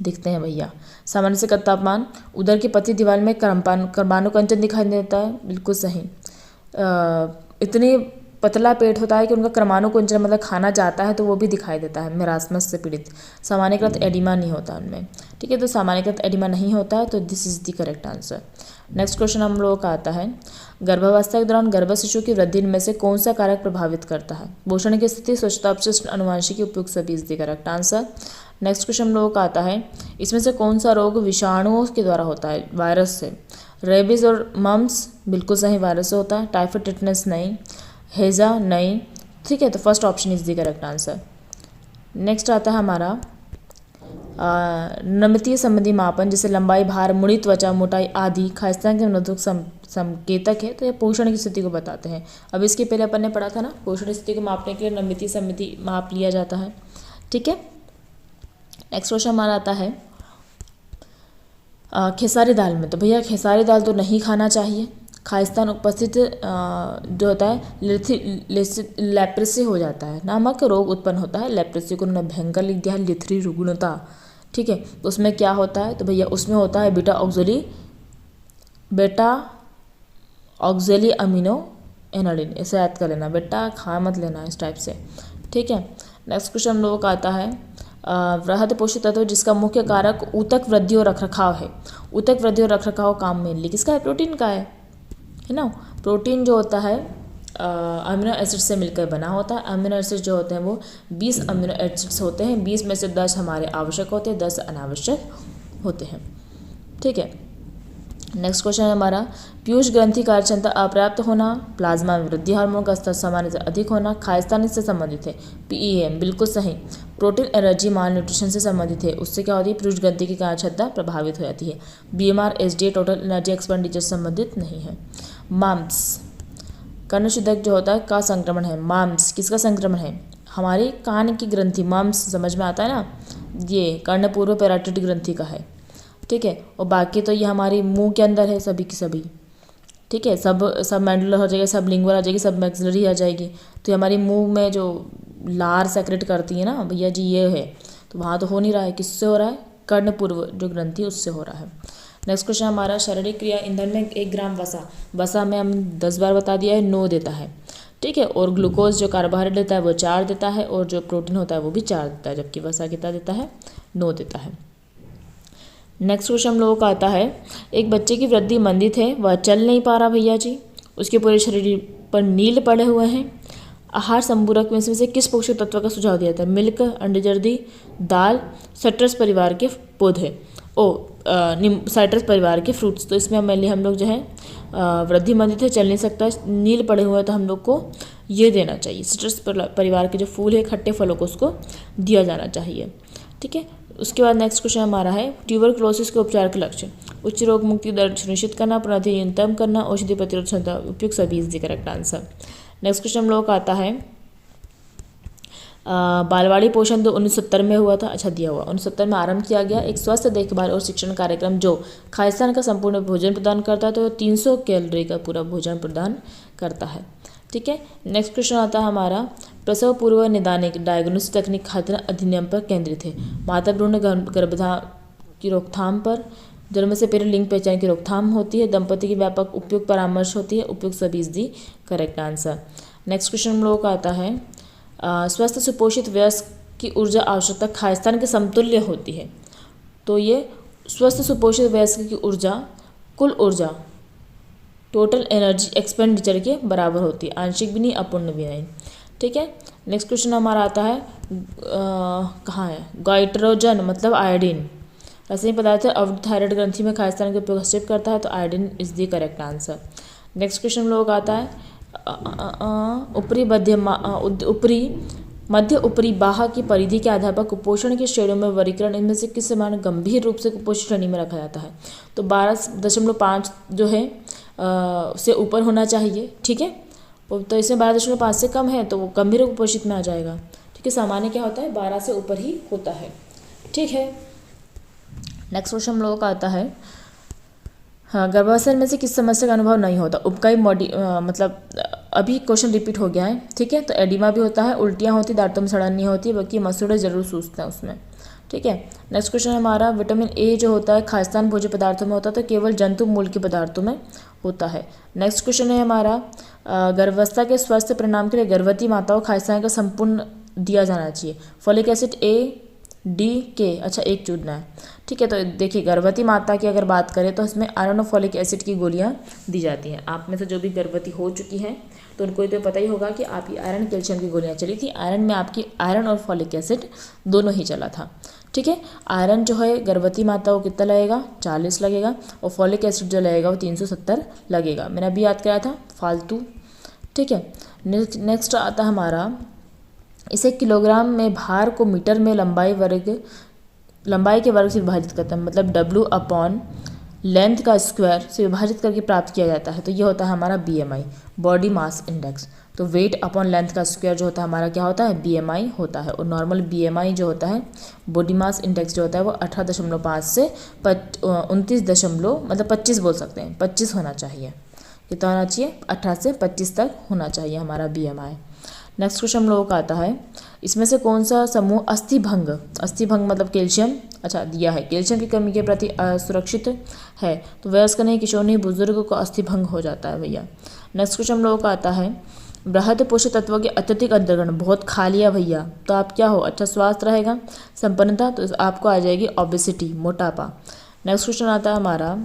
दिखते हैं भैया। सामान्य से कम तापमान, उदर की पतली दीवार में कर्मानुकंचन दिखाई देता है, बिल्कुल सही। इतनी पतला पेट होता है कि उनका क्रमानुकुंचन मतलब खाना जाता है तो वो भी दिखाई देता है मेरास्मस से पीड़ित। सामान्यकृत एडिमा नहीं होता उनमें, ठीक है, तो सामान्यकृत एडिमा नहीं होता है, तो this is the correct answer. Next question हम लोगों का आता है, गर्भावस्था के दौरान गर्भ शिशु की वृद्धि में से कौन सा कारक प्रभावित करता है? पोषण की स्थिति, स्वच्छता, अपशिष्ट, अनुवांशिकी, उपयुक्त सभी is the correct answer. Next question हम लोगों का आता है, इसमें से कौन सा रोग विषाणुओं के द्वारा होता है? वायरस से। रेबीज और मम्स, बिल्कुल सही, वायरस से होता है। टाइफाइड, टिटनेस नहीं। हेजा नहीं, ठीक है, तो first option is the correct answer. Next आता है हमारा नमनीय संबंधी मापन, जैसे लंबाई, भार, मुड़ी, त्वचा, मोटाई आदि खालिस्तान के मृदुक संकेतक है, तो ये पोषण की स्थिति को बताते हैं। अब इसके पहले अपन ने पढ़ा था ना, पोषण स्थिति को मापने के लिए नमनीय संबंधी माप लिया जाता है, ठीक है। नेक्स्ट क्वेश्चन हमारा आता है खेसारी दाल में, तो भैया खेसारी दाल तो नहीं खाना चाहिए। खालिस्तान उपस्थित जो होता है लेप्रेसी हो जाता है, नामक रोग उत्पन्न होता है। लेप्रेसी को उन्होंने भयंकर लिख दिया है, लिथरी रुग्णता, ठीक है। तो उसमें क्या होता है? तो भैया उसमें होता है बेटा ऑक्जेली अमीनो एनालिन, इसे याद कर लेना बेटा, खा मत लेना इस टाइप से, ठीक है। नेक्स्ट क्वेश्चन हम लोगों का आता है वृहद पोषक तत्व जिसका मुख्य कारक ऊतक वृद्धि और रखरखाव है। ऊतक वृद्धि और रखरखाव काम मेनली किसका है? प्रोटीन का है ना। प्रोटीन जो होता है अमीनो एसिड से मिलकर बना होता है। अमीनो एसिड जो होते हैं वो 20 अमीनो एसिड्स होते हैं, 20 में से 10 हमारे आवश्यक होते हैं, 10 अनावश्यक होते हैं, ठीक है। नेक्स्ट क्वेश्चन है हमारा पीयूष ग्रंथि कार्यक्षमता अपर्याप्त होना, प्लाज्मा में वृद्धि हार्मोन का स्तर सामान्य से अधिक होना, खालिस्तान से संबंधित है। पीईएम बिल्कुल सही। प्रोटीन एनर्जी माल न्यूट्रिशन से संबंधित है, उससे क्या होती है? पीयूष ग्रंथि की कार्यक्षमता प्रभावित हो जाती है। BMR SDA total energy expenditure संबंधित नहीं है। माम्स कर्णछिदक जो होता है का संक्रमण है। माम्स किसका संक्रमण है? हमारी कान की ग्रंथि, माम्स समझ में आता है ना, ये कर्णपूर्व पैराटिड ग्रंथि का है, ठीक है। और बाकी तो ये हमारी मुंह के अंदर है सभी की सभी, ठीक है। सब मैंडुलर हो जाएगी, सब लिंगुअल आ जाएगी, सब मैक्सिलरी आ जाएगी। तो ये हमारी मुंह में जो लार सेक्रेट करती है ना भैया जी, ये है, तो वहाँ तो हो नहीं रहा है, किससे हो रहा है? कर्णपूर्व जो ग्रंथि उससे हो रहा है। नेक्स्ट क्वेश्चन हमारा शारीरिक क्रिया ईंधन में 1 ग्राम वसा में हम 10 बार बता दिया है 9 देता है, ठीक है। और ग्लूकोज जो कार्बोहाइड्रेट देता है वो 4 देता है, और जो प्रोटीन होता है वो भी 4 देता है, जबकि वसा कितना देता है? 9 देता है। नेक्स्ट क्वेश्चन हम लोगों का आता है एक बच्चे की वृद्धि मंदित है, वह चल नहीं पा रहा भैया जी, उसके पूरे शरीर पर नील पड़े हुए हैं। आहार संपूरक में से किस पोषक तत्व का सुझाव दिया था? मिल्क, अंडे जर्दी, दाल, साइट्रस परिवार के पौधे, साइट्रस परिवार के फ्रूट्स। तो इसमें मेनली हम लोग जो है वृद्धि मंदित है, चल नहीं सकता, नील पड़े हुए हैं, तो हम लोग को ये देना चाहिए, साइट्रस परिवार के जो फूल है, खट्टे फलों को उसको दिया जाना चाहिए, ठीक है। उसके बाद नेक्स्ट क्वेश्चन हमारा है ट्यूबरक्लोसिस के उपचार के लक्ष्य, उच्च रोग मुक्ति दर सुनिश्चित करना, पुनः न्यूनतम करना, औषधि प्रतिरोध क्षमता, उपयुक्त सभी is the correct answer. Next question हम लोगों का आता है बालवाड़ी पोषण तो 1970 में हुआ था, अच्छा दिया हुआ 1970 में आरंभ किया गया एक स्वस्थ देखभाल और शिक्षण कार्यक्रम जो खालिस्तान का संपूर्ण भोजन प्रदान करता है, तो 300 कैलोरी का पूरा भोजन प्रदान करता है, ठीक है। नेक्स्ट क्वेश्चन आता है हमारा प्रसव पूर्व निदानिक डायग्नोसिस तकनीक खाद्य अधिनियम पर केंद्रित है। माता भ्रूण गर्भधारण की रोकथाम पर, जन्म से पहले लिंग पहचान की रोकथाम होती है, दंपति की व्यापक उपयुक्त परामर्श होती है, उपयुक्त सभी is the correct answer. Next question हम लोगों का आता है स्वस्थ सुपोषित वयस्क की ऊर्जा आवश्यकता खालिस्तान के समतुल्य होती है, तो ये स्वस्थ सुपोषित वयस्क की ऊर्जा कुल ऊर्जा टोटल एनर्जी एक्सपेंडिचर के बराबर होती है, आंशिक भी नहीं, अपूर्ण भी नहीं, ठीक है। नेक्स्ट क्वेश्चन हमारा आता है कहाँ है? गाइट्रोजन मतलब आयोडीन रासायनिक पदार्थ है, अवरुद्ध थायराइड ग्रंथि में खालिस्तान के उपयोग हस्तक्षेप करता है, तो iodine is the correct answer. Next question हम लोगों का आता है ऊपरी मध्य ऊपरी बाह की परिधि के आधार पर कुपोषण की श्रेणियों में वर्गीकरण इनमें से किस समान गंभीर रूप से कुपोषण श्रेणी में रखा जाता है? तो 12.5 जो है से ऊपर होना चाहिए, ठीक है। तो इसमें 12.5 से कम है तो वो गंभीर कुपोषित में आ जाएगा, ठीक है। सामान्य क्या होता है? 12 से ऊपर ही होता है, ठीक है। नेक्स्ट क्वेश्चन हम लोगों का आता है हाँ, गर्भावस्था में से किस समस्या का अनुभव नहीं होता? उपकाई मतलब अभी क्वेश्चन रिपीट हो गया है, ठीक है। तो एडिमा भी होता है, उल्टियाँ होती, दांतों में सड़न नहीं होती, बाकी मसूड़े जरूर सूजते हैं उसमें, ठीक है। नेक्स्ट क्वेश्चन हमारा, विटामिन ए जो होता है खाद्यान्न भोज्य पदार्थों में होता है तो केवल जंतु मूल के पदार्थों में होता है। नेक्स्ट क्वेश्चन है हमारा, गर्भावस्था के स्वस्थ परिणाम के लिए गर्भवती माताओं को खाद्यान्न का संपूर्ण दिया जाना चाहिए। फॉलिक एसिड ए, डी, के, अच्छा एक चुनना है, ठीक है। तो देखिए गर्भवती माता की अगर बात करें तो इसमें आयरन और फॉलिक एसिड की गोलियां दी जाती हैं। आप में से जो भी गर्भवती हो चुकी हैं तो उनको तो पता ही होगा कि आपकी आयरन कैल्शियम की गोलियां चली थी। आयरन में आपकी आयरन और फॉलिक एसिड दोनों ही चला था, ठीक है। आयरन जो है गर्भवती माता को कितना लगेगा, 40 लगेगा, और फॉलिक एसिड जो लगेगा वो 370 लगेगा। मैंने अभी याद कराया था, फालतू, ठीक है। नेक्स्ट आता है हमारा, इसे किलोग्राम में भार को मीटर में लंबाई के वर्ग से विभाजित करता है, मतलब W अपॉन लेंथ का स्क्वायर से विभाजित करके प्राप्त किया जाता है। तो ये होता है हमारा BMI, बॉडी मास इंडेक्स। तो वेट अपॉन लेंथ का स्क्वायर जो होता है हमारा क्या होता है, BMI होता है। और नॉर्मल BMI जो होता है, बॉडी मास इंडेक्स जो होता है वो 18.5 से 29 मतलब 25 बोल सकते हैं, 25 होना चाहिए। कितना होना चाहिए, 18 से 25 तक होना चाहिए हमारा BMI। नेक्स्ट क्वेश्चन हम लोगों का आता है, इसमें से कौन सा समूह अस्थिभंग मतलब कैल्शियम, अच्छा दिया है, कैल्शियम की कमी के प्रति सुरक्षित है। तो वयस्क नहीं, किशोर नहीं, बुजुर्ग को अस्थिभंग हो जाता है भैया। नेक्स्ट क्वेश्चन हम लोगों का आता है, बृहद पोषक तत्वों के अत्यधिक अंतर्ग्रहण, बहुत खा लिया भैया तो आप क्या हो, अच्छा स्वास्थ्य रहेगा, संपन्नता, तो आपको आ जाएगी ओबेसिटी, मोटापा। नेक्स्ट क्वेश्चन आता है हमारा,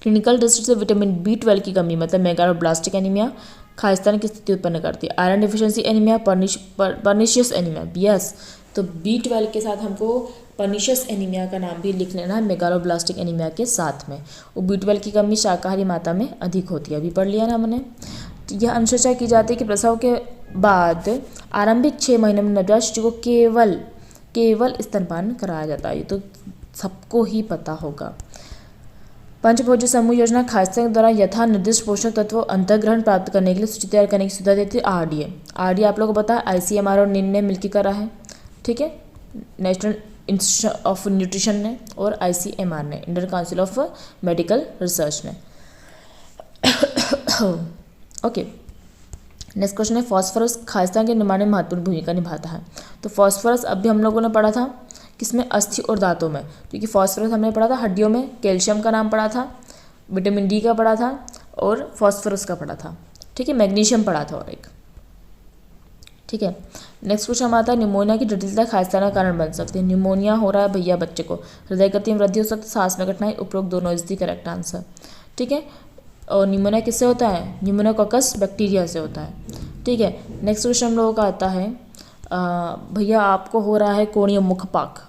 क्लिनिकल टेस्ट से विटामिन B12 की कमी मतलब मेगालोब्लास्टिक एनीमिया खाद्यान्न की स्थिति उत्पन्न करती है। Iron deficiency anaemia, pernicious anaemia, yes. तो B12 के साथ हमको पर्निशियस एनीमिया का नाम भी लिख लेना है मेगालोब्लास्टिक एनीमिया के साथ में। वो B12 की कमी शाकाहारी माता में अधिक होती है, अभी पढ़ लिया ना हमने। तो यह अनुशंसा की जाती है कि प्रसव के बाद आरंभिक 6 महीने में नवजात शिशु को केवल स्तनपान कराया जाता है, ये तो सबको ही पता होगा। पंचभोज्य समूह योजना खाद्यान्न के द्वारा यथा निर्दिष्ट पोषक तत्व अंतर्ग्रहण प्राप्त करने के लिए सूची तैयार करने की सुविधा देती है RDA आप लोगों को पता है, ICMR और NIN ने मिलकर करा है, ठीक है। नेशनल इंस्टीट्यूट ऑफ न्यूट्रिशन ने और ICMR ने, Indian council of medical research ने। ओके, नेक्स्ट क्वेश्चन है, फॉस्फोरस खाद्यान्न के निर्माण में महत्वपूर्ण भूमिका निभाता है। तो फॉस्फोरस अभी हम लोगों ने पढ़ा था किसमें, अस्थि और दांतों में, क्योंकि फॉस्फोरस हमने पढ़ा था हड्डियों में, कैल्शियम का नाम पढ़ा था, विटामिन D का पढ़ा था और फॉस्फोरस का पढ़ा था, ठीक है। मैग्नीशियम पढ़ा था और एक, ठीक है। नेक्स्ट क्वेश्चन हमारा था, निमोनिया की जटिलता खाद्यान्न का कारण बन सकती है। निमोनिया हो रहा है भैया बच्चे को, हृदय गति में वृद्धि हो सकती है, सांस में कठिनाई, उपरोक्त दोनों इज द करेक्ट आंसर, ठीक है। और निमोनिया किससे होता है, निमोनोकोकस बैक्टीरिया से होता है, ठीक है। नेक्स्ट क्वेश्चन हम लोगों का आता है, भैया आपको हो रहा है कोणीय मुखपाक,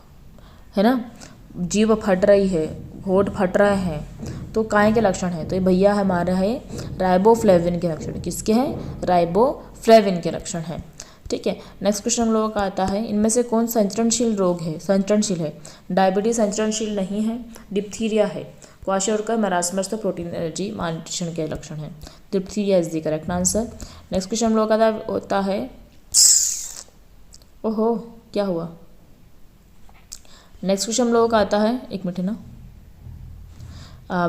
है ना, जीभ फट रही है, होठ फट रहे हैं, तो काय के लक्षण है, तो ये भैया हमारा है राइबोफ्लेविन के लक्षण, किसके हैं, राइबोफ्लेविन के लक्षण हैं, ठीक है। नेक्स्ट क्वेश्चन हम लोगों का आता है, इनमें से कौन संचरणशील रोग है, संचरणशील है, डायबिटीज संचरणशील नहीं है, डिप्थीरिया है, क्वाशोरकर, मरासमस तो प्रोटीन एनर्जी मालन्यूट्रिशन के लक्षण हैं, diphtheria is the correct answer. Next question हम लोगों का होता है, ओहो क्या हुआ, नेक्स्ट क्वेश्चन हम लोगों का आता है, एक मिनट है ना,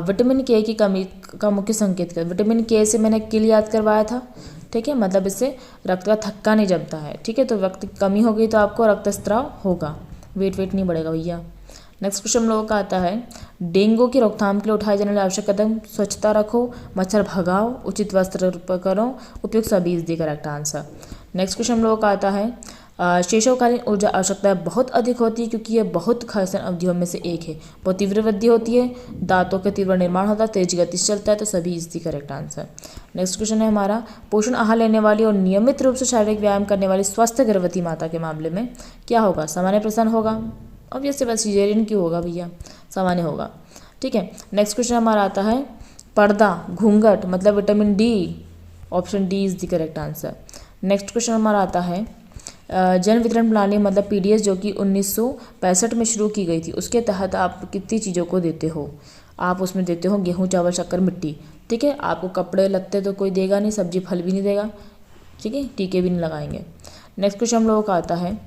विटामिन K की कमी का मुख्य संकेत क्या, विटामिन K से मैंने किल याद करवाया था, ठीक है, मतलब इससे रक्त का थक्का नहीं जमता है, ठीक है। तो रक्त की कमी हो गई तो आपको रक्तस्राव होगा, वेट नहीं बढ़ेगा भैया। नेक्स्ट क्वेश्चन हम लोगों का आता है, डेंगू की रोकथाम के लिए उठाए जाने वाले आवश्यक कदम, स्वच्छता रखो, मच्छर भगाओ, उचित वस्त्र करो, उपयुक्त सभी is the correct answer. Next question हम लोगों का आता है, शेषवकालीन ऊर्जा आवश्यकता बहुत अधिक होती है क्योंकि यह बहुत खाद्यान्न अवधियों में से एक है, बहुत तीव्र वृद्धि होती है, दांतों का तीव्र निर्माण होता है, तेज गति से चलता है, तो सभी is the correct answer. Next question है हमारा, पोषण आहार लेने वाली और नियमित रूप से शारीरिक व्यायाम करने वाली स्वस्थ गर्भवती माता के मामले में क्या होगा, सामान्य प्रसन्न होगा, ऑब्वियसली बस सिजेरियन क्यों होगा भैया, सामान्य होगा, ठीक है। नेक्स्ट क्वेश्चन हमारा आता है, पर्दा घूंघट मतलब vitamin D, option D is the correct answer. Next question हमारा आता है, जन वितरण प्रणाली मतलब PDS जो कि 1965 में शुरू की गई थी, उसके तहत आप कितनी चीज़ों को देते हो, आप उसमें देते हो गेहूँ, चावल, शक्कर, मिट्टी, ठीक है। आपको कपड़े लगते तो कोई देगा नहीं, सब्जी फल भी नहीं देगा, ठीक है, टीके भी नहीं लगाएंगे। नेक्स्ट क्वेश्चन हम लोगों का आता है,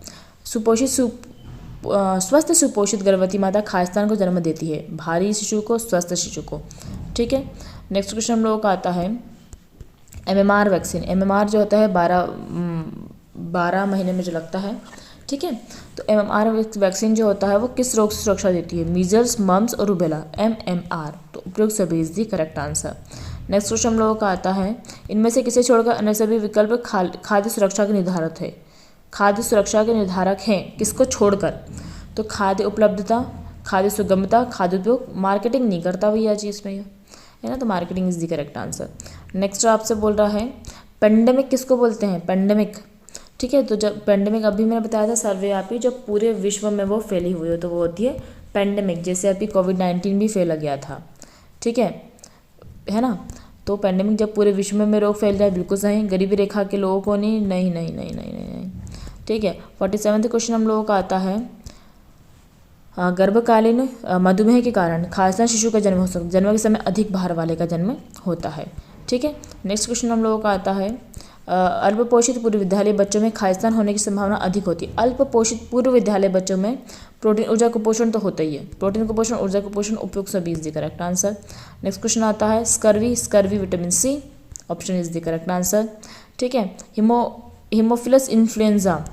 स्वस्थ सुपोषित गर्भवती माता खाद्यान्न को जन्म देती है, भारी शिशु को, स्वस्थ शिशु को, ठीक है। नेक्स्ट क्वेश्चन हम लोगों का आता है MMR वैक्सीन। MMR जो होता है 12 महीने में जो लगता है, ठीक है। तो MMR वैक्सीन जो होता है वो किस रोग से सुरक्षा देती है? मीजल्स, मम्स और रूबेला, MMR। तो उपयुक्त सभी is the correct answer. Next question हम लोगों का आता है इनमें से किसे छोड़कर अन्य सभी विकल्प खाद्य सुरक्षा के निर्धारक है? खाद्य सुरक्षा के निर्धारक हैं किसको छोड़कर? तो खाद्य उपलब्धता, खाद्य सुगमता, खाद्य उपयोग, मार्केटिंग नहीं करता भैया जी इसमें, है ना, तो marketing is the correct answer. Next आपसे बोल रहा है पेंडेमिक किसको बोलते हैं? पेंडेमिक, ठीक है। तो जब पेंडेमिक अभी मैंने बताया था सर्वव्यापी जब पूरे विश्व में वो फैली हुई हो तो वो होती है पेंडेमिक। जैसे अभी कोविड-19 भी फैला गया था, ठीक है ना। तो पेंडेमिक जब पूरे विश्व में रोग फैल जाए, बिल्कुल सही। गरीबी रेखा के लोगों को नहीं, नहीं नहीं नहीं नहीं नहीं नहीं, ठीक है। 47वां क्वेश्चन हम लोगों का आता है गर्भकालीन मधुमेह के कारण खासदार शिशु का जन्म हो सकता है। जन्म के समय अधिक भार वाले का जन्म होता है, ठीक है। नेक्स्ट क्वेश्चन हम लोगों का आता है अल्प पोषित पूर्व विद्यालय बच्चों में खालिस्तान होने की संभावना अधिक होती है। अल्प पोषित पूर्व विद्यालय बच्चों में प्रोटीन ऊर्जा कुपोषण तो होता ही है। प्रोटीन कुपोषण, ऊर्जा कुपोषण, उपयुक्त सभी is the correct answer. Next question आता है scurvy vitamin C, option is the correct answer, ठीक है। हीमोफिलस इन्फ्लुएंजा,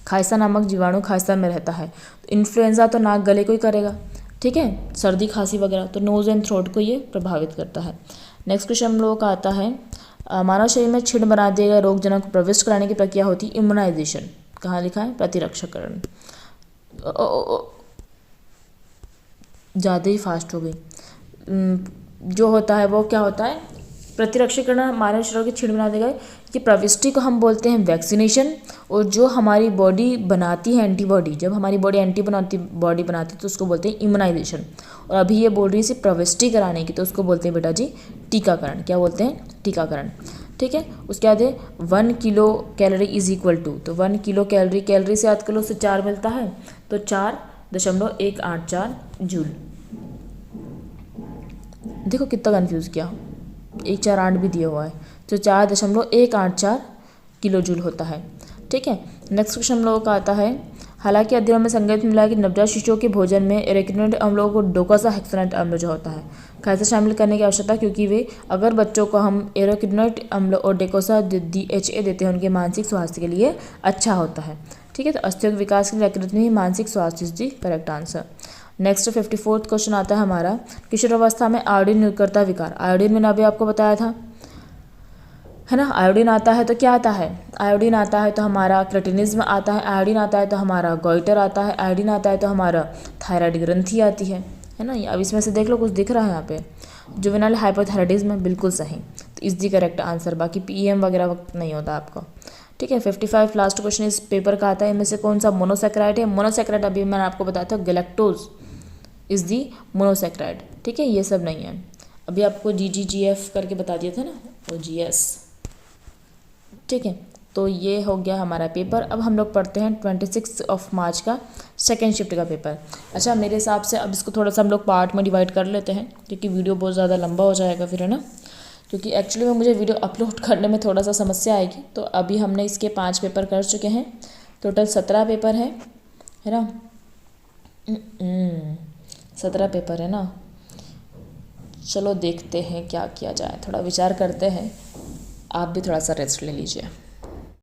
खालिस्तान नामक जीवाणु खालिस्तान में रहता है। तो इन्फ्लुएंजा तो नाक गले को ही करेगा, ठीक है, सर्दी खांसी वगैरह, तो नोज एंड थ्रोट को ये प्रभावित करता है। नेक्स्ट क्वेश्चन हम लोगों का आता है मानव शरीर में छिड़ बना दिए गए रोगजनक को प्रविष्ट कराने की प्रक्रिया होती है इम्यूनाइजेशन। कहाँ लिखा है? प्रतिरक्षाकरण। ज़्यादा ही फास्ट हो गई। जो होता है वो क्या होता है? प्रतिरक्षीकरण मानव शरीर की छिड़ बना देगा कि प्रविष्टि को हम बोलते हैं वैक्सीनेशन, और जो हमारी बॉडी बनाती है एंटीबॉडी, जब हमारी बॉडी एंटीबॉडी बनाती है तो उसको बोलते हैं इम्यूनाइजेशन। और अभी ये बोल रही है प्रविष्टि कराने की, तो उसको बोलते हैं बेटा जी टीकाकरण। क्या बोलते हैं? टीकाकरण, ठीक है। उसके बाद है 1 kilo calorie is equal to, तो 1 किलो कैलोरी से 8 किलो से 4 मिलता है, तो 4.184 जूल। देखो कितना कंफ्यूज किया, 148 भी दिया हुआ है, तो 4.184 किलो जूल होता है, ठीक है। नेक्स्ट क्वेश्चन हम लोगों का आता है हालांकि अध्ययनों में संगत मिला कि नवजात शिशुओं के भोजन में एरेकिनोइड अम्लों को डोकासाहेक्सोनेट अम्ल जो होता है खाद्य शामिल करने की आवश्यकता, क्योंकि वे अगर बच्चों को हम एरेकिनोइड अम्ल और डेकोसा DHA देते हैं उनके मानसिक स्वास्थ्य के लिए अच्छा होता है, ठीक है। तो अस्थियों विकास के लिए यकृत में ही मानसिक स्वास्थ्य is the correct answer. Next 54वां क्वेश्चन आता है हमारा किशोरावस्था में आयोडीन नियुक्तता विकार। आयोडीन मैंने अभी आपको बताया था, है ना। आयोडीन आता है तो क्या आता है? आयोडीन आता है तो हमारा क्रेटिनिज्म आता है, आयोडीन आता है तो हमारा गोइटर आता है, आयोडीन आता है तो हमारा थायराइड ग्रंथि आती है ना। अब इसमें से देख लो कुछ दिख रहा है यहाँ पे, जुवेनाइल हाइपोथायराइडिज्म, बिल्कुल सही। तो इज दी करेक्ट आंसर, बाकी PM वगैरह वक्त नहीं होता आपको, ठीक है। 55 लास्ट क्वेश्चन इस पेपर का आता है इनमें से कौन सा मोनोसेक्राइड है? मोनोसेक्राइड अभी मैंने आपको बताया था गैलेक्टोज इज दी मोनोसेक्राइड, ठीक है, ये सब नहीं है। अभी आपको GGGF करके बता दिया था ना, वो GS, ठीक है। तो ये हो गया हमारा पेपर। अब हम लोग पढ़ते हैं 26 मार्च का सेकेंड शिफ्ट का पेपर। अच्छा, मेरे हिसाब से अब इसको थोड़ा सा हम लोग पार्ट में डिवाइड कर लेते हैं, क्योंकि वीडियो बहुत ज़्यादा लंबा हो जाएगा फिर, है ना। क्योंकि एक्चुअली में मुझे वीडियो अपलोड करने में थोड़ा सा समस्या आएगी। तो अभी हमने इसके 5 पेपर कर चुके हैं, टोटल 17 पेपर है ना। 17 पेपर है ना। चलो देखते हैं क्या किया जाए, थोड़ा विचार करते हैं। आप भी थोड़ा सा रेस्ट ले लीजिए।